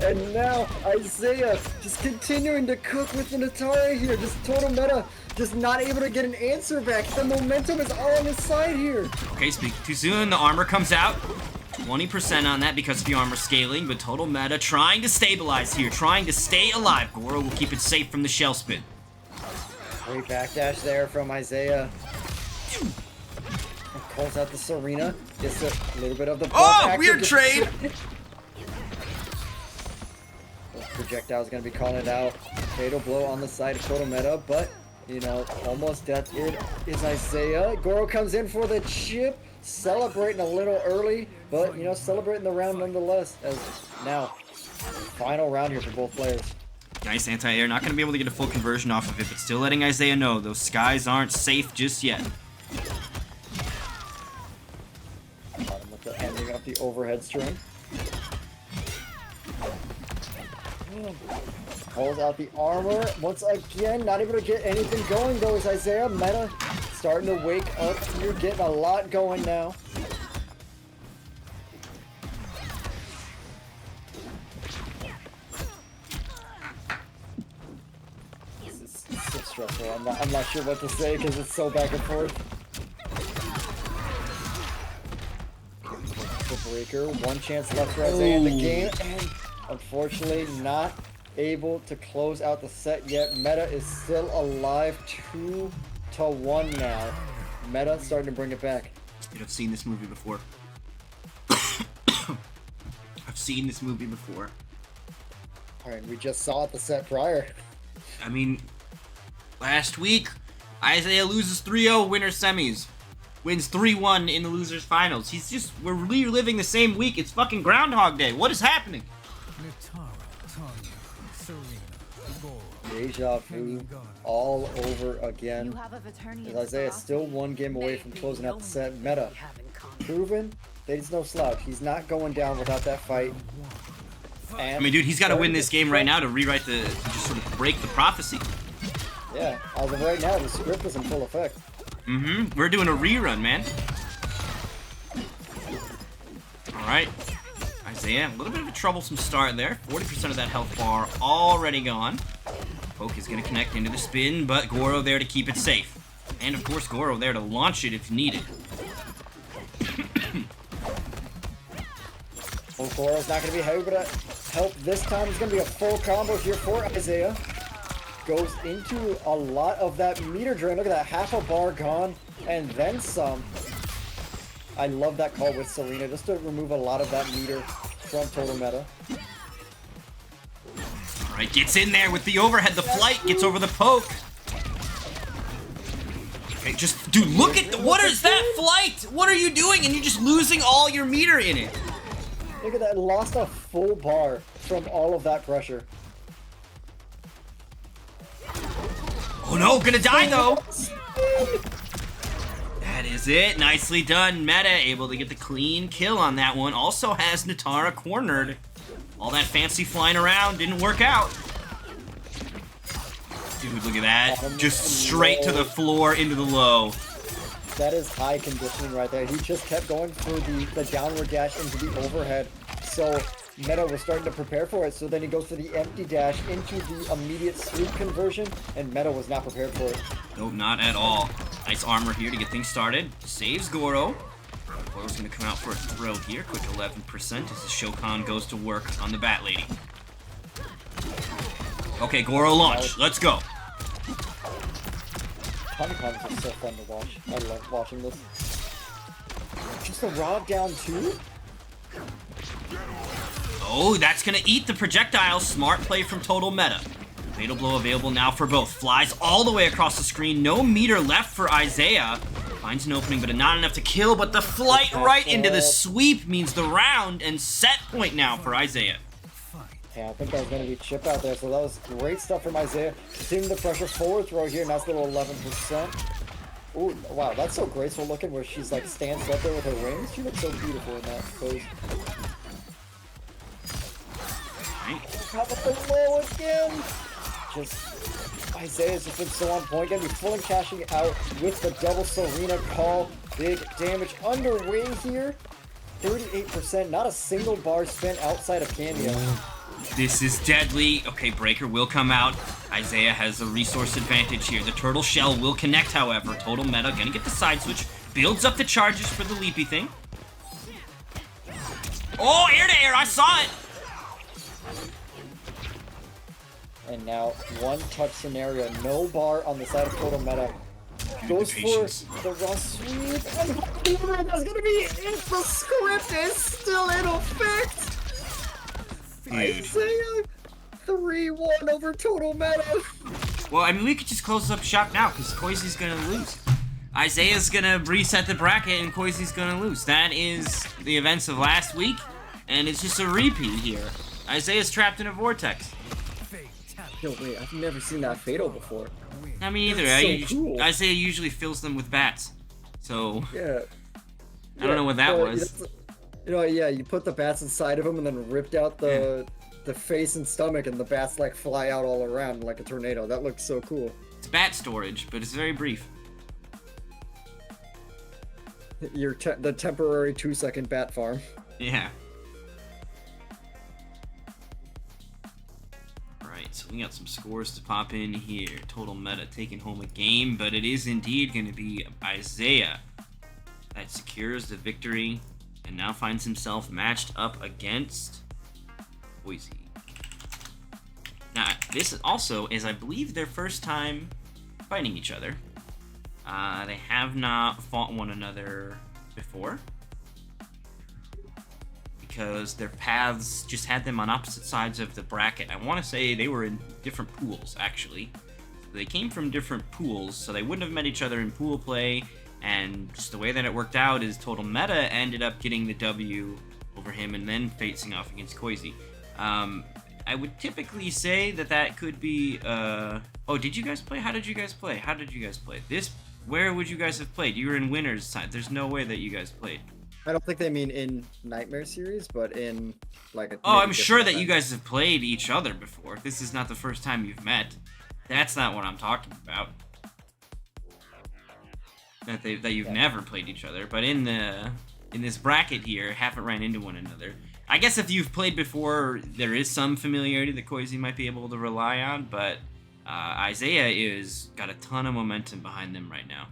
And now Isaiah just continuing to cook with the Natara here. Just Total Meta just not able to get an answer back. The momentum is all on his side here. Okay, speak too soon. The armor comes out. 20% on that because of the armor scaling, but Total Meta trying to stabilize here, trying to stay alive. Goro will keep it safe from the shell spin. Great backdash there from Isaiah. Calls out the Serena. Gets a little bit of the weird trade! Projectile's gonna be calling it out. Fatal blow on the side of Total Meta, but you know, almost death. It is Isaiah. Goro comes in for the chip, celebrating a little early, but you know, celebrating the round nonetheless. As now, final round here for both players. Nice anti-air. Not going to be able to get a full conversion off of it, but still letting Isaiah know those skies aren't safe just yet. Ending up the overhead string. Pulls out the armor. Once again, not able to get anything going though is Isaiah. Meta starting to wake up. You're getting a lot going now. It's so stressful. I'm not sure what to say because it's so back and forth. The breaker. One chance left for Isaiah in the game, and unfortunately not able to close out the set yet. Meta is still alive, 2-1 now. Meta starting to bring it back. I've seen this movie before. I've seen this movie before. Alright, we just saw it the set prior. I mean, last week, Isaiah loses 3-0 winner semis. Wins 3-1 in the losers finals. We're reliving the same week. It's fucking Groundhog Day. What is happening? Deja vu all over again. As Isaiah still one game away from closing out the set. Meta proven that he's no slouch. He's not going down without that fight. And I mean, dude, he's got to win this game right now to rewrite to just sort of break the prophecy. Yeah, as of right now, the script is in full effect. Mm-hmm. We're doing a rerun, man. All right. Isaiah, a little bit of a troublesome start there. 40% of that health bar already gone. Poke is going to connect into the spin, but Goro there to keep it safe. And, of course, Goro there to launch it if needed. Well, Goro's not going to be able to help this time. It's going to be a full combo here for Isaiah. Goes into a lot of that meter drain. Look at that, half a bar gone, and then some. I love that call with Serena, just to remove a lot of that meter from Total Meta. Alright, gets in there with the overhead. The flight gets over the poke. Okay, just, dude, look at what is that flight? What are you doing? And you're just losing all your meter in it. Look at that, lost a full bar from all of that pressure. Oh no, gonna die though. That is it. Nicely done. Meta able to get the clean kill on that one. Also has Natara cornered. All that fancy flying around didn't work out. Dude, look at that. Just straight to the floor into the low. That is high conditioning right there. He just kept going for the downward dash into the overhead. So Meta was starting to prepare for it. So then he goes for the empty dash into the immediate sweep conversion. And Meta was not prepared for it. Nope, not at all. Nice armor here to get things started. Saves Goro. Goro's going to come out for a throw here. Quick 11% as the Shokan goes to work on the Bat Lady. Okay, Goro launch. Let's go. Honeycombs is so fun to watch. I love watching this. Just a rod down too? Oh, that's gonna eat the projectile. Smart play from Total Meta. Fatal Blow available now for both. Flies all the way across the screen. No meter left for Isaiah. Finds an opening, but not enough to kill. But the flight right into the sweep means the round and set point now for Isaiah. Yeah, I think that was going to be chip out there, so that was great stuff from Isaiah. Continuing the pressure forward throw here, nice little 11%. Ooh, wow, that's so graceful looking where she's like stands up there with her wings. She looks so beautiful in that pose. How about the low again? Just Isaiah's just been so on point. Gonna be fully cashing out with the double Serena call. Big damage under wing here. 38%, not a single bar spent outside of Cameo. This is deadly. Okay, Breaker will come out. Isaiah has a resource advantage here. The turtle shell will connect, however. Total Meta gonna get the side switch. Builds up the charges for the leapy thing. Oh, air to air, I saw it. And now one touch scenario, no bar on the side of Total Meta. Goes for the raw sweep, and that's gonna be it. The script is still in effect. Isaiah 3-1 over Total Meta. Well, I mean, we could just close up shop now because Koizi's gonna lose. Isaiah's gonna reset the bracket and Koizi's gonna lose. That is the events of last week, and it's just a repeat here. Isaiah's trapped in a vortex. Yo, wait, I've never seen that fatal before. Not me either. So cool. Isaiah usually fills them with bats. So, yeah. I don't know what that was. You know, yeah, you put the bats inside of him and then ripped out the face and stomach, and the bats like fly out all around like a tornado. That looks so cool. It's bat storage, but it's very brief. The temporary 2-second bat farm. Yeah. Alright, so we got some scores to pop in here. Total Meta taking home a game, but it is indeed going to be Isaiah that secures the victory and now finds himself matched up against Koizi. Now, this also is, I believe, their first time fighting each other. They have not fought one another before because their paths just had them on opposite sides of the bracket. I want to say they were in different pools, actually. They came from different pools, so they wouldn't have met each other in pool play, and just the way that it worked out is Total Meta ended up getting the W over him and then facing off against Koizi. I would typically say that could be, oh, did you guys play? How did you guys play? Where would you guys have played? You were in winner's side. There's no way that you guys played. I don't think they mean in Nightmare series, but in like a... Oh, I'm sure that you guys have played each other before. This is not the first time you've met. That's not what I'm talking about. That you've never played each other, but in this bracket here, haven't ran into one another. I guess if you've played before, there is some familiarity that Koizi might be able to rely on, but Isaiah is got a ton of momentum behind them right now.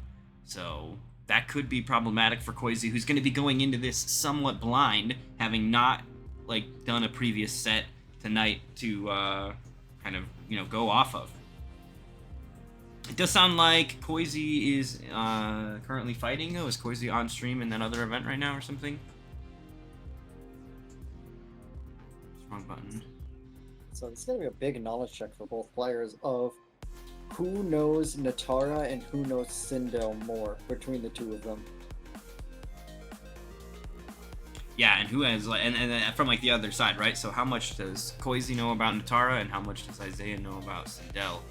So that could be problematic for Koizi, who's going to be going into this somewhat blind, having not done a previous set tonight to kind of go off of. It does sound like Koizi is currently fighting, though. Is Koizi on stream in that other event right now or something? Wrong button. So it's going to be a big knowledge check for both players of who knows Natara and who knows Sindel more between the two of them. Yeah, and who has and from the other side, right? So how much does Koizi know about Natara, and how much does Isaiah know about Sindel?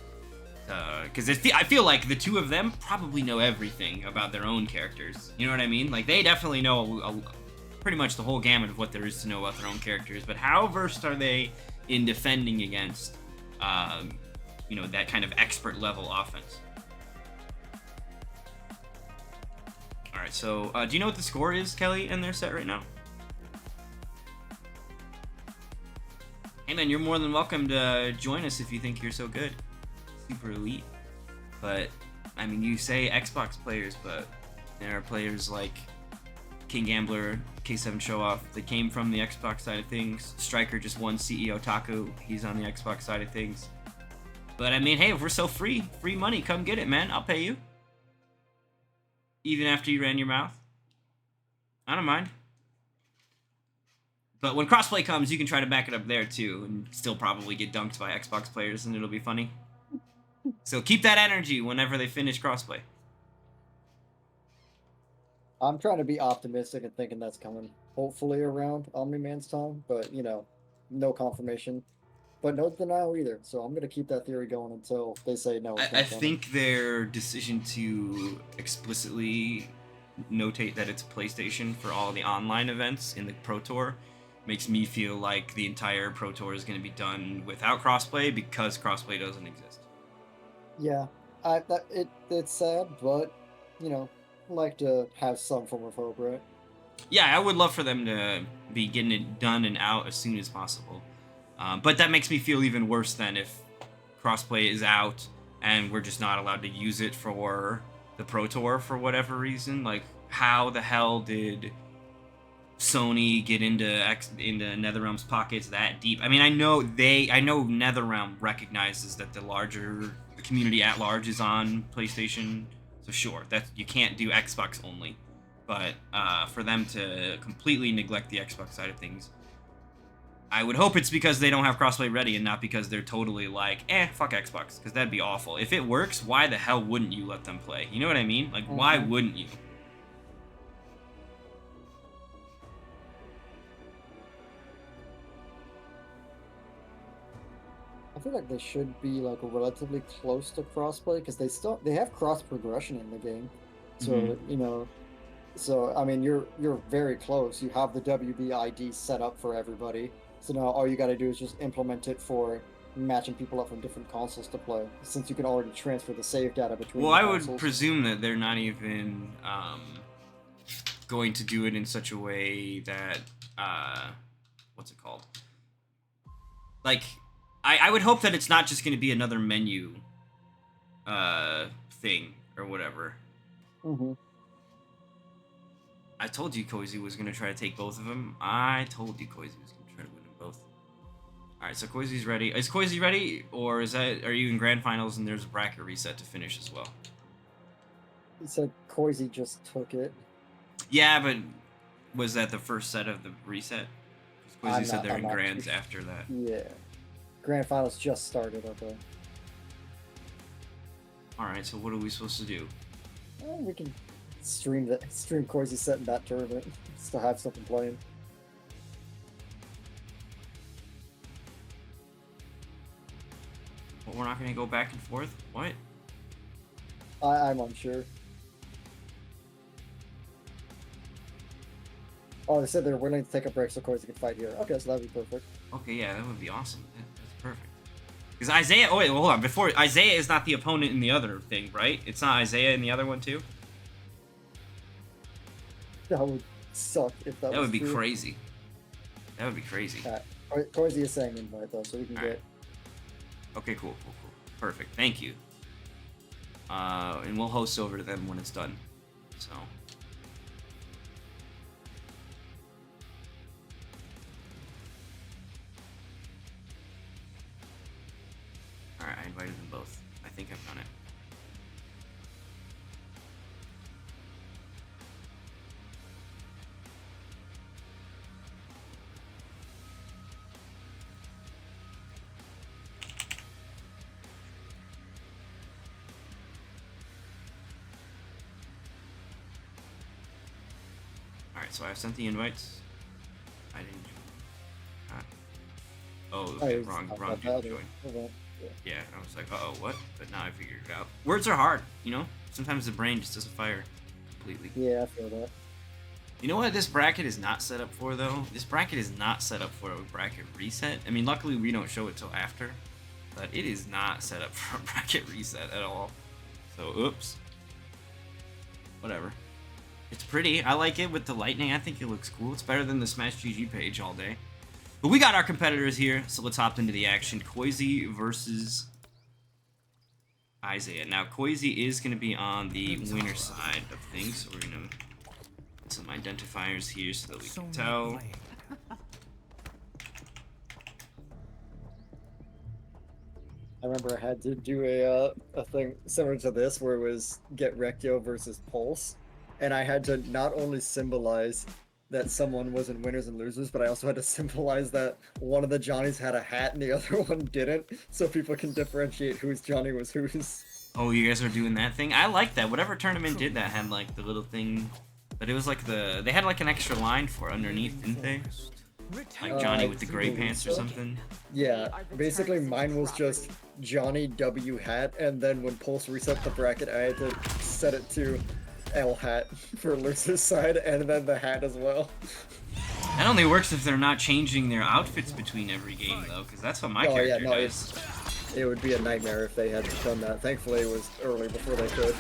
Because I feel like the two of them probably know everything about their own characters. You know what I mean? Like, they definitely know pretty much the whole gamut of what there is to know about their own characters. But how versed are they in defending against, that kind of expert level offense? All right, so do you know what the score is, Kelly, in their set right now? Hey man, you're more than welcome to join us if you think you're so good. Super elite. But, I mean, you say Xbox players, but there are players like King Gambler, K7 Show Off, that came from the Xbox side of things. Striker just won CEO Taku, he's on the Xbox side of things. But I mean, hey, if we're so free money, come get it, man. I'll pay you. Even after you ran your mouth. I don't mind. But when crossplay comes, you can try to back it up there too, and still probably get dunked by Xbox players, and it'll be funny. So keep that energy whenever they finish crossplay. I'm trying to be optimistic and thinking that's coming, hopefully around Omni-Man's time, but you know, no confirmation. But no denial either, so I'm gonna keep that theory going until they say no. I think their decision to explicitly notate that it's PlayStation for all the online events in the Pro Tour makes me feel like the entire Pro Tour is going to be done without crossplay because crossplay doesn't exist. Yeah, it's sad, but you know, I like to have some form of hope, right? Yeah, I would love for them to be getting it done and out as soon as possible. But that makes me feel even worse than if crossplay is out and we're just not allowed to use it for the Pro Tour for whatever reason. Like, how the hell did Sony get into NetherRealm's pockets that deep? I mean, I know NetherRealm recognizes that the community at large is on PlayStation, so sure, that you can't do Xbox only. But for them to completely neglect the Xbox side of things, I would hope it's because they don't have crossplay ready and not because they're totally like, fuck Xbox, because that'd be awful. If it works, why the hell wouldn't you let them play? You know what I mean? Like, why wouldn't you? I feel like they should be like relatively close to crossplay because they have cross progression in the game, so you know. So I mean, you're very close. You have the WBID set up for everybody. So now all you got to do is just implement it for matching people up from different consoles to play, since you can already transfer the save data between. Well, I would presume that they're not even going to do it in such a way that what's it called? Like, I would hope that it's not just going to be another menu thing or whatever. I told you Koizu was going to try to take both of them. I told you Koizu was going to try to win them both. Alright, so Koizu's ready. Is Koizu ready? Or are you in grand finals and there's a bracket reset to finish as well? He said Koizu just took it. Yeah, but was that the first set of the reset? Koizu said they're in grands after that. Yeah. Grand finals just started, okay. Alright, so what are we supposed to do? Well, we can stream Koizu set in that tournament. Still have something playing. But we're not going to go back and forth? What? I'm unsure. Oh, they said they're willing to take a break so Koizu can fight here. Okay, so that'd be perfect. Okay, yeah, that would be awesome. That's perfect. Because Isaiah... Oh, wait, hold on. Isaiah is not the opponent in the other thing, right? It's not Isaiah in the other one, too? That would suck if that was would be true. crazy. That would be crazy. Koizu is saying invite, though, so we can get... Okay, cool. Perfect. Thank you. And we'll host over to them when it's done. So... Alright, I invited them both. I think I've done it. Alright, so I've sent the invites. I didn't join. Oh, okay, wrong dude to join. Yeah, I was like, uh-oh, what? But now I figured it out. Words are hard, you know? Sometimes the brain just doesn't fire completely. Yeah, I feel that. You know what this bracket is not set up for, though? This bracket is not set up for a bracket reset. I mean, luckily we don't show it till after. But it is not set up for a bracket reset at all. So, oops. Whatever. It's pretty. I like it with the lightning. I think it looks cool. It's better than the Smash GG page all day. But we got our competitors here, so let's hop into the action. Koizu versus Isaiah. Now, Koizu is going to be on the winner side of things, so we're going to put some identifiers here so that we can tell. I remember I had to do a thing similar to this where it was Get Rectio versus Pulse. and I had to not only symbolize that someone was in winners and losers, but I also had to symbolize that one of the Johnnies had a hat and the other one didn't, so people can differentiate whose Johnny was whose. Oh, you guys are doing that thing? I like that. Whatever tournament did that had like the little thing, but it was like they had like an extra line for underneath, didn't they? Like Johnny with the gray pants or something. Yeah, basically mine was just Johnny W hat, and then when Pulse reset the bracket, I had to set it to L hat for loser's side, and then the hat as well. That only works if they're not changing their outfits between every game, though, because that's what my character does. It would be a nightmare if they had done that. Thankfully, it was early before they could.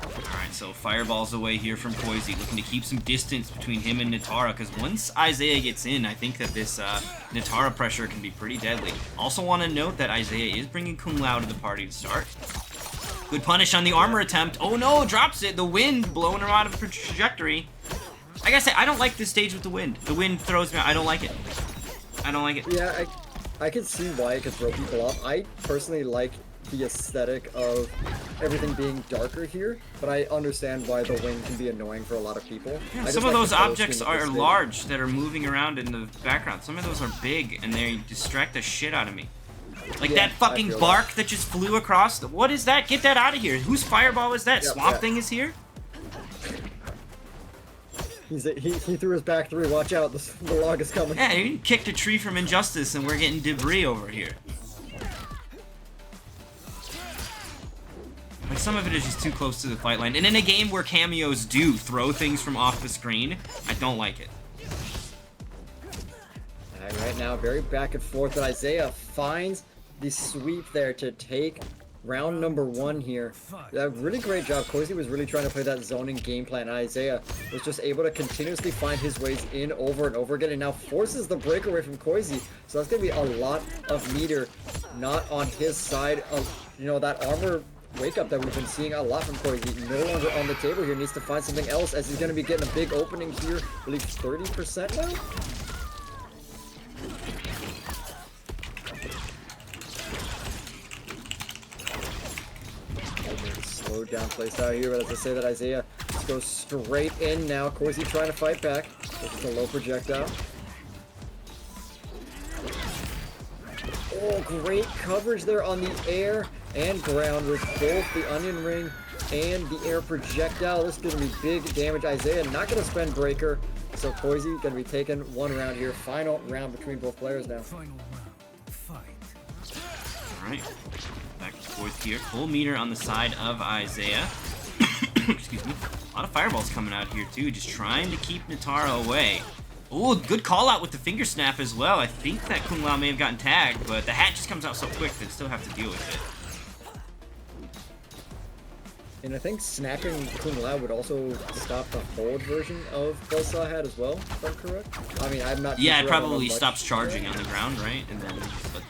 Alright, so fireballs away here from Koizi, looking to keep some distance between him and Natara, because once Isaiah gets in, I think that this Natara pressure can be pretty deadly. Also want to note that Isaiah is bringing Kung Lao to the party to start. Good punish on the armor attempt. Oh no, drops it. The wind blowing her out of her trajectory. Like I said, I don't like this stage with the wind. The wind throws me out. I don't like it. I don't like it. Yeah, I can see why it could throw people off. I personally like the aesthetic of everything being darker here, but I understand why the wind can be annoying for a lot of people. Yeah, some of those objects are large that are moving around in the background. Some of those are big, and they distract the shit out of me. Like that fucking bark that just flew across. What is that? Get that out of here. Whose fireball is that? Swamp Thing is here? He threw his back three. Watch out, the log is coming. Yeah, he kicked a tree from Injustice, and we're getting debris over here. Like, some of it is just too close to the fight line. And in a game where cameos do throw things from off the screen, I don't like it. Right now, very back and forth, but Isaiah finds the sweep there to take round number 1 here. A really great job. Koizi was really trying to play that zoning game plan, and Isaiah was just able to continuously find his ways in over and over again, and now forces the breakaway from Koizi. So that's going to be a lot of meter not on his side of, you know, that armor wake up that we've been seeing a lot from Koizi. No longer on the table here. Needs to find something else, as he's going to be getting a big opening here. I believe 30% now? Slowed down playstyle here, but as I say that, Isaiah just goes straight in now. Koizi trying to fight back. This is a low projectile. Oh, great coverage there on the air and ground with both the onion ring and the air projectile. This is going to be big damage. Isaiah not going to spend breaker, so Koizi going to be taking 1 round here. Final round between both players now. Final round. Fight. All right. Back and forth here. Full meter on the side of Isaiah. Excuse me. A lot of fireballs coming out here, too. Just trying to keep Natara away. Oh, good call out with the finger snap as well. I think that Kung Lao may have gotten tagged, but the hat just comes out so quick that I still have to deal with it. And I think snapping Kung Lao would also stop the hold version of Buzzsaw hat as well, if I'm correct. I mean, I'm not. Yeah, it probably stops charging on the ground, right? And then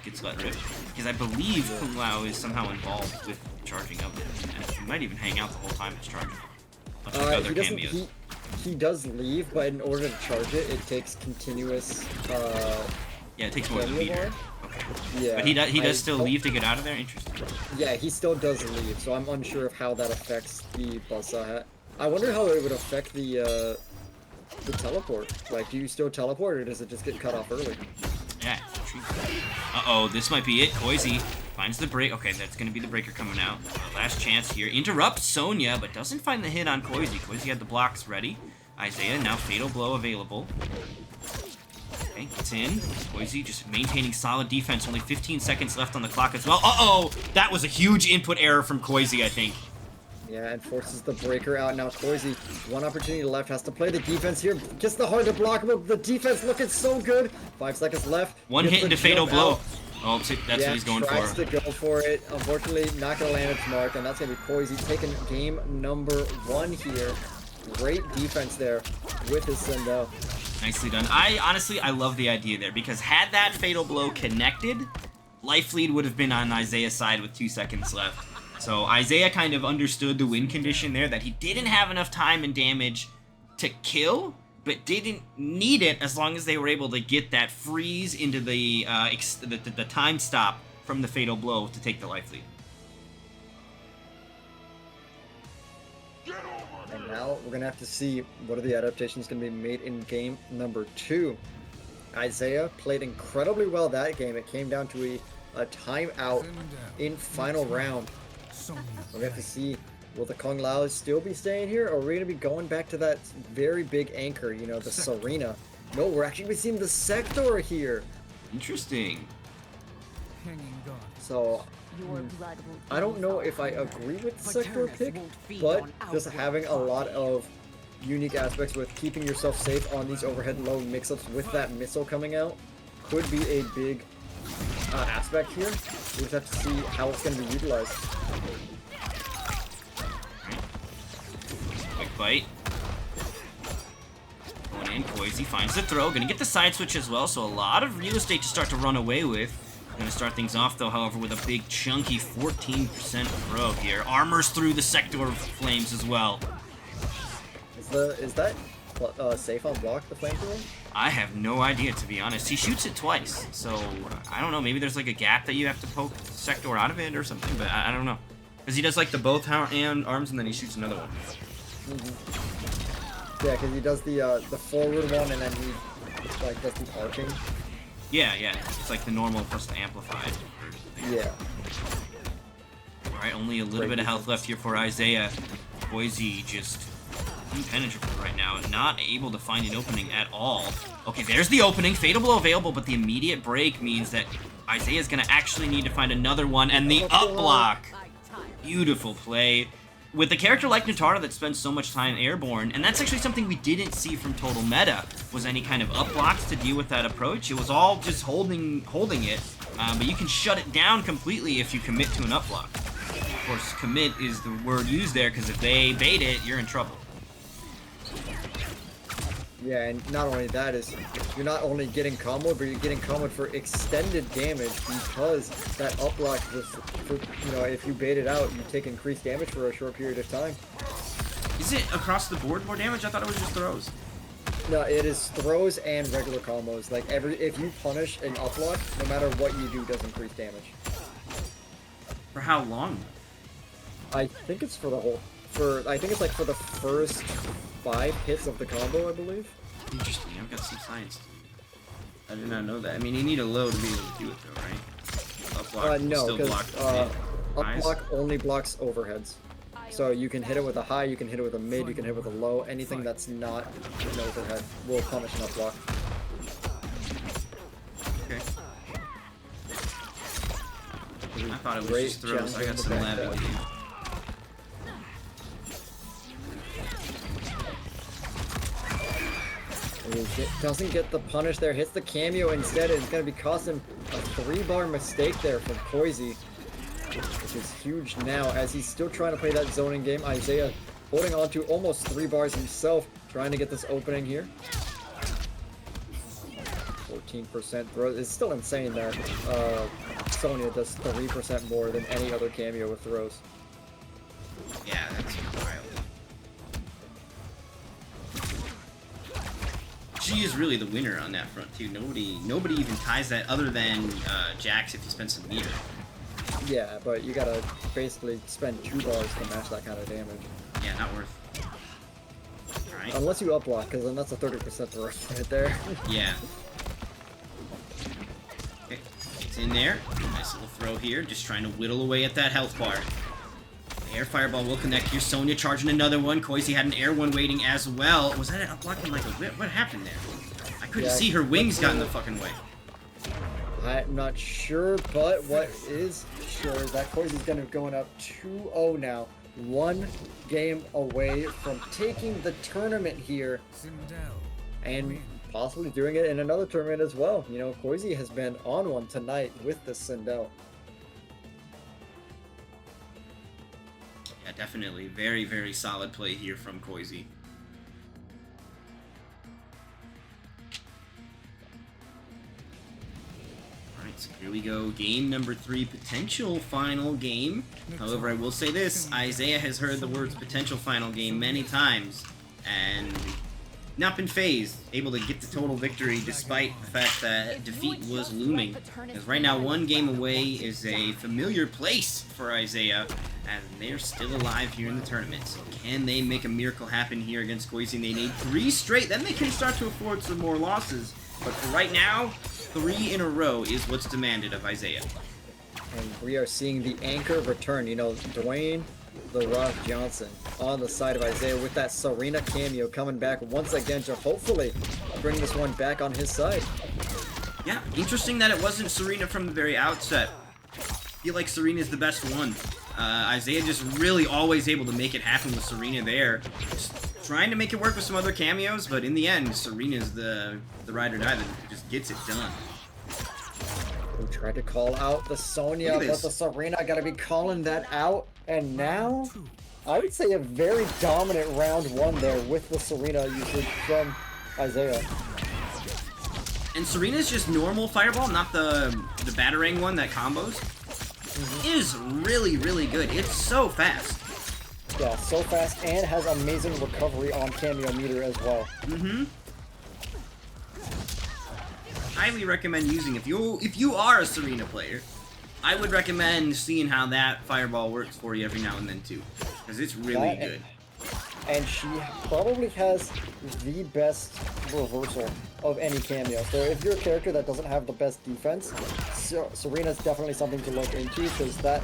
gets let rip. Because I believe Kung Lao is somehow involved with charging of it. And he might even hang out the whole time it's charging. Much like other cameos. He does leave, but in order to charge it, it takes continuous. Yeah, it takes more than a meter. Okay. Yeah. But he does still leave to get out of there? Interesting. Yeah, he still does leave, so I'm unsure of how that affects the Buzzsaw hat. I wonder how it would affect the teleport. Like, do you still teleport, or does it just get cut off early? Yeah, it's true. Uh-oh, this might be it. Koizi finds the break. Okay, that's going to be the breaker coming out. Last chance here. Interrupts Sonya, but doesn't find the hit on Koizi. Koizi had the blocks ready. Isaiah, now Fatal Blow available. Okay, gets in. Koizi just maintaining solid defense. Only 15 seconds left on the clock as well. Uh-oh! That was a huge input error from Koizi, I think. Yeah, and forces the breaker out. Now Koizi, 1 opportunity left, has to play the defense here. Gets the hard to block, but the defense looking so good. 5 seconds left. 1 hit into Fatal Blow. Oh, that's what he's going for. Tries to go for it. Unfortunately, not going to land its mark, and that's going to be Koizi taking game number 1 here. Great defense there with his Sendo. Nicely done. Honestly, I love the idea there, because had that Fatal Blow connected, Life Lead would have been on Isaiah's side with 2 seconds left. So Isaiah kind of understood the win condition there, that he didn't have enough time and damage to kill, but didn't need it as long as they were able to get that freeze into the time stop from the Fatal Blow to take the Life Lead. now we're gonna have to see what are the adaptations gonna be made in game number 2. Isaiah played incredibly well that game. It came down to a timeout in final round. We're gonna have to see, will the Kung Laos still be staying here, or are we gonna be going back to that very big anchor, you know, the Serena? No, we're actually seeing the Sector here. Interesting. So I don't know if I agree with the Sector pick, but just having a lot of unique aspects with keeping yourself safe on these overhead low mix-ups with that missile coming out could be a big aspect here. We just have to see how it's going to be utilized. Quick bite. Going in, Koizi finds the throw. Gonna get the side switch as well, so a lot of real estate to start to run away with. Gonna start things off though, however, with a big chunky 14% throw here. Armors through the Sector flames as well. Is that safe on block, the flamethrower? I have no idea, to be honest. He shoots it twice, so I don't know. Maybe there's like a gap that you have to poke the Sector out of it or something, but I don't know. Because he does like the both arms and then he shoots another one. Yeah, because he does the forward one and then he like does the arcing. Yeah. It's like the normal plus the amplified. Yeah. Alright, only a little bit of health left here for Isaiah. Koizi just impenetrable right now, not able to find an opening at all. Okay, there's the opening. Fatal blow available, but the immediate break means that Isaiah's gonna actually need to find another one, and the up block. Beautiful play. With a character like Nitara that spends so much time airborne, and that's actually something we didn't see from Total Meta, was any kind of up blocks to deal with that approach. It was all just holding it, but you can shut it down completely if you commit to an up block. Of course, commit is the word used there, because if they bait it, you're in trouble. Yeah, and not only that is, you're not only getting comboed, but you're getting comboed for extended damage because that up block was, you know, if you bait it out, you take increased damage for a short period of time. Is it across the board more damage? I thought it was just throws. No, it is throws and regular combos. Like if you punish an up block, no matter what you do, does increase damage. For how long? I think it's for the whole. I think it's like for the first 5 hits of the combo, I believe. Interesting. I've got some science to do. I did not know that. I mean, you need a low to be able to do it, though, right? Up block No, still because block up block only blocks overheads. So you can hit it with a high, you can hit it with a mid, you can hit it with a low. Anything that's not an overhead will punish an up block. Okay. I thought it was just throws. I got some labbing to do. It doesn't get the punish there, hits the cameo instead. It's going to be costing a 3-bar mistake there from Koizi, which is huge now as he's still trying to play that zoning game. Isaiah holding on to almost 3 bars himself, trying to get this opening here. 14% throw. It's still insane there. Sonya does 3% more than any other cameo with throws. Yeah, that's wild. She is really the winner on that front too. Nobody even ties that other than Jax if you spend some meter. Yeah, but you gotta basically spend 2 bars to match that kind of damage. Yeah, not worth. Alright. Unless you up block, because then that's a 30% throw right there. Yeah. Okay, it's in there. Nice little throw here, just trying to whittle away at that health bar. Air Fireball will connect here. Sonya charging another one. Koizi had an air one waiting as well. Was that up blocking like a whip? What happened there? I couldn't see her wings got in the fucking way. I'm not sure, but what is sure is that Koizi's going up 2-0 now. 1 game away from taking the tournament here. And possibly doing it in another tournament as well. You know, Koizi has been on one tonight with the Sindel. Yeah, definitely. Very, very solid play here from Koizi. Alright, so here we go. Game number 3, potential final game. However, I will say this. Isaiah has heard the words potential final game many times. And not been phased, able to get the total victory despite the fact that defeat was looming. Because right now, 1 game away is a familiar place for Isaiah, and they're still alive here in the tournament. So can they make a miracle happen here against Koizi? They need 3 straight, then they can start to afford some more losses. But for right now, 3 in a row is what's demanded of Isaiah. And we are seeing the anchor return. You know, Dwayne The Rock Johnson on the side of Isaiah with that Serena cameo coming back once again to hopefully bring this one back on his side. Yeah, interesting that it wasn't Serena from the very outset. I feel like Serena's the best one. Isaiah just really always able to make it happen with Serena there. Just trying to make it work with some other cameos, but in the end, Serena's the ride or die that just gets it done. We tried to call out the Sonya, but the Serena got to be calling that out. And now, I would say a very dominant round 1 there with the Serena usage from Isaiah. And Serena's just normal fireball, not the batarang one that combos, is really, really good. It's so fast. Yeah, so fast and has amazing recovery on cameo meter as well. Highly recommend using if you are a Serena player. I would recommend seeing how that fireball works for you every now and then too, because it's really good. And she probably has the best reversal of any cameo. So if you're a character that doesn't have the best defense, Serena's definitely something to look into, because that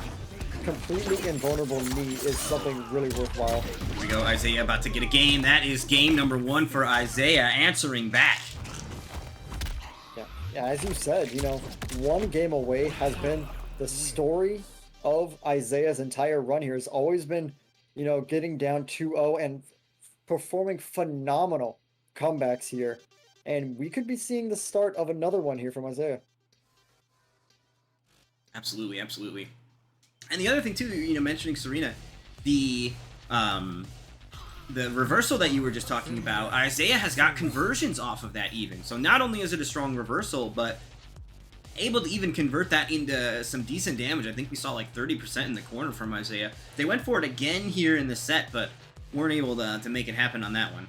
completely invulnerable knee is something really worthwhile. Here we go, Isaiah about to get a game. That is game number 1 for Isaiah, answering back. Yeah, as you said, you know, 1 game away has been the story of Isaiah's entire run here. Has always been, you know, getting down 2-0 and performing phenomenal comebacks here. And we could be seeing the start of another one here from Isaiah. Absolutely, absolutely. And the other thing too, you know, mentioning Serena, the reversal that you were just talking about, Isaiah has got conversions off of that even. So not only is it a strong reversal, but able to even convert that into some decent damage. I think we saw like 30% in the corner from Isaiah. They went for it again here in the set, but weren't able to make it happen on that one.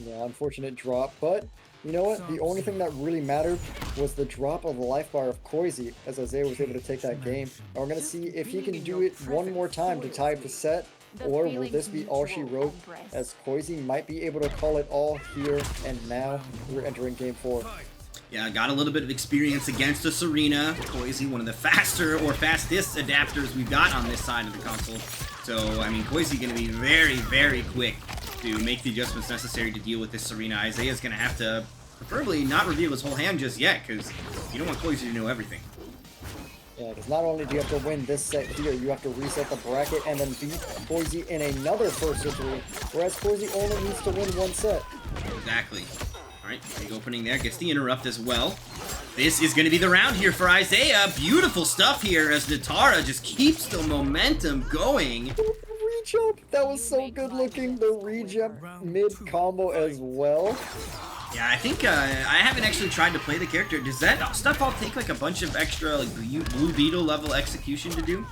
Yeah, unfortunate drop, but you know what? The only thing that really mattered was the drop of the life bar of Koizi, as Isaiah was able to take that game. And we're going to see if he can do it one more time to tie up the set, or will this be all she wrote, as Koizi might be able to call it all here and now. We're entering game 4. Yeah, got a little bit of experience against a Serena. Koizi, one of the faster or fastest adapters we've got on this side of the console. So, I mean, Koizi going to be very, very quick to make the adjustments necessary to deal with this Serena. Isaiah's going to have to preferably not reveal his whole hand just yet, because you don't want Koizi to know everything. Yeah, because not only do you have to win this set here, you have to reset the bracket and then beat Koizi in another first victory, whereas Koizi only needs to win 1 set. Exactly. Alright, big opening there, gets the interrupt as well. This is going to be the round here for Isaiah. Beautiful stuff here as Natara just keeps the momentum going. Rejump, that was so good looking. The rejump mid combo as well. Yeah, I think I haven't actually tried to play the character. Does that stuff all take like a bunch of extra like Blue Beetle level execution to do?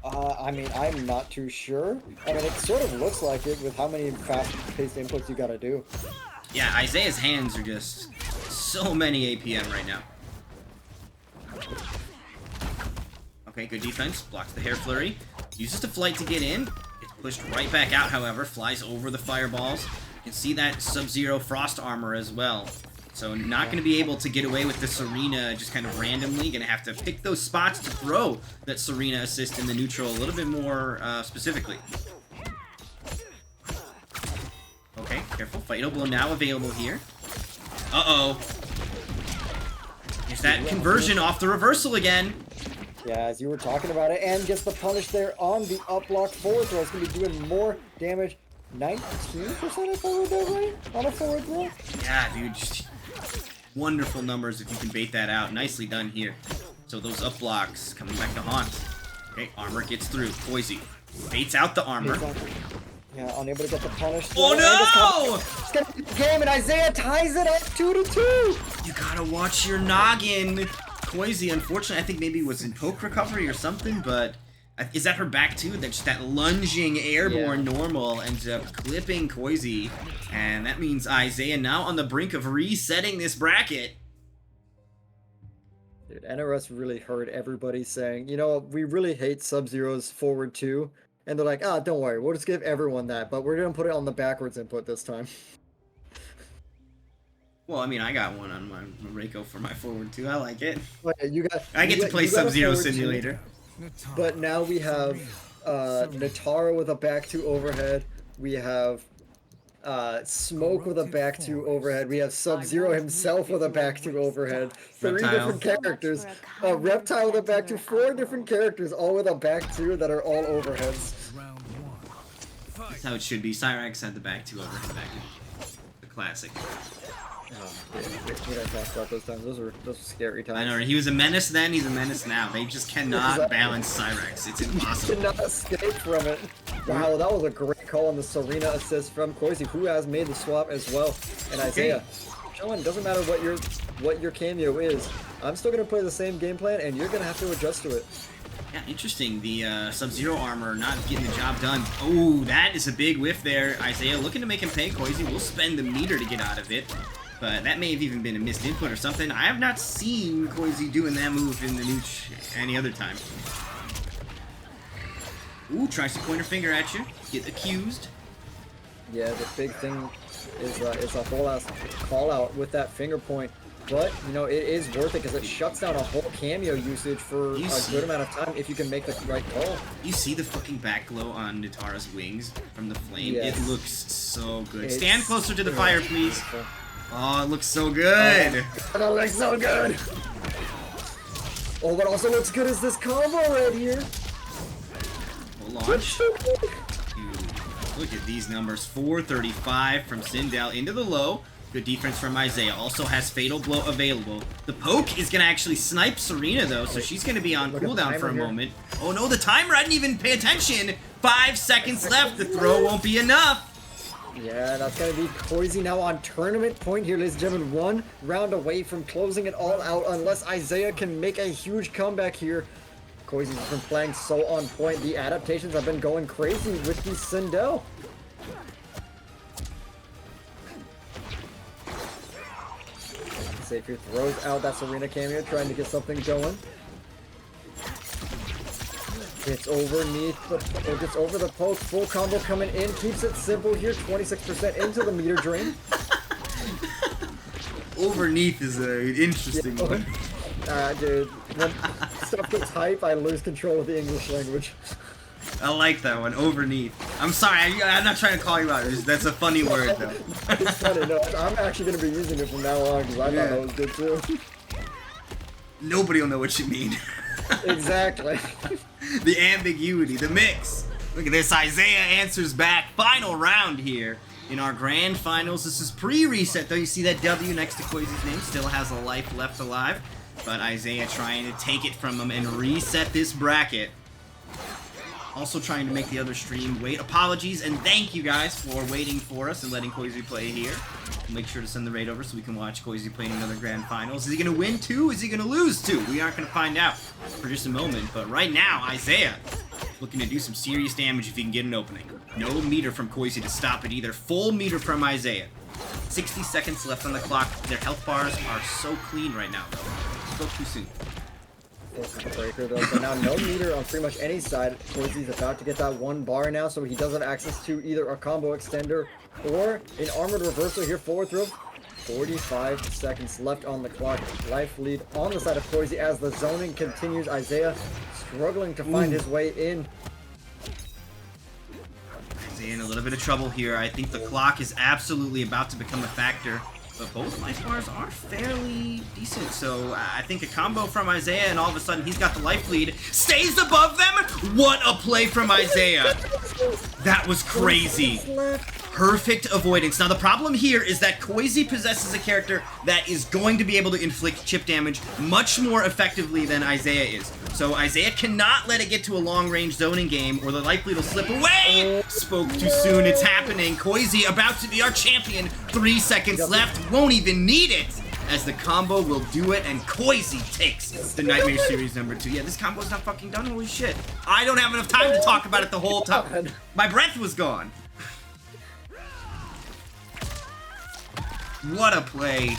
I mean, I'm not too sure. I mean, it sort of looks like it with how many fast-paced inputs you gotta do. Yeah, Isaiah's hands are just so many APM right now. Okay, good defense. Blocks the hair flurry. Uses the flight to get in. Gets pushed right back out, however. Flies over the fireballs. You can see that Sub-Zero frost armor as well. So not going to be able to get away with the Serena just kind of randomly. Going to have to pick those spots to throw that Serena assist in the neutral a little bit more specifically. Okay, careful. Fatal Blow now available here. Uh-oh. Here's that conversion off the reversal again. Yeah, as you were talking about it, and gets the punish there on the up block forward throw. It's going to be doing more damage. 19% if I read that right on a forward throw? Yeah, dude. Just wonderful numbers if you can bait that out. Nicely done here. So those up blocks coming back to haunt. Okay, armor gets through. Koizi baits out the armor. Yeah, unable to get the punish. Oh no! It's gonna be the game, and Isaiah ties it up 2-2. You gotta watch your noggin. Koizi, unfortunately, I think maybe was in poke recovery or something, but Is that her back too? That's that lunging airborne normal ends up clipping Koizi. And that means Isaiah now on the brink of resetting this bracket. Dude, NRS really heard everybody saying, you know, we really hate Sub-Zero's forward 2. And they're like, ah, don't worry, we'll just give everyone that, but we're going to put it on the backwards input this time. Well, I mean, I got one on my Reiko for my forward 2. I like it. Okay, I get to play Sub-Zero Simulator. But now we have Natara with a back 2 overhead. We have Smoke with a back 2 overhead. We have Sub-Zero himself with a back 2 overhead. 3 different characters. Reptile with a back 2. 4 different characters, all with a back 2 that are all overheads. That's how it should be. Cyrax had the back 2 overhead back in the classic. We didn't talk about those times. Those were scary times. I know, he was a menace then, he's a menace now. They just cannot balance Cyrax. It's impossible. Cannot escape from it. Wow, that was a great call on the Serena assist from Koizi, who has made the swap as well. And Isaiah, Sean, doesn't matter what your cameo is, I'm still gonna play the same game plan, and you're gonna have to adjust to it. Yeah, interesting. The Sub-Zero armor not getting the job done. Oh, that is a big whiff there. Isaiah looking to make him pay. Koizi will spend the meter to get out of it. But that may have even been a missed input or something. I have not seen Koizi doing that move in the Nooch any other time. Ooh, tries to point her finger at you. Get accused. Yeah, the big thing is a whole ass call out with that finger point. But, you know, it is worth it because it shuts down a whole cameo usage for a good amount of time if you can make the right call. You see the fucking back glow on Natara's wings from the flame? Yes. It looks so good. Stand closer to the fire, please. Oh, it looks so good. It looks so good. Oh, what also looks good is this combo right here. We'll launch. Dude, look at these numbers. 435 from Sindel into the low. Good defense from Isaiah. Also has Fatal Blow available. The poke is going to actually snipe Serena, though, so she's going to be on cooldown for a moment. Oh, no, the timer, I didn't even pay attention. 5 seconds left. The throw won't be enough. Yeah, that's going to be Koizi now on tournament point here, ladies and gentlemen. 1 round away from closing it all out unless Isaiah can make a huge comeback here. Koizi's been playing so on point. The adaptations have been going crazy with the Sindel. Savior throws out that Serena cameo, trying to get something going. Gets gets over the poke, full combo coming in, keeps it simple here, 26% into the meter drain. Overneath is an interesting one. Dude, when stuff gets hype, I lose control of the English language. I like that one, overneath. I'm sorry, I'm not trying to call you out. That's a funny word, though. It's funny, no, I'm actually going to be using it from now on because I thought that was good too. Nobody will know what you mean. Exactly. The ambiguity, the mix. Look at this, Isaiah answers back. Final round here in our grand finals. This is pre-reset, though. You see that W next to Koizi's name, still has a life left alive. But Isaiah trying to take it from him and reset this bracket. Also trying to make the other stream wait. Apologies and thank you guys for waiting for us and letting Koizi play here. Make sure to send the raid over so we can watch Koizi play in another grand finals. Is he going to win 2? Is he going to lose 2? We aren't going to find out for just a moment. But right now, Isaiah looking to do some serious damage if he can get an opening. No meter from Koizi to stop it either. Full meter from Isaiah. 60 seconds left on the clock. Their health bars are so clean right now, though. Spoke too soon. Breaker though, so now no meter on pretty much any side. Koizi's about to get that 1 bar now, so he does have access to either a combo extender or an armored reversal here. Forward throw. 45 seconds left on the clock. Life lead on the side of Koizi as the zoning continues. Isaiah struggling to find his way in. Isaiah in a little bit of trouble here. I think the clock is absolutely about to become a factor. But both life bars are fairly decent, so I think a combo from Isaiah, and all of a sudden he's got the life lead. Stays above them? What a play from Isaiah! That was crazy. Perfect avoidance. Now the problem here is that Koizi possesses a character that is going to be able to inflict chip damage much more effectively than Isaiah is. So Isaiah cannot let it get to a long-range zoning game or the life lead will slip away! Spoke too soon, it's happening. Koizi about to be our champion. 3 seconds left, won't even need it. as the combo will do it, and Koizi takes the Nightmare Series number 2. Yeah, this combo's not fucking done, holy shit. I don't have enough time to talk about it the whole time. My breath was gone. What a play.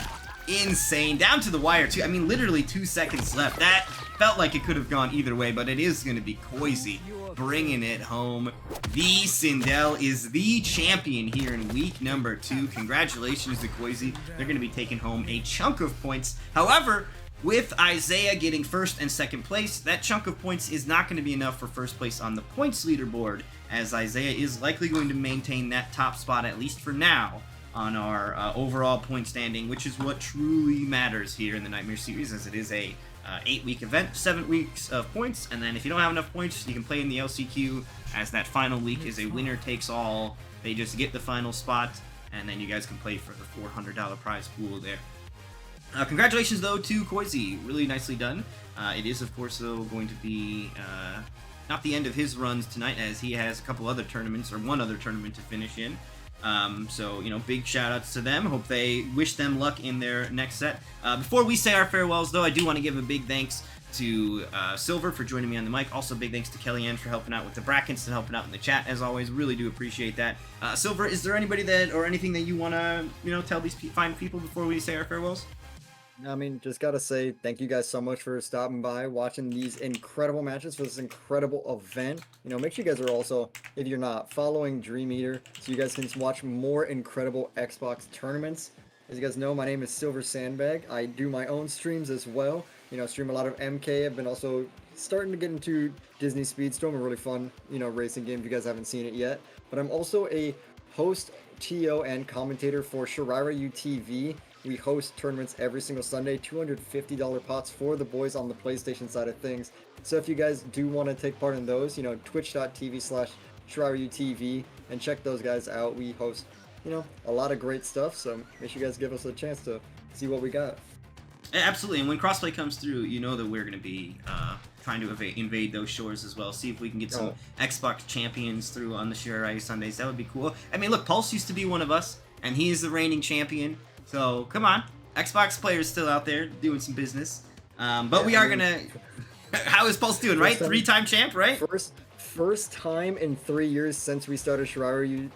Insane. Down to the wire, too. I mean, literally 2 seconds left. That felt like it could have gone either way, but it is going to be Koizi bringing it home. The Sindel is the champion here in week number 2. Congratulations to Koizi. They're going to be taking home a chunk of points. However, with Isaiah getting first and second place, that chunk of points is not going to be enough for first place on the points leaderboard, as Isaiah is likely going to maintain that top spot, at least for now, on our overall point standing, which is what truly matters here in the Nightmare Series, as it is a 8-week event, 7 weeks of points, and then if you don't have enough points, you can play in the LCQ, as that final week is a winner-takes-all. They just get the final spot, and then you guys can play for the $400 prize pool there. Congratulations, though, to Koizi. Really nicely done. It is, of course, though, going to be not the end of his runs tonight, as he has a couple other tournaments, or one other tournament to finish in. So, you know, big shout-outs to them. Hope they wish them luck in their next set. Before we say our farewells, though, I do want to give a big thanks to Silver for joining me on the mic. Also, big thanks to Kellyanne for helping out with the brackets and helping out in the chat, as always. Really do appreciate that. Silver, is there anybody that, or anything that you want to, you know, tell these fine people before we say our farewells? I mean, just gotta say thank you guys so much for stopping by, watching these incredible matches for this incredible event. You know, make sure you guys are also, if you're not, following Dream Eater so you guys can watch more incredible Xbox tournaments. As you guys know, my name is Silver Sandbag. I do my own streams as well. You know, stream a lot of MK. I've been also starting to get into Disney Speedstorm, a really fun, you know, racing game if you guys haven't seen it yet. But I'm also a host, TO, and commentator for Shirairu TV. We host tournaments every single Sunday, $250 pots for the boys on the PlayStation side of things. So if you guys do want to take part in those, you know, twitch.tv/ShirairuTV, and check those guys out. We host, you know, a lot of great stuff, so make sure you guys give us a chance to see what we got. Absolutely, and when crossplay comes through, you know that we're going to be trying to invade those shores as well. See if we can get some Xbox champions through on the Shirairu Sundays. That would be cool. I mean, look, Pulse used to be one of us, and he is the reigning champion. So, come on. Xbox players still out there doing some business. But yeah, we are going to... How is Pulse doing, right? 3-time champ, right? First time in 3 years since we started Shirairu,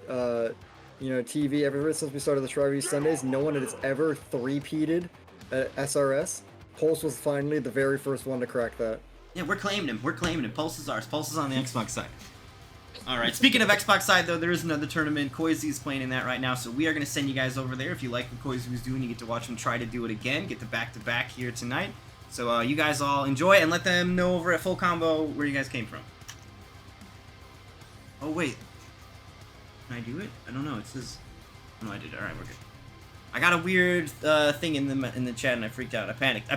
you know, TV. Ever since we started the Shirairu Sundays, no one has ever three-peated at SRS. Pulse was finally the very first one to crack that. Yeah, we're claiming him. We're claiming him. Pulse is ours. Pulse is on the Xbox side. Alright, speaking of Xbox side, though, there is another tournament. Koizi is playing in that right now, so we are going to send you guys over there. If you like what Koizi was doing, you get to watch him try to do it again. Get the back-to-back here tonight. So you guys all enjoy, and let them know over at Full Combo where you guys came from. Oh, wait. Can I do it? I don't know. It says... Oh, no, I did it. Alright, we're good. I got a weird thing in the chat, and I freaked out. I panicked.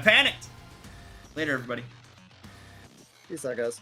Later, everybody. Peace out, guys.